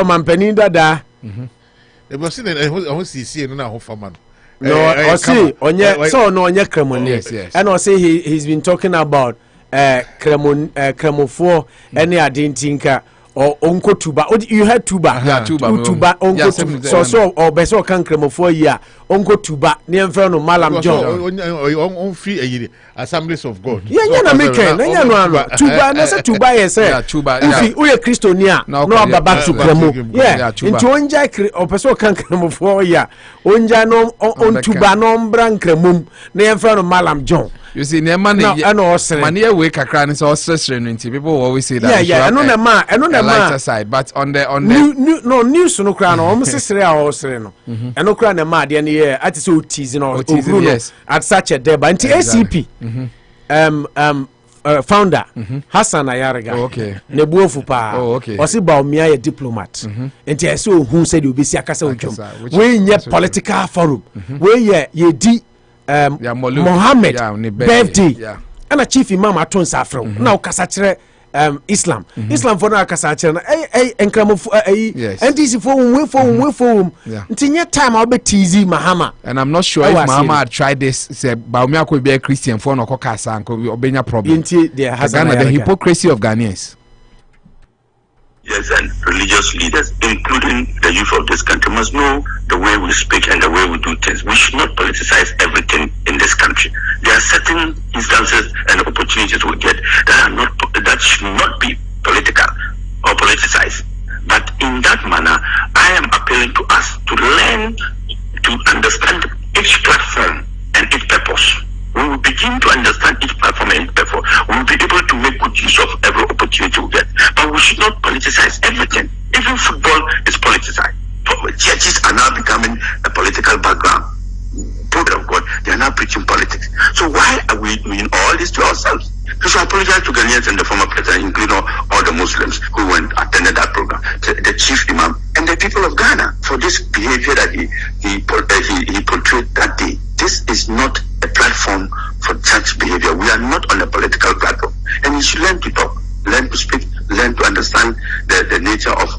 mampani dada. E bo si na see no na ho fama. No, o see onye so no onye kremon. Yes. And o say he's been talking about kremofo any adintinka or onko tuba. You had tuba. Yeah, tuba. Onko tuba. So or beso kan kremofo ya. Onko tuba. Ni enfra no Malam John. On free Assemblies of God. Yeah, na make no tuba na say tuba yes say. Yeah, tuba. If we Christiania no ababa to kremo. Yeah. Into onja o beso kan kremofo ya. Onja no on tuba no mbran kremum. Ni enfra no Malam John. You see, money away kakran is also people always say that. Yeah, I know the lighter side, but on the news no crown almost say no. And no crown the mad and yeah, at so teasing or yes at such a day. But ACP founder Hassan Ayariga. Okay. Nebuofu pa. Okay. Osi Bawumia a diplomat. And I saw who said you be see akasa ujum. We in political forum. We ye di Mohammed birthday and a chief imam aton safro now kasachire Islam Islam for na kasachire na enkramo NDC for ntinye time I be teasy Mahama. And I'm not sure if Mahama had tried this say Bawumia could be a Christian for no kokasa and could obenya problem the hypocrisy of Ghanaians. Yes, and religious leaders, including the youth of this country, must know the way we speak and the way we do things. We should not politicize everything in this country. There are certain instances and opportunities we get that should not be political or politicized. But in that manner, I am appealing to us to learn to understand each platform and its purpose. When we begin to understand each platform and its purpose, we will be able to make good use of every opportunity we get. But we should not politicize everything. Even football is politicized. Churches are now becoming a political background. People of God, they are now preaching politics. So why are we doing all this to ourselves? So I apologize to Ghanaians and the former president, including all the Muslims who attended that program, the chief imam, and the people of Ghana for this behavior that he portrayed that day. This is not a platform for such behavior. We are not on a political platform. And you should learn to talk, learn to speak, learn to understand the nature of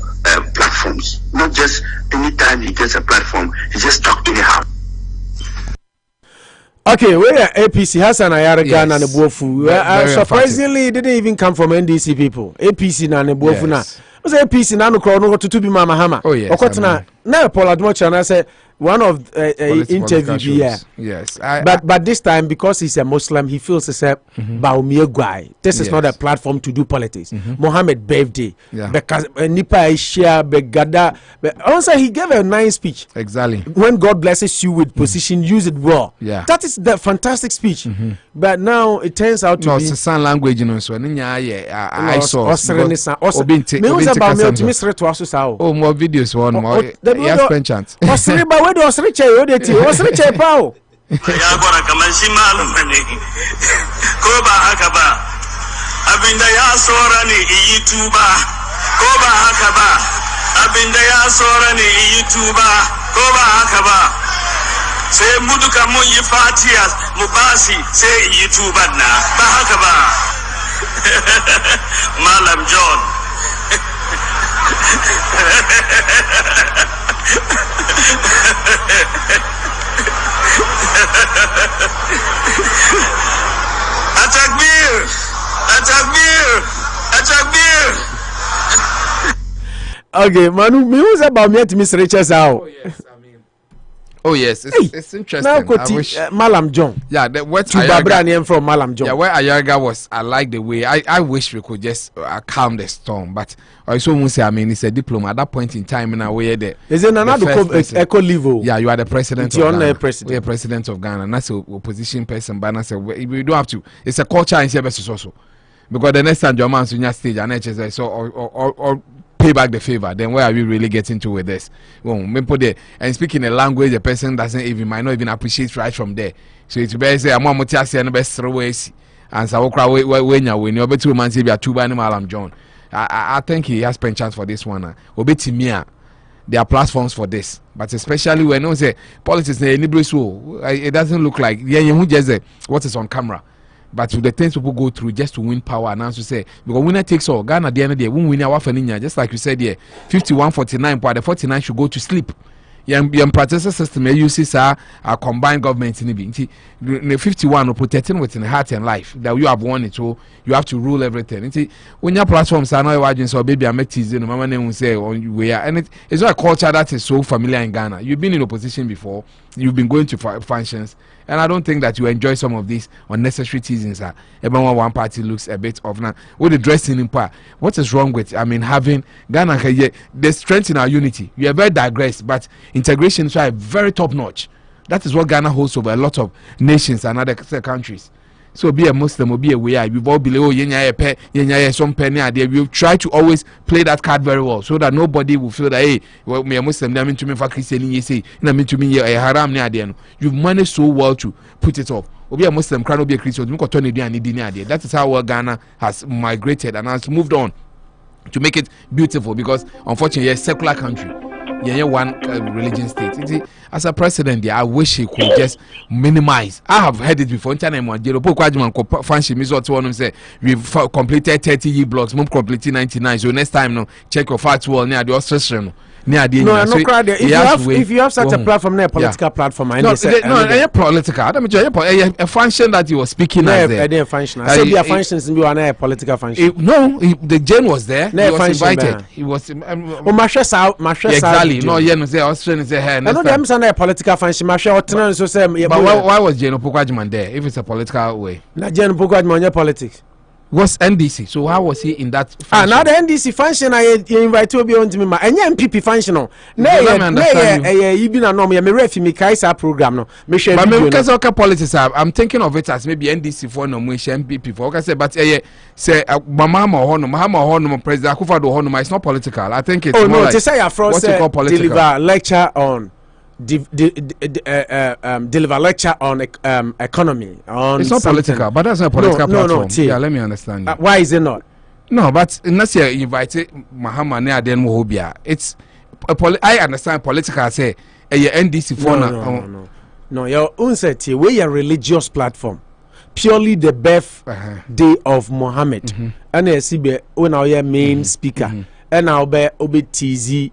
platforms. Not just anytime he gets a platform, he just talk anyhow. Okay, where APC Hassan Ayariga and Nebuofu. Surprisingly, it didn't even come from NDC people. APC na Nebuofu na. Was APC na no crowd no to be Mama Hama. Oh yes. Okotna na Paul Admocha na say one of interview here. Yes. But this time, because he's a Muslim, he feels it's a Bawumia guy. This is not a platform to do politics. Mohammed birthday. Because Nipa Asia Begada. Also, he gave a nice speech. Exactly. When God blesses you with position, use it well. Yeah. That is the fantastic speech. But now it turns out to be. No, it's a sign language, you know. So, I saw. Oh, more videos one more. Yes, penchant. Osriba we do osriche yo de ti osriche pa o. Ya bora kaman shi malum ne. Ko ba haka ba. Abinda ya sora ne yi tuba. Ko ba haka ba. Abinda ya sora ne yi tuba. Ko ba haka ba. Sai mu duka mun yi fatiha mu basi sai yi tuba na. Ba haka ba. Malam John. Atakbir. Okay, Manu, me who's about me to Miss Richards out. Oh yes, it's interesting. Now, I wish Malam John. Yeah, what to Babranian from Malam John. Yeah, where Ayaga was, I like the way. I wish we could just calm the storm, but I so say, I mean, he's a diploma at that point in time in a way that is it another echo level? Yeah, you are the president. You're of Ghana. President. We're president of Ghana, and that's a opposition person. But I said we don't have to. It's a culture in here, also because the next time your man's on your stage, and HSI or pay back the favor, then where are we really getting to with this? Well, and speaking a language a person might not even appreciate right from there. So it's better say I'm more and best throw ways and so when you're better man say be a two by Malam John. I think he has pen chance for this one. Obetimia, there are platforms for this, but especially when you say politics it doesn't look like who just what is on camera. But to the things people go through just to win power, and as you say, because winner takes all. Ghana at the end of the day, won't win our faninya. Just like you said here, 51-49, but the 49 should go to sleep. Young protester system, you see, a combined government in the 51 or protecting within heart and life that you have won it, so you have to rule everything. When your platforms are not watching, so baby, I make teasing, no mama name will say, we are, and it's not a culture that is so familiar in Ghana. You've been in opposition before, you've been going to functions. And I don't think that you enjoy some of these unnecessary teasings. Everyone one party looks a bit of now. With the dressing in part, what is wrong with? I mean, having Ghana, the strength in our unity. We are very digressed, but integration is very top notch. That is what Ghana holds over a lot of nations and other countries. So be a Muslim or be a way. We've all been some penny idea. We try to always play that card very well, so that nobody will feel that hey, well, me a Muslim, I mean to me for Christian, you say, I mean to me a haram idea. You've managed so well to put it off. Or be a Muslim, can be a Christian. That is how well Ghana has migrated and has moved on to make it beautiful. Because unfortunately, it's a secular country. One religion state. As a president, I wish he could just minimize. I have heard it before. We've completed 30 blocks, move completed 99. So next time, no, check your facts well near the Australian. If you have such a platform, a political platform, a political. A function that you were speaking as a function. So be a function is a political function. No, the Jane was there. He was invited. He was. Exactly. No, Australian say hey. No, them say a political function. But why was Jane Opoku there? If it's a political way, not Jane Opoku politics. Was NDC, so how was he in that function? Now the NDC function I invite to be on to me and MPP functional. You been a normal me refi me kaisa program no. But me because politics I'm thinking of it as maybe NDC for no me MPP for say but say mama hono president Akufo-Addo hono it's not political. I think it's more like to say what you call political. Deliver lecture on deliver lecture on economy on it's not political, but that's not a political platform. Yeah, let me understand you. Why is it not? No, but unless you invited Mahama ne Aden Mohobia, it's I understand political say NDC for no your own set we a religious platform purely the birthday of Muhammad and SCB when our main speaker and our be TZ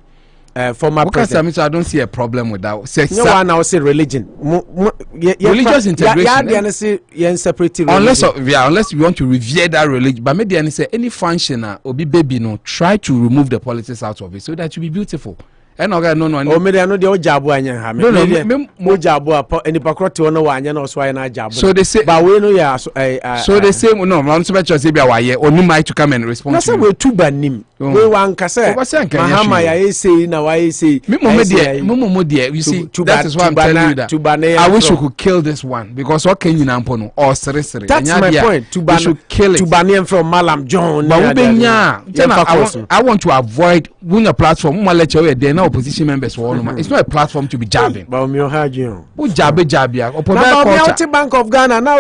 former president. I don't see a problem with that. No one now say religion. Religious integration. Separate unless you want to revere that religion. But maybe say any function or be baby no try to remove the politics out of it so that you be beautiful. and okay no me no de ojabo anya ha me mo jabo apa eni pakrote no wa anya no so na jabo so they say but we no ya so they say no man so better say bia wa ye onu might to come and respond na say we tuba nim we wan kase mahama ya say na wa say me mo de you see that is why I'm telling you that I wish we could kill this one because what can you na mpo no or sere that's my point tuba should kill it tuba from Malam John but I want to avoid when a platform lecture there now opposition members it's not a platform to be jabbing Bawumia haji who jabbe or culture Bank of Ghana now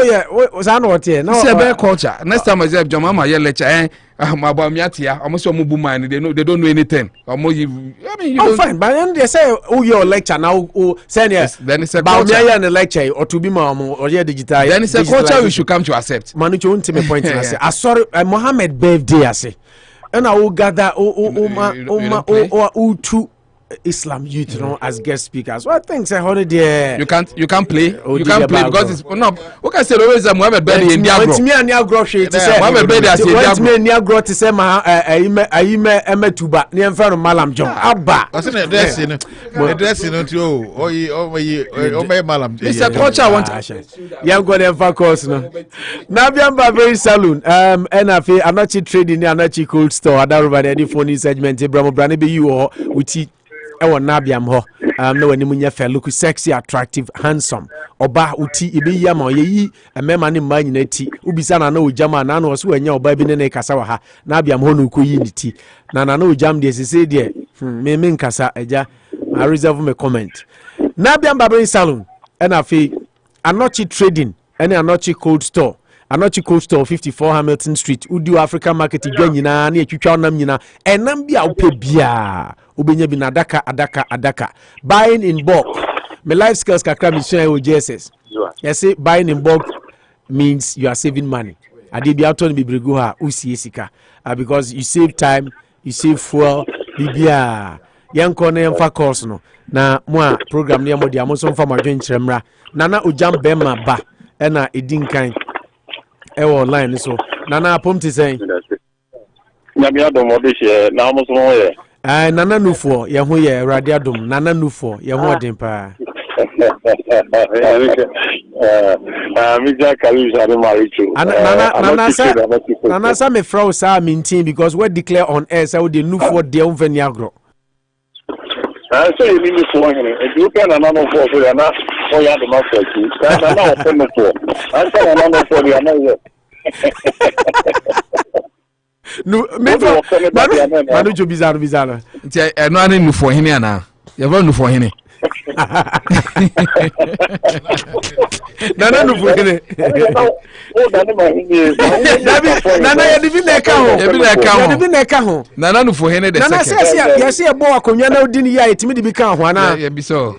was here now say culture next time I say Jomama lecture Bawumia tia almost your mubu mind they don't know anything fine but then they say your lecture now send then it's a Bawumia in the lecture or to be mom or digital then it's a culture we should come to accept Manucho ultimate point I say I sorry Mohammed birthday I say and I will gather two Islam youth, as guest speakers. What things are holiday? You can't play. You can't play because it's no. What can I say? Always Mohammed Bedi in Diagro. It's me and Diagro. Mohammed Bedi as Diagro. Me and Diagro to say I emetuba. Ni enfano Malam John. Abba. I say dressing. Dressing not you. Oh my Malam. It's a culture. I want. Young go dem for course no. Nabiamba very saloon. NFA Anachi trading. Anachi cold store. Adaruba the phone segment. Bramo Brani be you or uti. Ewo nabiam ho no wani munya fe look sexy attractive handsome oba uti ibe yama yeyi emema ne mma nyina ti ubisa na ojama na no so anya oba bi ne kasa wa ha nabiam ho no koyi ni ti na ojam de sese de me nkasa eja I reserve my comment nabiam barbering salon and afi Anochi trading and Anochi cold store Anochi cold store 54 Hamilton Street Udu African Market dwa nyina na etwitwa nam nyina enam bia upe bia ubenya bi na adaka buying in bulk my life skills kakra mi share with JSS yes say buying in bulk means you are saving money Adib Sani bi bregu ha usie sika because you save time you save fuel bibia yanko na yemfa course no na mo a program ne mo dia mo so mfa madwen kyeremra nana ojam bema ba na edinkan online so nana apomti say nyame adom odehye na mo so ho ye nana nufo ye ho ye awrade adom nana nufo ye ho odin pa mi ja kalu ari marichu nana sa me frau sa mintin because we declare on air say we dey nufo de unveni agro so you mean so here you can nana for so na o ya de ma for you nana o pe no for anta nana for ya na ye no me manu jo bizarre nti eno ane nu for hene ana ye va nu for hene nana nu for hene nana ye divi na ka ho nana nu for hene de second nana se ye bo akonwa na odi ni ya etimi di bi ka ho ana ye bi so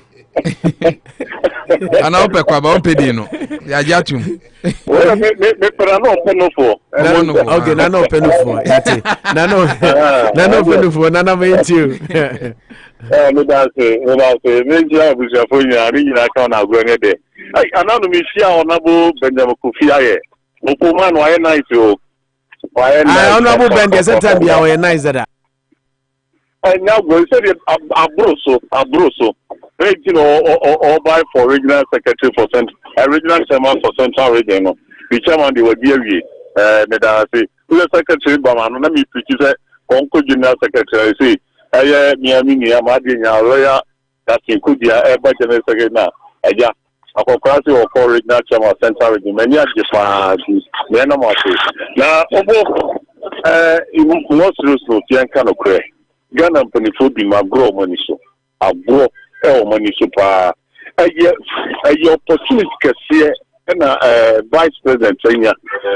ana ope kwa ba ope di no ya jatum me para no ope no for okay nana ope no for yati nana ope no for nana me you me dance me ja buja fo nya ri na ka na agro ne de ana no me shia onabo Benjamin Kofi aye okoma no aye nice o aye nice onabo Benjamin set time ya aye nice that now go say abroso or buy for regional secretary for regional chairman for central region no the chairman they were there me da say the secretary ba ma no na me preach say konko general secretary say Miami ni amadi nya lawyer that could be a general secretary na eja akokra say or regional chairman central region many Dzifa me na mo say na obo no seriously tian kan okre Ghana mpanifo bi magro money so agro money so pa aye opportunity kese na vice president anya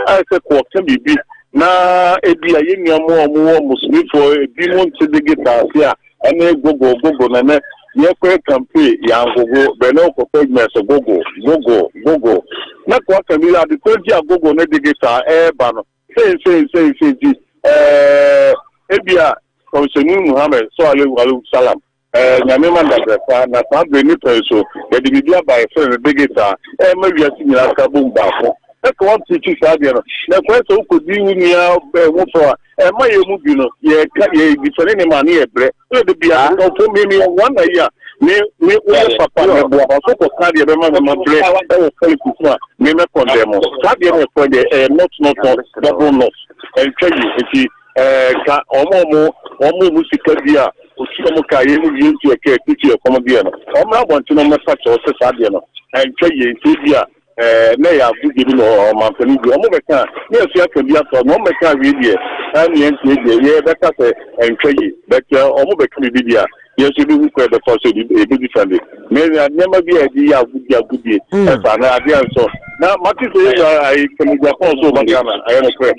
say ko kan bibi na ebi aye nuamo muslimfo bi mo ntidigita ase a na gogo na ye kwe campaign ya gogo bele ko pegmes gogo na ko kan bi adi ko ji gogo na digita ba no say di ebia Konsenu Muhammad so alayhi salam nyame manda brefa na sa beni penso e di bia by friend begeta ma wiase nyina ka bomba ko e ko want to see say na ko so ko di unia wo so my movie, no, yeah, different man here, bread. The be a for me 1 year. Me, papa, me boy, so for carry the man, my bread, I will call it. Me, me, condemn. Carry for the not double not. And tell you, if he, Omo Musikadia, Uchiamuka, you to a care, teacher, comedian. Omra want to know my such or Sadiano. And tell you, India. May have given or Mountain Omeka. Yes, you can be up for Momeka video. And the better say and tell you that Omeka video. Yes, you do the first a bit differently. Maybe I never be a dear good day. So now, Martin, I can be also Bagana. I am afraid.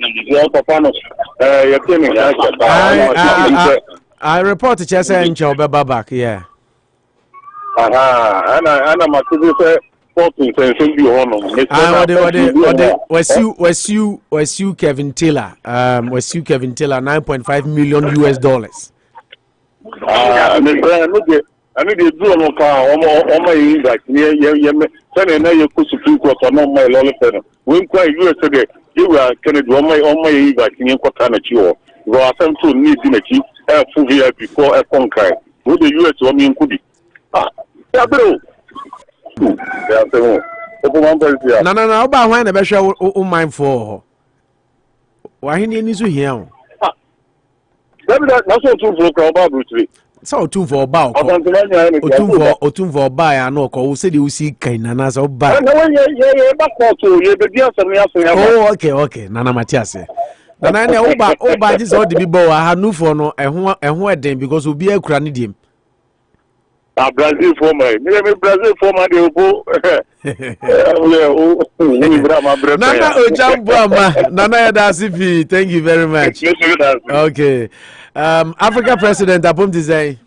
I report to Chester and Joba back, yeah. And I'm a was you Kevin Taylor $9.5 million US. I need to do on my invite near Yemen, you could Supreme Court on my lawyer. When quite yesterday, you were Kennedy on my invite in Quatanachi. Go are some to need in a key, full here before a conquer. Would the US woman could be? No, about when the show mine for. Why he needs to hear? That's what two for about Bruce. So, two for about two for buy and no call, said you see Kainanas or buy. Oh, okay, Nana Matias. And I know about this ought to be bow. I had no for no and what then because we'll be a cranidium. Brazil for my Brazil for my Nana Dasifi, thank you very much. Okay. Africa President Apom Design.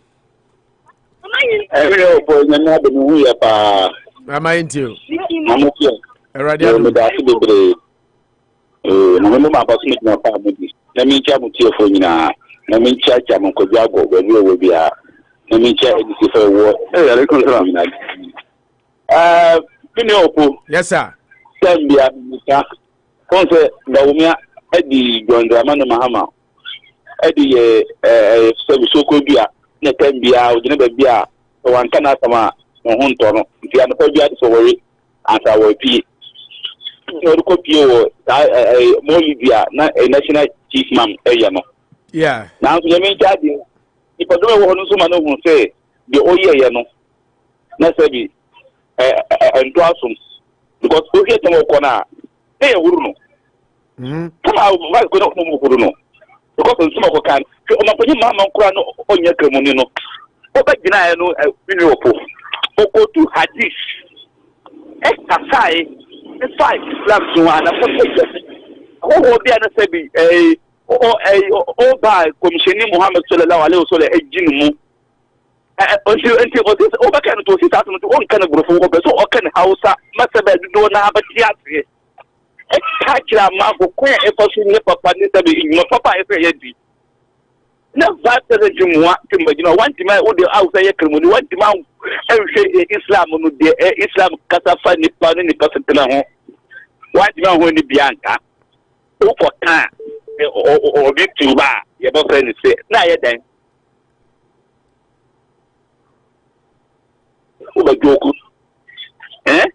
Am I into you? Yes, sir. Sambia, Conse, Bawumia, Eddie, Gondramano Mahama, Eddie, Sokobia, Netembia, Genebia, one can ask Sama, Hontono, the Anopa Bosuo, and our P. Copio, Molivia, a national chief man, Ayano. Yeah. Now, the main charging. If I don't want someone who say the Oyano, necessarily, and Dawson, because we get them corner, they wouldn't know. Come out, why go not know? Because some of can, Mamma Crano on your Cremonino. Oba Ginano, Pinopo, Oko to Hadis, Exercise, 5 slams to one, oh, the other Sebi, a by Commissioner Mohammed Sola, also a Jinumu. Until this overcame to sit out to one kind of group of so can house, must have been doing now, but yet. A catch a mark of queer efforts in the papa, in your papa, if I had. No, that doesn't you want to, but you know, one time I would outside Kremlin, one time Islam, Islam, Kasafa, Nippon, in the Casatana. One time when the Bianca, who for time or big to bar, your boyfriend say, now then. Joku. Eh?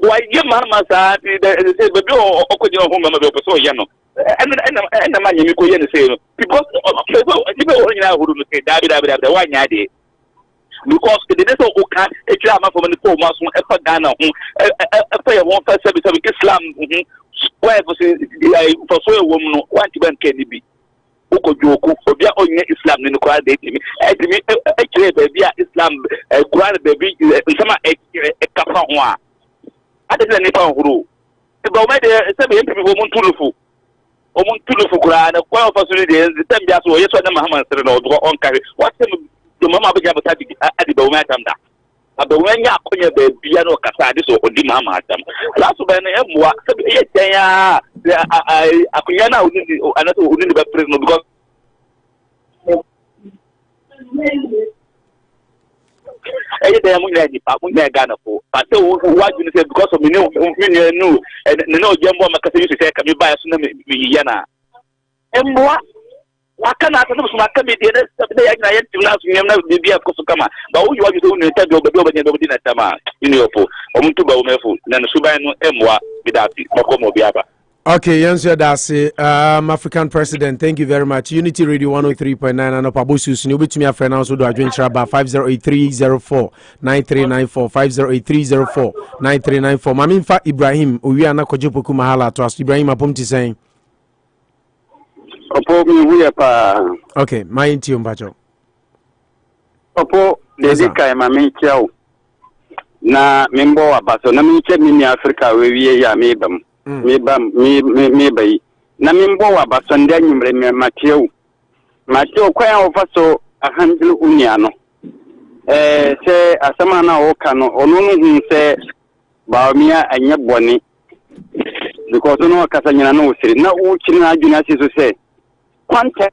Why your mamma said, but you are home, so yano. And the man you could say, because people who say, David, the one idea. Because the little Oka, a drama from the poor Muslim, a Ghana, a player won't service of Islam, where for so a woman, what you can be. Oko joku obia onye Islam ni kwa date mi edimi ekire baby Islam Quran baby nsama kafa ho a adese ni pa huru e ba o me de se be yempi bo mun tulufu kura na kwa fa sunu de tambia so yeso na Muhammad sallallahu alaihi wasallam on kare what do mama be jaba tabi adi ba o me tamda abawo nya akonya baby ya no kasa ade so odi Muhammad tam last be na emwa se be ye ya akonya na anato uni be president because ɛyɛ dɛ mo nyɛ nipa mo nyɛ Ghana fo but what you say because of me no no jembo makasa you say kami buy so na me yana emboa wakana ata no so maka me de na ya nyina yɛ timna so nyam na bibia ko so kama ba wo you want to no tell obi obi do na tama you know po omuntu ba wo mefo na no suban no emboa bidati makomo biaba. Okay, Yansu Dasi, African President, thank you very much. Unity Radio 103.9 Anopa Bosuo. You will be to me a friend also do a joint Shraba 508-304-9394 508-304-9394. Maminfa Ibrahim, Uwiana Kojopoku Mahala to us. Ibrahim Apomti saying. Opo mi pa. Okay, my intium bajo. Opo dedika mami kiao. Na membo abaso na mi che mi Africa we ya mebam. Me bai na mimbo wa basonda nyimre me Matthew kwa ofaso a handle unia no se asama na o ka no onu hu se Bawumia anya boni because no kasa nyina no siri na o kiri na adwuna si so se kwante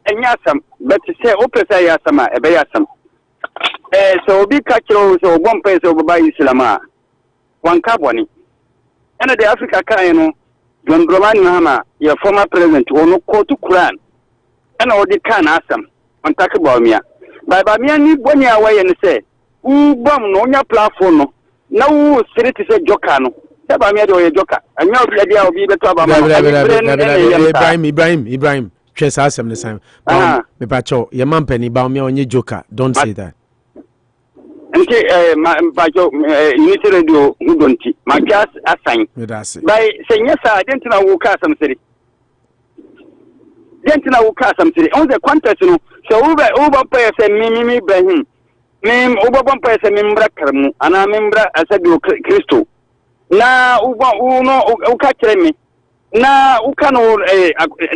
anya sam but se o pesa ya sama ebe ya sam so bi kachiro so bompe so baba islama wanka boni ena de Africa kan no John Dramani Mahama your former president ono kotu Quran ena odi kan asam ontake Bawumia Bawumia ni boni awaye ne se u bom no nya platform no na u siriti se joka no se Bawumia de oye joka anya obi dia obi beto abama Ibrahim chesa asem ne sam me pacho ye mampani Bawumia onye joka don't say that. Nti mpacho Unity Radio udonti magas asan by senya sa dentina wo ka sam siri on the contest no so uba pay say mi Ibrahim mi uba bon pay say mi mbra karmu ana mi mbra asabi Kristo na uba uno uka kire mi na uka no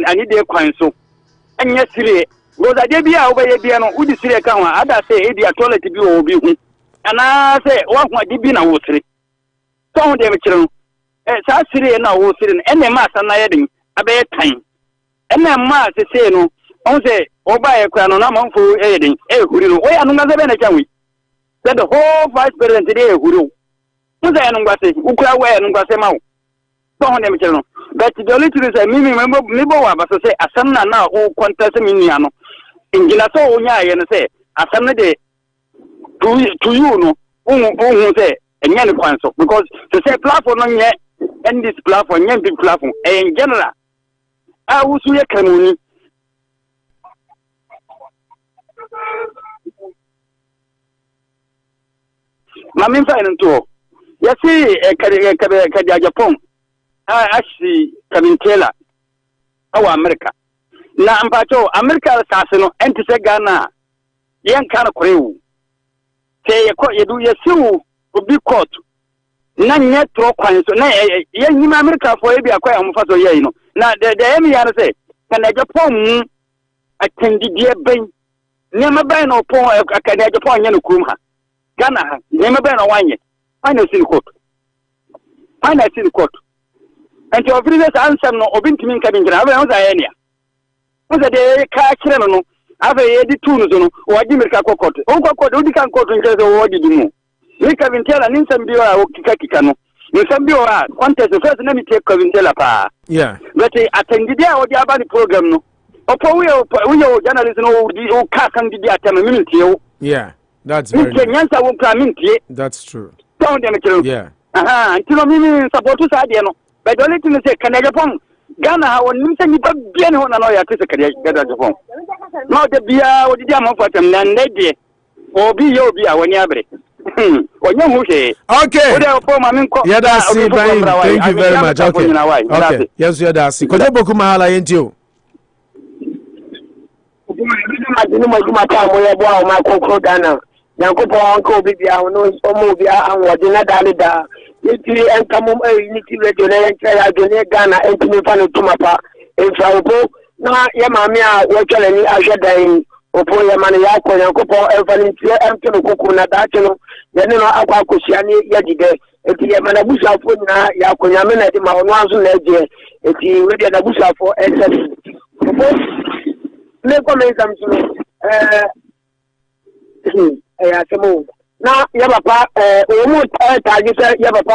ani de kwan so anya sire goza de bia uba ye bia no udi sire kan wa ada say e dia toilet bi wo bi hu ana se wa hu adibi na wo sire so de me kire no sa sire na wo sire ene ma san na ye din abe tan ene ma se no on se oba ye kwa no na manfo ye din huri no o ya no ngaze be na chanwi the whole vice president de huri o se ya no ngase ukura wa ya no ngase ma wo so de me kire no but the little say mi bo wa ba so se asam na o contest mi nia no ingila so onya ye no se asam na de to you no say enya ne kwan so because to say platform no nye and this platform nye big platform in general wusu ye kanuni mamin fa nto yesi Kennedy Agyapong ashi kabintela awa America na ampacho America sase no enti se Ghana yen kana korewu say you siu obi court na nye tro kwan so na ye nyima America for e bia kwa amfa so ye no na de emi ya no say Kennedy Agyapong atendi die ben nyama ben no pon Kennedy Agyapong nya no kurum ha Ghana ha nyama ben no wanye ana sin court and your previous answer no obintimi nka bi ngira aba za ye nia o za de ka kire no ave ye di tunu so no waji mirka kokoto on kokoto udi kan kokoto nje so wodi dimu ni kabintela ni nsambio a kika no nsambio a contest first na mi take kabintela pa but attended dia odi aba ni program no opo we journalist no o ka kan di atema minute yo that's very nyansa wo pra minute that's true don't dem kiro ntino mimi support sa de no but only thing say Kennedy Agyapong Ghana ha won nimsa ni babia ne ho na no ya tese Kennedy Agyapong no de bia odi dia mafatam na ndede obi ye obi a woni abre onye hu he okay odi opo ma min ko that's Ibrahim thank you very much okay yes that's ko boku mahala yentio adini majuma ta mo ye bo a ma kokro Ghana yankopo anko obi bia no omo bia anwode na dale da yiti enkamo Unity Radio na entra adoni Ghana entimi fa no tumapa enfa opo na ye maami a wo twele ni ahwedan opo ye mane ya ko yankopo enfa ni tie emto no kokuru na daache no ye ne no akwa akosia ni ye gide eti ye mane busafo nyina ya ko nyame na di ma ono anso na eje eti we de na busafo ese opo le ko me samso na ya papa omu tagi se ya papa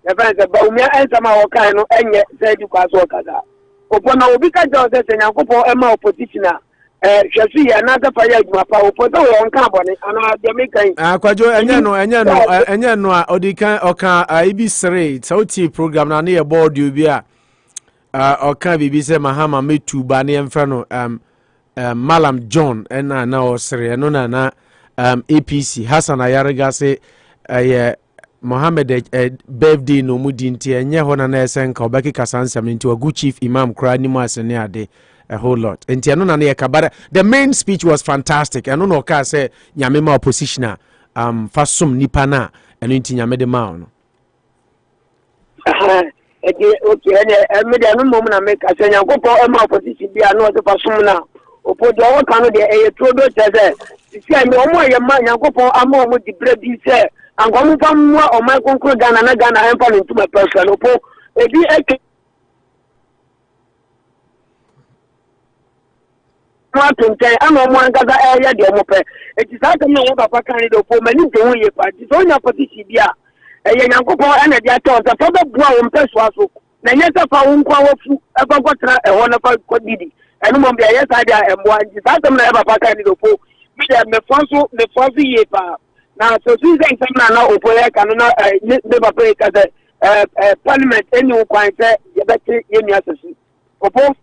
ya fanse Bawumia ensama okai no enye se di kwaso kaza opo na obi ka jo se Nyankopon ema opposition a hwesi ya na dafa ya adwuma pa opo so won ka bone ana Jamaican Kwajo enye no a odikan oka ibi sere sauti program na ne board obi a oka bibi se mahama metuba ne emfa no Malam John ena na osere no na APC Hassan Ayariga se Mohammed birthday no mudi nti enye ho na esen ka obeki kasansam nti wagu chief imam kra ni mu asene ade a whole lot nti eno na ye kabara. The main speech was fantastic eno no ka say nyame ma oppositioner fasum nipa na eno nti nyame de ma no okay media no mom na make say Nyankopon ma opposition bia no de fasum na opo do wo kan de e trodo teze si me omo ye ma Nyankopon ama omo di brebi se angomu pam o ma konkro Ghana na Ghana empa no tuma person opo ebi eke ma tunte ama omo angaza ya de omo pe eti sa tem no wo papa kan de opo mani de wo ye pa ti so nya patisi bia ye Nyankopon ana de ato se fa be bua wo mpeso aso na nya se fa wo nkwa wo fu e fa gotra e ho na fa kodidi enu mo bia yes adia embo anji sa tem na papa kan de opo me fonso ye pa na so season time na opo ya kan na ne papa ka se parliament eni kwan se ye beti ye mi asesi opo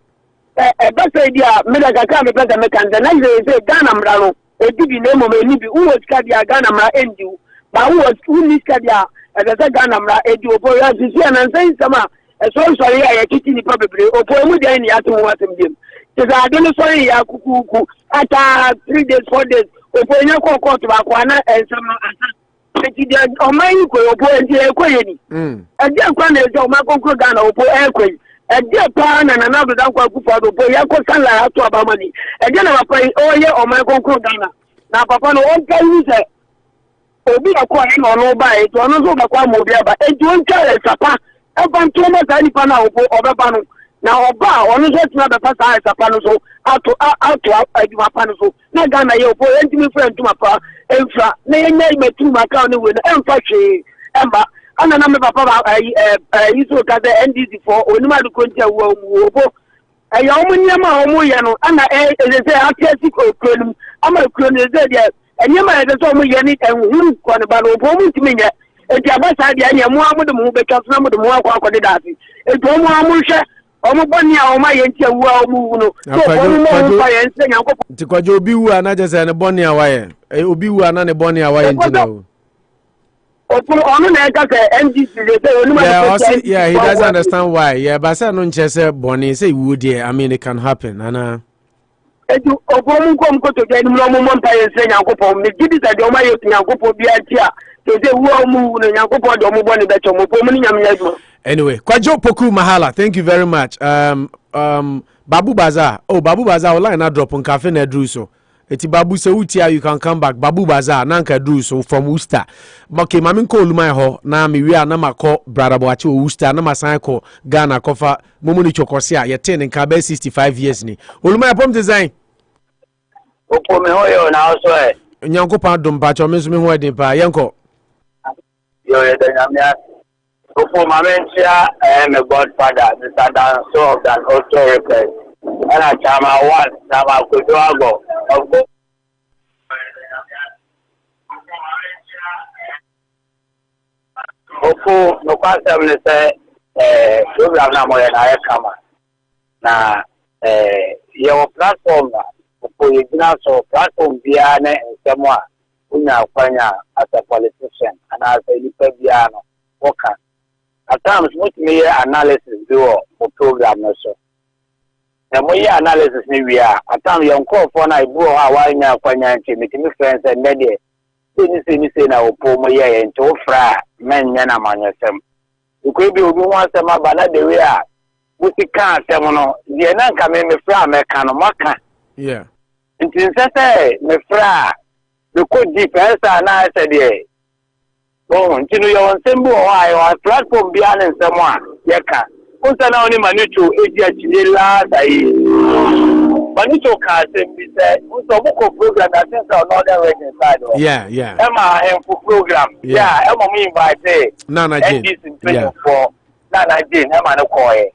ba say dia me da ka me pesa me kan na ye say Ghana mra no edibi na mo me ni bi uwo ska dia Ghana mra endi ba uwo uni ska dia e say Ghana mra edi opo ya sisi na say sama so ya kiti ni pa bebre opo mu dia ni ato wo atem dem Tiza adini sorry ya kuku ata 3 days 4 days opo enya ko court ba kwa na ensama ata eti dia o mai ko opo enti ekoye ni edi akwa na ejo ma konkro Ghana opo ekoye edi pa na na do dan kwa kufa do opo ya ko sala ato abamani edi na papa oye o mai konkro Ghana na papa no on kai ni se obi akwa ni no ba e to no so ba kwa mo bi aba edi on kai sapa e ban to ma ta ni pa na opo obeba no na oba onu so tina be pasa sapa no so ato aduma pa no so na Ghana ye opo entimi friend to mapa emfa na yenya metu maka no we na emfa hwe emba ana na me papa ba yiso ka de NDC for onima du kontia wo opo ya omu nyama omu ye no ana se atiasi ko kronum ama kronum ze de enyama ye so omu ye ni enhuru ko ne ba no opo omu ntimi nye enti abasa de anya mu amude mu be kaso na mu de mu akwa de dasi enti omu amu hwe omu boni a oma ye ntia wu a omu no so omu mo fa ye nse Nyankopon ti kwajo obi wu ana je ne boni a waye obi wu ana ne boni a waye njina o onu na eka se NDC le say onu ma yeah he doesn't understand why yeah but say no nche say boni say wu there I mean it can happen ana eju obomu ko to je ni mo mo mpa ye nse Nyankopon me gidi say de oma ye Nyankopon bi atia to say wu omu no Nyankopon de omu boni be cho mo pomu ni nyam nyaduma. Anyway, Kwajo Poku Mahala, thank you very much. Babu Bazaar. Oh, Babu Bazaar, online na drop on cafe na drew so. Eti Babu se utia you can come back. Babu Bazaar nanka drew so from Worcester. Okay, mami ko lumai ho na mi wi na mako brother Boachi Worcester na masan ko Ghana kofa momuni chokosia ye 10 nka be 65 years ni. Olumai pom design. Opo me ho yo na so e. Nyanko pa dum pa cho me so me ho edin pa yenko. Yo ye da nyamia. Before my mentia, I am a godfather, Mr. Dan, so of that auto request. And I time I want, time I could go. Before no question, say, program na more than I come. Now, your platform, before you so platform beyond and someone who now as a politician and as a piano worker. At times, much me analysis do for program so. And we analysis we are. At times, young call for I go Hawaii now for meeting friends and media. Say now, poor me and to fra men yana manasem. You could be one summer, but not the way are. We can't say, no, the nan come in me fra me can maka. Yeah. And since I say, me fra, the good defense and I said, yeah. Oh, you your symbol or platform beyond someone. Yaka. Unsa na oni manuchu eji achile la dai. Manito Carson be said, who's a book program that is on Northern Region side. Yeah. Emma and for program. Yeah, Emma me invite Nana Jane. For Nana Jane, Emma no Koy.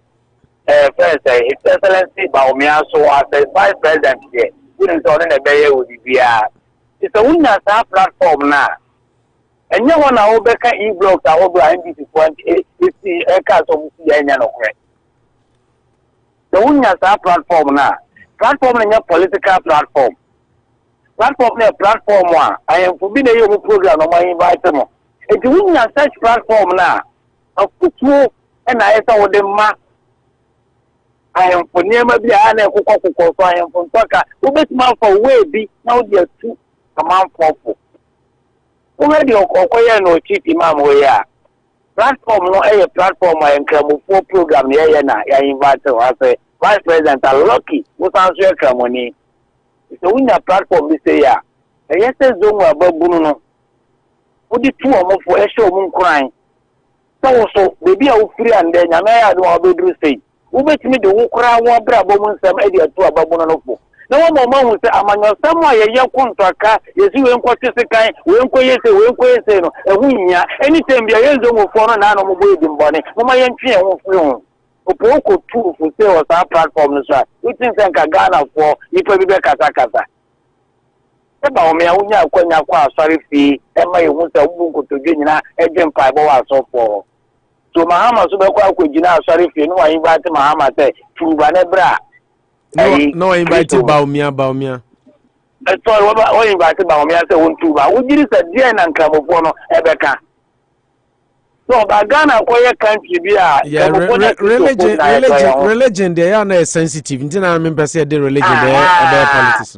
First, His Excellency Bawumia, so as the Vice President here, wouldn't on in a bay with the VR. It's a winner's platform now. And you want to overcome e-blocks are over NBC 28, 50 acres of the The winner's platform now. Platform in your political platform. Platform in a platform one. I am forbidden your program on my invite them. If you win such platform now, a football and I saw the ma. I am for near maybe I am from Taka. Who bet man for way be now they are 2 a month for. Already Okoya no chief imam we are. Platform no a platform I am come for program here na I invite you as a Vice President are lucky who answer money. It's a winner platform this year. And yes, there's no about Bruno. What the 2 or more for a show moon crying. So maybe I will free and then I may have no bedroom say. Who bet me the who cry one brabo some idea to a babono. No one will say, I'm on somewhere a young contract, you see, when what is the kind, when say, a winner, anytime be a young for an animal waiting bonnet, no my entry won't flow. Opoko 2 for sale our platform, which is Ghana for you probably Kazakasa. About me, I won't have quite sorry fee, and my won't have to Gina, agent 5 hours or 4. So Mahama Subaka could Gina, sorry fee, no, I invite Mahama to Vanebra. No, I invited Bawumia. That's all I invited Bawumia to one too. I would use a Jen and Camofono, Ebeka. So, Ghana, quiet country, religion, they are not sensitive. Until I remember, said the religion, they are about politics.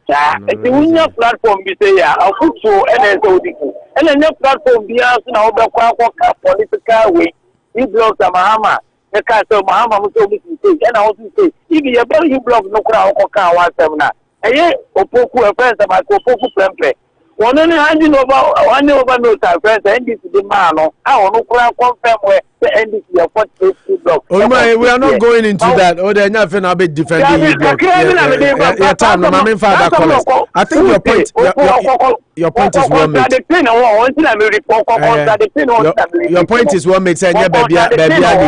Yeah, it's a winner platform, be say, I'll put so NSO. And then your platform be asked now about political way. He blocks a Mahama. The castle Mahama was always say, and I also say, if you are you block no crowd or car one seminar. And yet, Opoku, a friend of my Opoku Pempe. One only handing over one over no time, friends, and this is the man. I want to confirm where the end is your 48 block. Oh, my, we are not going into that. Oh, they're nothing a bit defending you. Your time, my main father calls. I think your point is well made. Your point is well made, saying, yeah, baby, I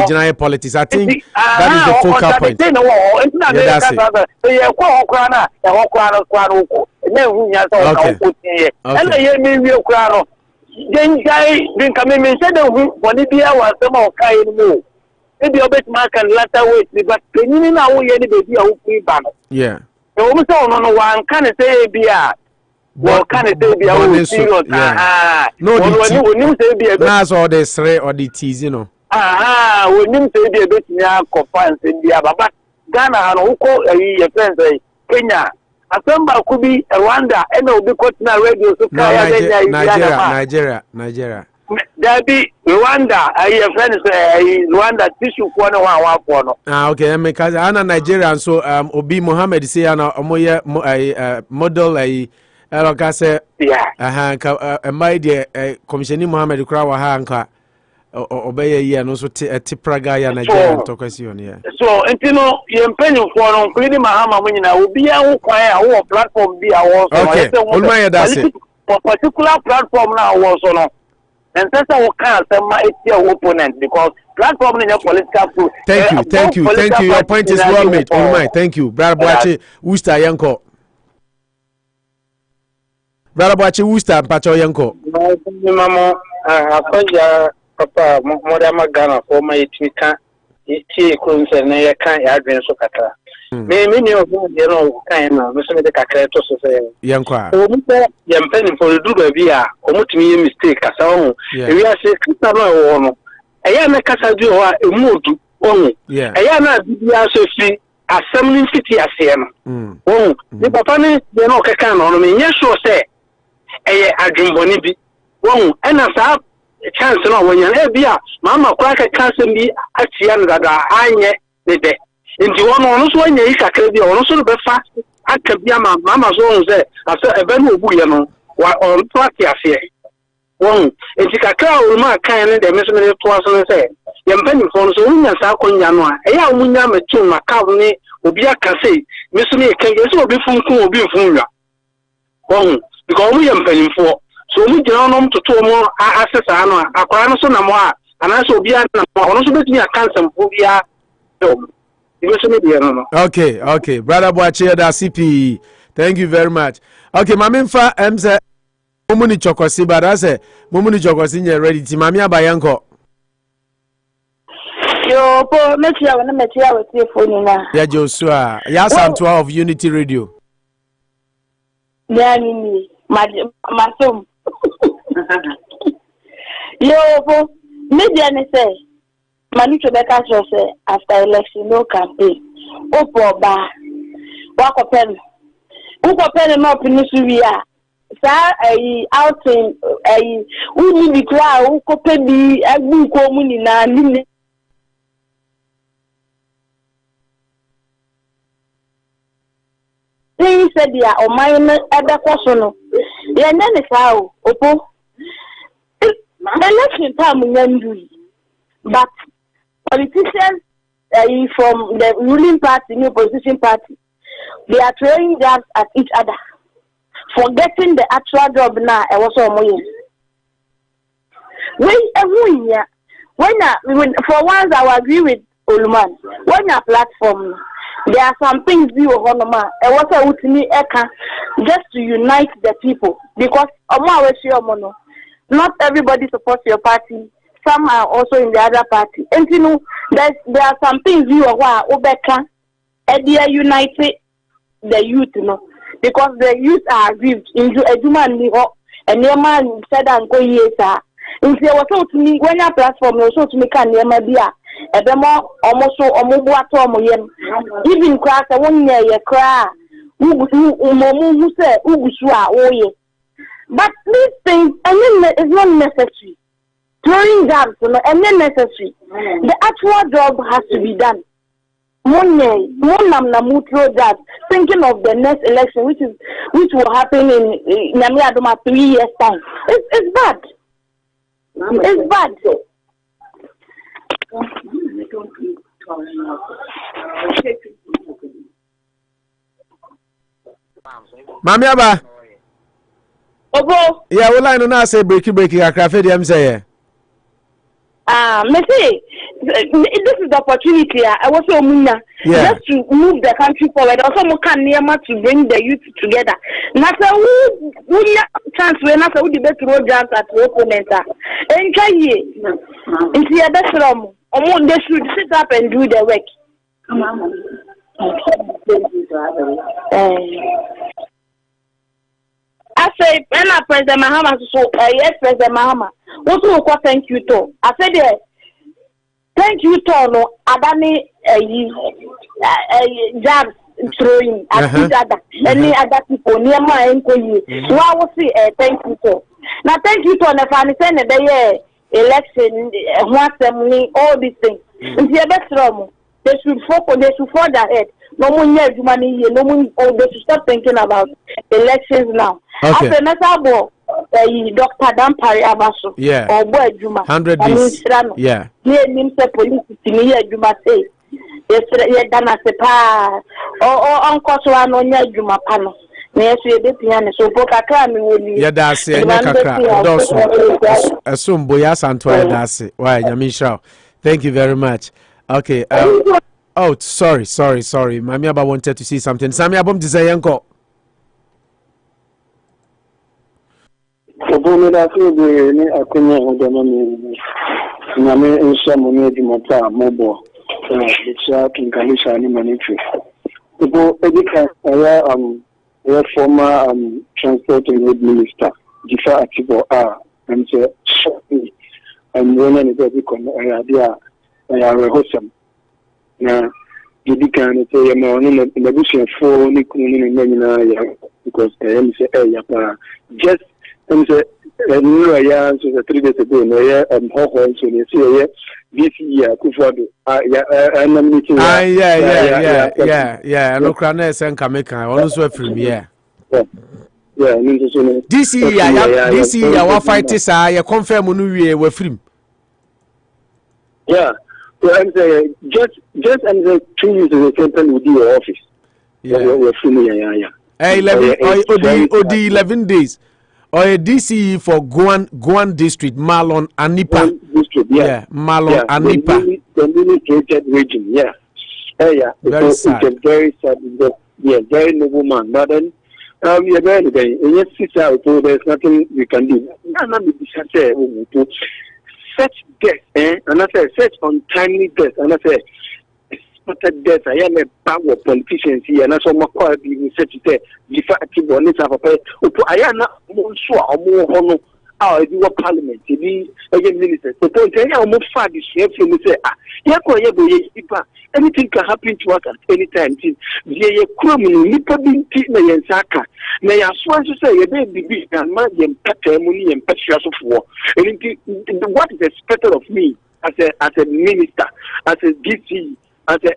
deny politics. I think that is the focal point. And I mean, we are then guy drink a man said, when it be our some of kind move. Maybe a bit mark and latter wait, but can you know any baby a free banner? Yeah. The woman no one can say be a well, can it be a serious? No, when say be a mass or the three or the teas, you know. When you say be a bit near conference in the other, but Ghana and who call a friend say Kenya. Asamba could be Rwanda, and will be caught in a radio. So Nigeria. There be Rwanda, I hear friends say Rwanda tissue for no one. Okay, because Anna Nigeria, so Obi Mohammed say Anna Omoya model a Lokase, a my dear Commissioner Mohammed Krawa Hanka. Obey ye no so Tipraga Nigeria Tokasion, yeah. So, and you know, you're paying for including Mahama when you will be a quiet platform be our particular platform now was on. And that's how we can't say your opponent because platform in your political group. Thank you. Your point is well made. Thank you. Brother Boachi, Worcester Yanko. Brother Boachi, Worcester, Pacho Yanko. Papa, Modern Ghana for my Tika, Tea Cruz and I can't advance so kata. Many of you kind of Mr. Cacato say, Yanqua, Yampeni for the Duba Via, almost me mistake as our we are saying, Kitano, I am a Casadio, a mood only. I am not the assembling city as him. Oh, the Papani, they know Cacan on me, yes, sure say, I dream Bonibi. Oh, and as up. Chance no when you bia mama kwa ka chance bi atia ndada anye dede nti wono no so anya yi kakra bia wono so be fa aka bia mama so on say asa ebe no obu ye no wa on to atia fe won nti kakra o ma kan ne de me so me to aso ne say ye mpani fo no so unya sa konya no a eya umunya metu maka ne obi aka say me so me kan so obi funku obi funwa because we am paying for so we gina no to mo access ano akwara no so na mo a ana so obi na ono so betumi akansa mpo bia okay brother Boache da CP, thank you very much. Okay mama mfa emse mumuni chokosi bada se mumuni chokosi nye ready ti mami abayanko yo po metia we telephone na ya Joshua ya Santua of Unity Radio ya nini masom yo po media ne say Manu Chobeka say after election no campaign. Opo ba wakopen. Ukopen no pinisuria. Sa outing uni bikwa ukopen bi agbu ko mu ni na ni. They said ya o mine edakwaso no. Ye nene sa o opo. Election time nyandu. But politicians from the ruling party, new opposition party, they are throwing jabs at each other, forgetting the actual job now. I was when for once I will agree with Oluman. When your platform, there are some things you honor. I was with me just to unite the people because not everybody supports your party. Some are also in the other party. And you know, there are some things you are Obeka, and they are united the youth, you know, because the youth are aggrieved into a human and your man said and go yes, sir. And there was so to me when your platform was so to me can near my beer, and the more almost so even class, I won't near your cry. Who say, but these things, it's not necessary. Throwing jobs and unnecessary. The actual job has to be done. Thinking of the next election, which will happen in Namiadoma 3 years time. It's bad. It's bad. Mami Aba. Obo. Yeah, we line on say breaky akrafe dem say. Messi, this is the opportunity. I was so just to move the country forward. Also, to bring the youth together. Nasa who chance when Nasa who debate road jams at the opponent. Enjoy ye. Into your best room. They should sit up and do the work. I say, when I President Mahama, so yes, President Mahama. What will call thank you to? I said, thank you to no Adani jabs throwing at each other, any other people near my inquiry. Why was he thank you to? Now, thank you to the family Senate, the election, all these things. In the best room, they should focus, they should forge ahead. No more money here, no more, they should stop thinking about elections now. Okay. After Dr. Dampare Abaso. Yeah. Or boy Juma. 100 days. Yeah. Here names a police to me Juma say. Yes, Dana Sepa. Or Uncle Swan on your Juma panel. Yes, we did piano. So Poca will yeah, that's it. Assume Boyas Antoine. That's it. Why, Yamisha? Thank you very much. Okay. Oh, sorry. Mami Aba wanted to see something. Sami Abom Dizayanko. Obomida Fibu ni akonya hodamani nyame insha monedi mata mobo cha kinganisha ni manifu Obo edika ya former transport and road minister Dzifa Attivor and when any baby kon idea ya rehosam na edika ni say ma oni na busia fo ni kunu ni nyina ya because am say ya para just and say new year so 3 days ago no yeah so you see this year Kufuado yeah no crane sen kameka ono so afrim yeah this year wa fight sa ya confirm no wie wa afrim yeah So I'm saying just and 2 years in the center would do your office. Yeah. 11 days. Or a DCE for Guan district, Malon Anipa. District, yeah. Malon Anipa. The newly created region, yeah. Very sad. It's a very sad, very noble man. But then, you're very good. And yes, sister, there's nothing we can do. Such death, and I say such untimely death, and I say spotted death. I am a power of politicians here, and I saw my quality in such a Dzifa Attivor on this affair. I am not more sure or more honor. Our parliament, again, minister. So, I am more far this year. You say, anything can happen to us at any time. The criminal, Nippon, Tina, and Saka. May I swear to say, a baby and man, and patrimony and patriarchs of war. What is expected of me as a minister, as a DC, as a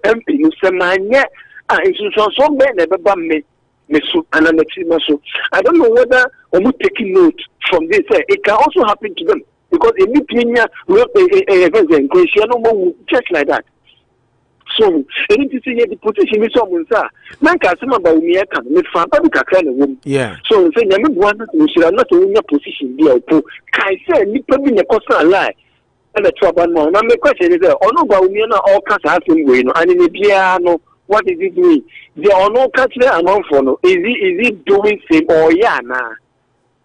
MP, who say, man, yeah, and so many never bam me. I don't know whether I'm taking note from this. It can also happen to them because in Lithuania, we have a just like that. So, anything to see the position is someone, sir. Man can say about Bawumia can make fun of the kind of woman. Yeah. So, saying, I'm not in your position there. I say, you put me in a constant lie. And the trouble now. Now, my question is, no Bawumia all cast has been going, and in the piano. What is he doing? There are no country among for no. Is he doing same or yeah nah?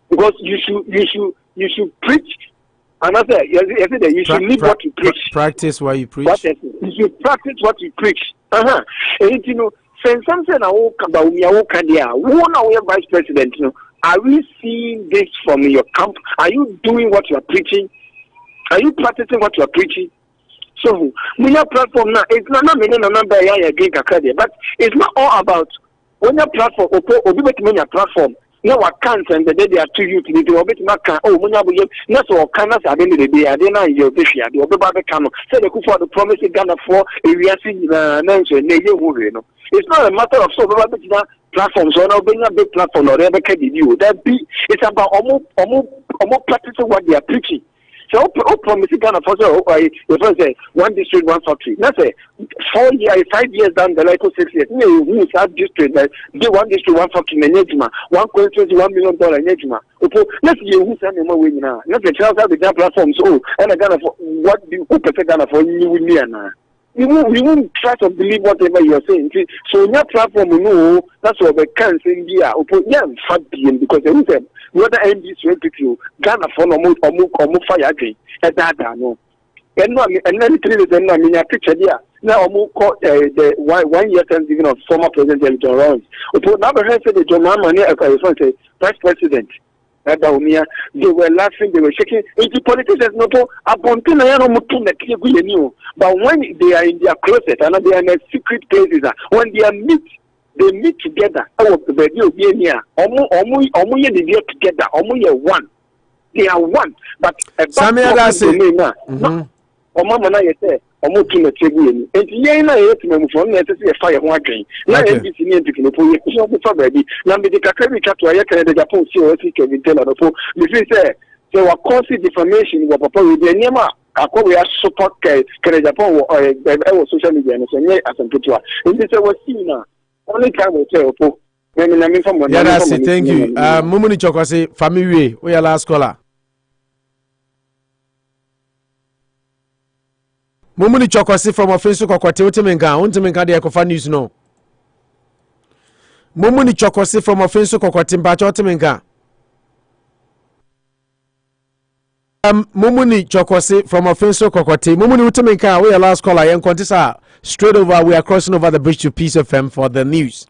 Because you should preach. And I said, you should live what you preach. Practice what you preach. You should practice what you preach. And you know, since something I walk about me, I walk there. One our vice president. You know, are we seeing this from your camp? Are you doing what you are preaching? Are you practicing what you are preaching? So, we have platform now. It's not meaning number but it's not all about when your platform or be a platform. No, I can't and the day they are too youth to do a bit not can. Oh, when you not so can us at the end of the day. I didn't know your vision. The Obama can say the coup for the promise Ghana for area it's not a matter of so platforms or not being a big platform or ever can you. That be it's about almost practicing what they are preaching. So, promise Ghana for one district, one factory. Let's say 4 years, 5 years down the line, 6 years. Who is that district? Be one district, one factory, Nejima, $1.21 million Nejima. Let's see who's sending more winning now. Let's say Charles have the platforms. Oh, and a Ghana for what do you prefer Ghana for you now? We won't try to believe whatever you are saying. So, in your platform, you know, that's what we can say here. Yeah, fat because they will say, whether NDC people Ghana for no fire again. That no. And then 3 days and I mean a picture there. Now call the 1 year Thanksgiving of former President John Rawlings. Now the head said the John Mahama Vice President. Bawumia, they were laughing, they were shaking. The politicians not but when they are in their closet and they are in a secret places, when they meet together. Oh, the video being here. Almost together. Almost one. They are one. But Samuel Dase. Mama na yete. Almost to the table. And the na yete me from me to see a fire one again. Na NBC ni ntiki no po ye. So go baby. Na me de kakra bi chat wa ye Kennedy Agyapong si o si Kevin Taylor no po. Me feel say wa cause defamation wa papa we de nyama akọ we support Kennedy Agyapong or social media no so nye asanketua. Ndi say we see na only time will tell you. Yeah, that's it. Thank you. Mumuni Chokwase, family, we are last caller. Mumuni Chokwase from Offensive Kokwate, Utimenga, the Ecofa News, no. Mumuni Chokwase from Offensive Kokwate, Utimenga. Mumuni Chokwase from Offensive Kokwate, Mumuni Utimenga, we are last caller, and Contessa. Straight over, we are crossing over the bridge to Peace FM for the news.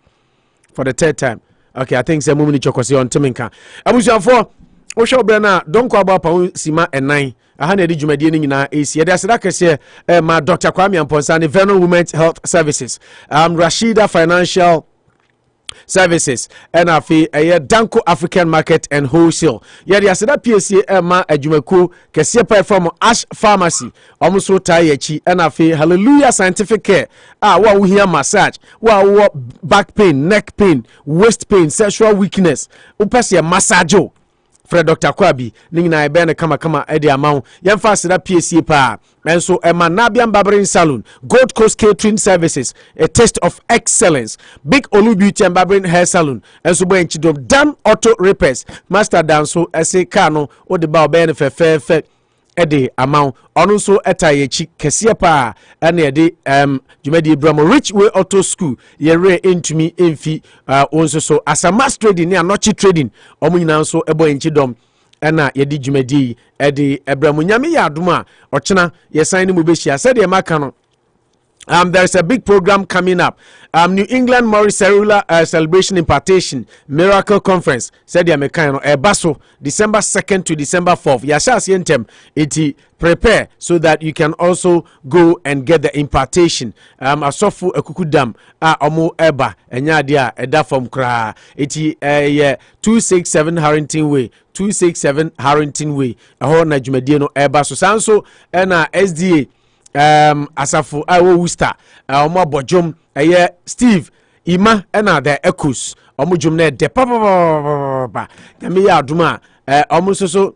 For the third time. Okay, I think Mumuni Chokwase on Timinka. Abusianfo, Osho Brena, don't go about Sima and 9. I had a Jumadian in our AC. There's like I say, my Dr. Kwame Amponsani, Vernon Women's Health Services, Rashida Financial Services, and a Danko African Market and Wholesale. Yeah, the Asada PSC Emma Ajumeku, Kesia from Ash Pharmacy, almost so Tayachi, and Hallelujah Scientific Care. What we hear massage, what back pain, neck pain, waist pain, sexual weakness, Upasia Massajo. Fred Dr. Kwabi ni nyina ebe ne kama edi amawo yemfa sida PSC pa enso Emanabian Barbering Salon, Gold Coast Catering Services, a taste of excellence, Big Olu Beauty and Barbering Hair Salon enso bo enchidom Dan Auto Repairs, Master Danso ese kano o de ba obe ne fe ede amount ono so etayechi kese pa ene ede Jumedi Bramo Rich Way Auto School yere entumi emfi onso so Asamas Trading ne Anochi Trading omo nyina so ebo enchidom ena yedi Jumedi ede Bramo nyame ya adoma ochena yesan ni mu be hia said e maka no. There's a big program coming up. New England Morris Cellular Celebration Impartation Miracle Conference. Said the American Basso, December 2nd to December 4th. Yashas yentem iti prepare so that you can also go and get the impartation. Asofu ekukudam omo eba enya dia eda from kra. Iti 267 Harrington Way. 267 Harrington Way. Aho na dwumadie no eba so sanso na SDA Asafu Worcester omo abojom Steve Ima ena the Echoes omo jumne de papa nyame ya aduma omo so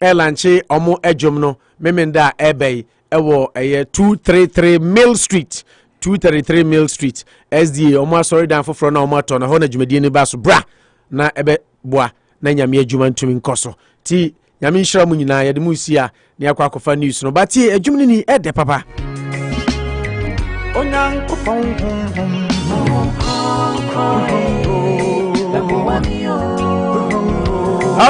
elanche omo ejom no memenda ebey ewo 233 Mill Street 233 Mill Street SDA omo sorry dan foforo na omo ato na ho na dwumadie ni ba so bra na ebe boa na nyame adwuma ntumi nkoso ti nyame nhyira mu nyina yede mu sia ne akwa akofa news no but adwumni ni ede papa onyankopon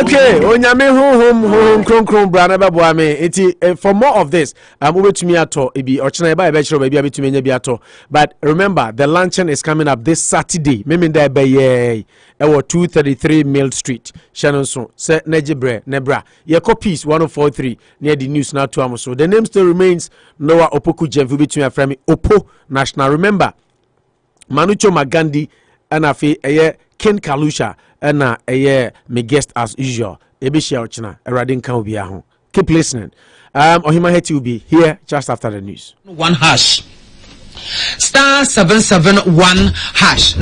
okay onyame hum kronkron bra na bebo ame eti for more of this ubetumi ato ebi ochena eba ebe chiro ba bia betumi nya bi ato but remember the luncheon is coming up this Saturday memenda ebe ye ewo 233 Mill Street Shanonso se nejibre nebra ye copies 1043 near the news now to am so the name still remains Noah Opoku Jemfu betumi aframi Opo National. Remember Manucho Magandi anafi eye Ken Kalusha and my guest as usual. Ebishia Ochina, Eradin Kaubiaho. Keep listening. Ohima Heti will be here just after the news. 1 hash. *771 hash.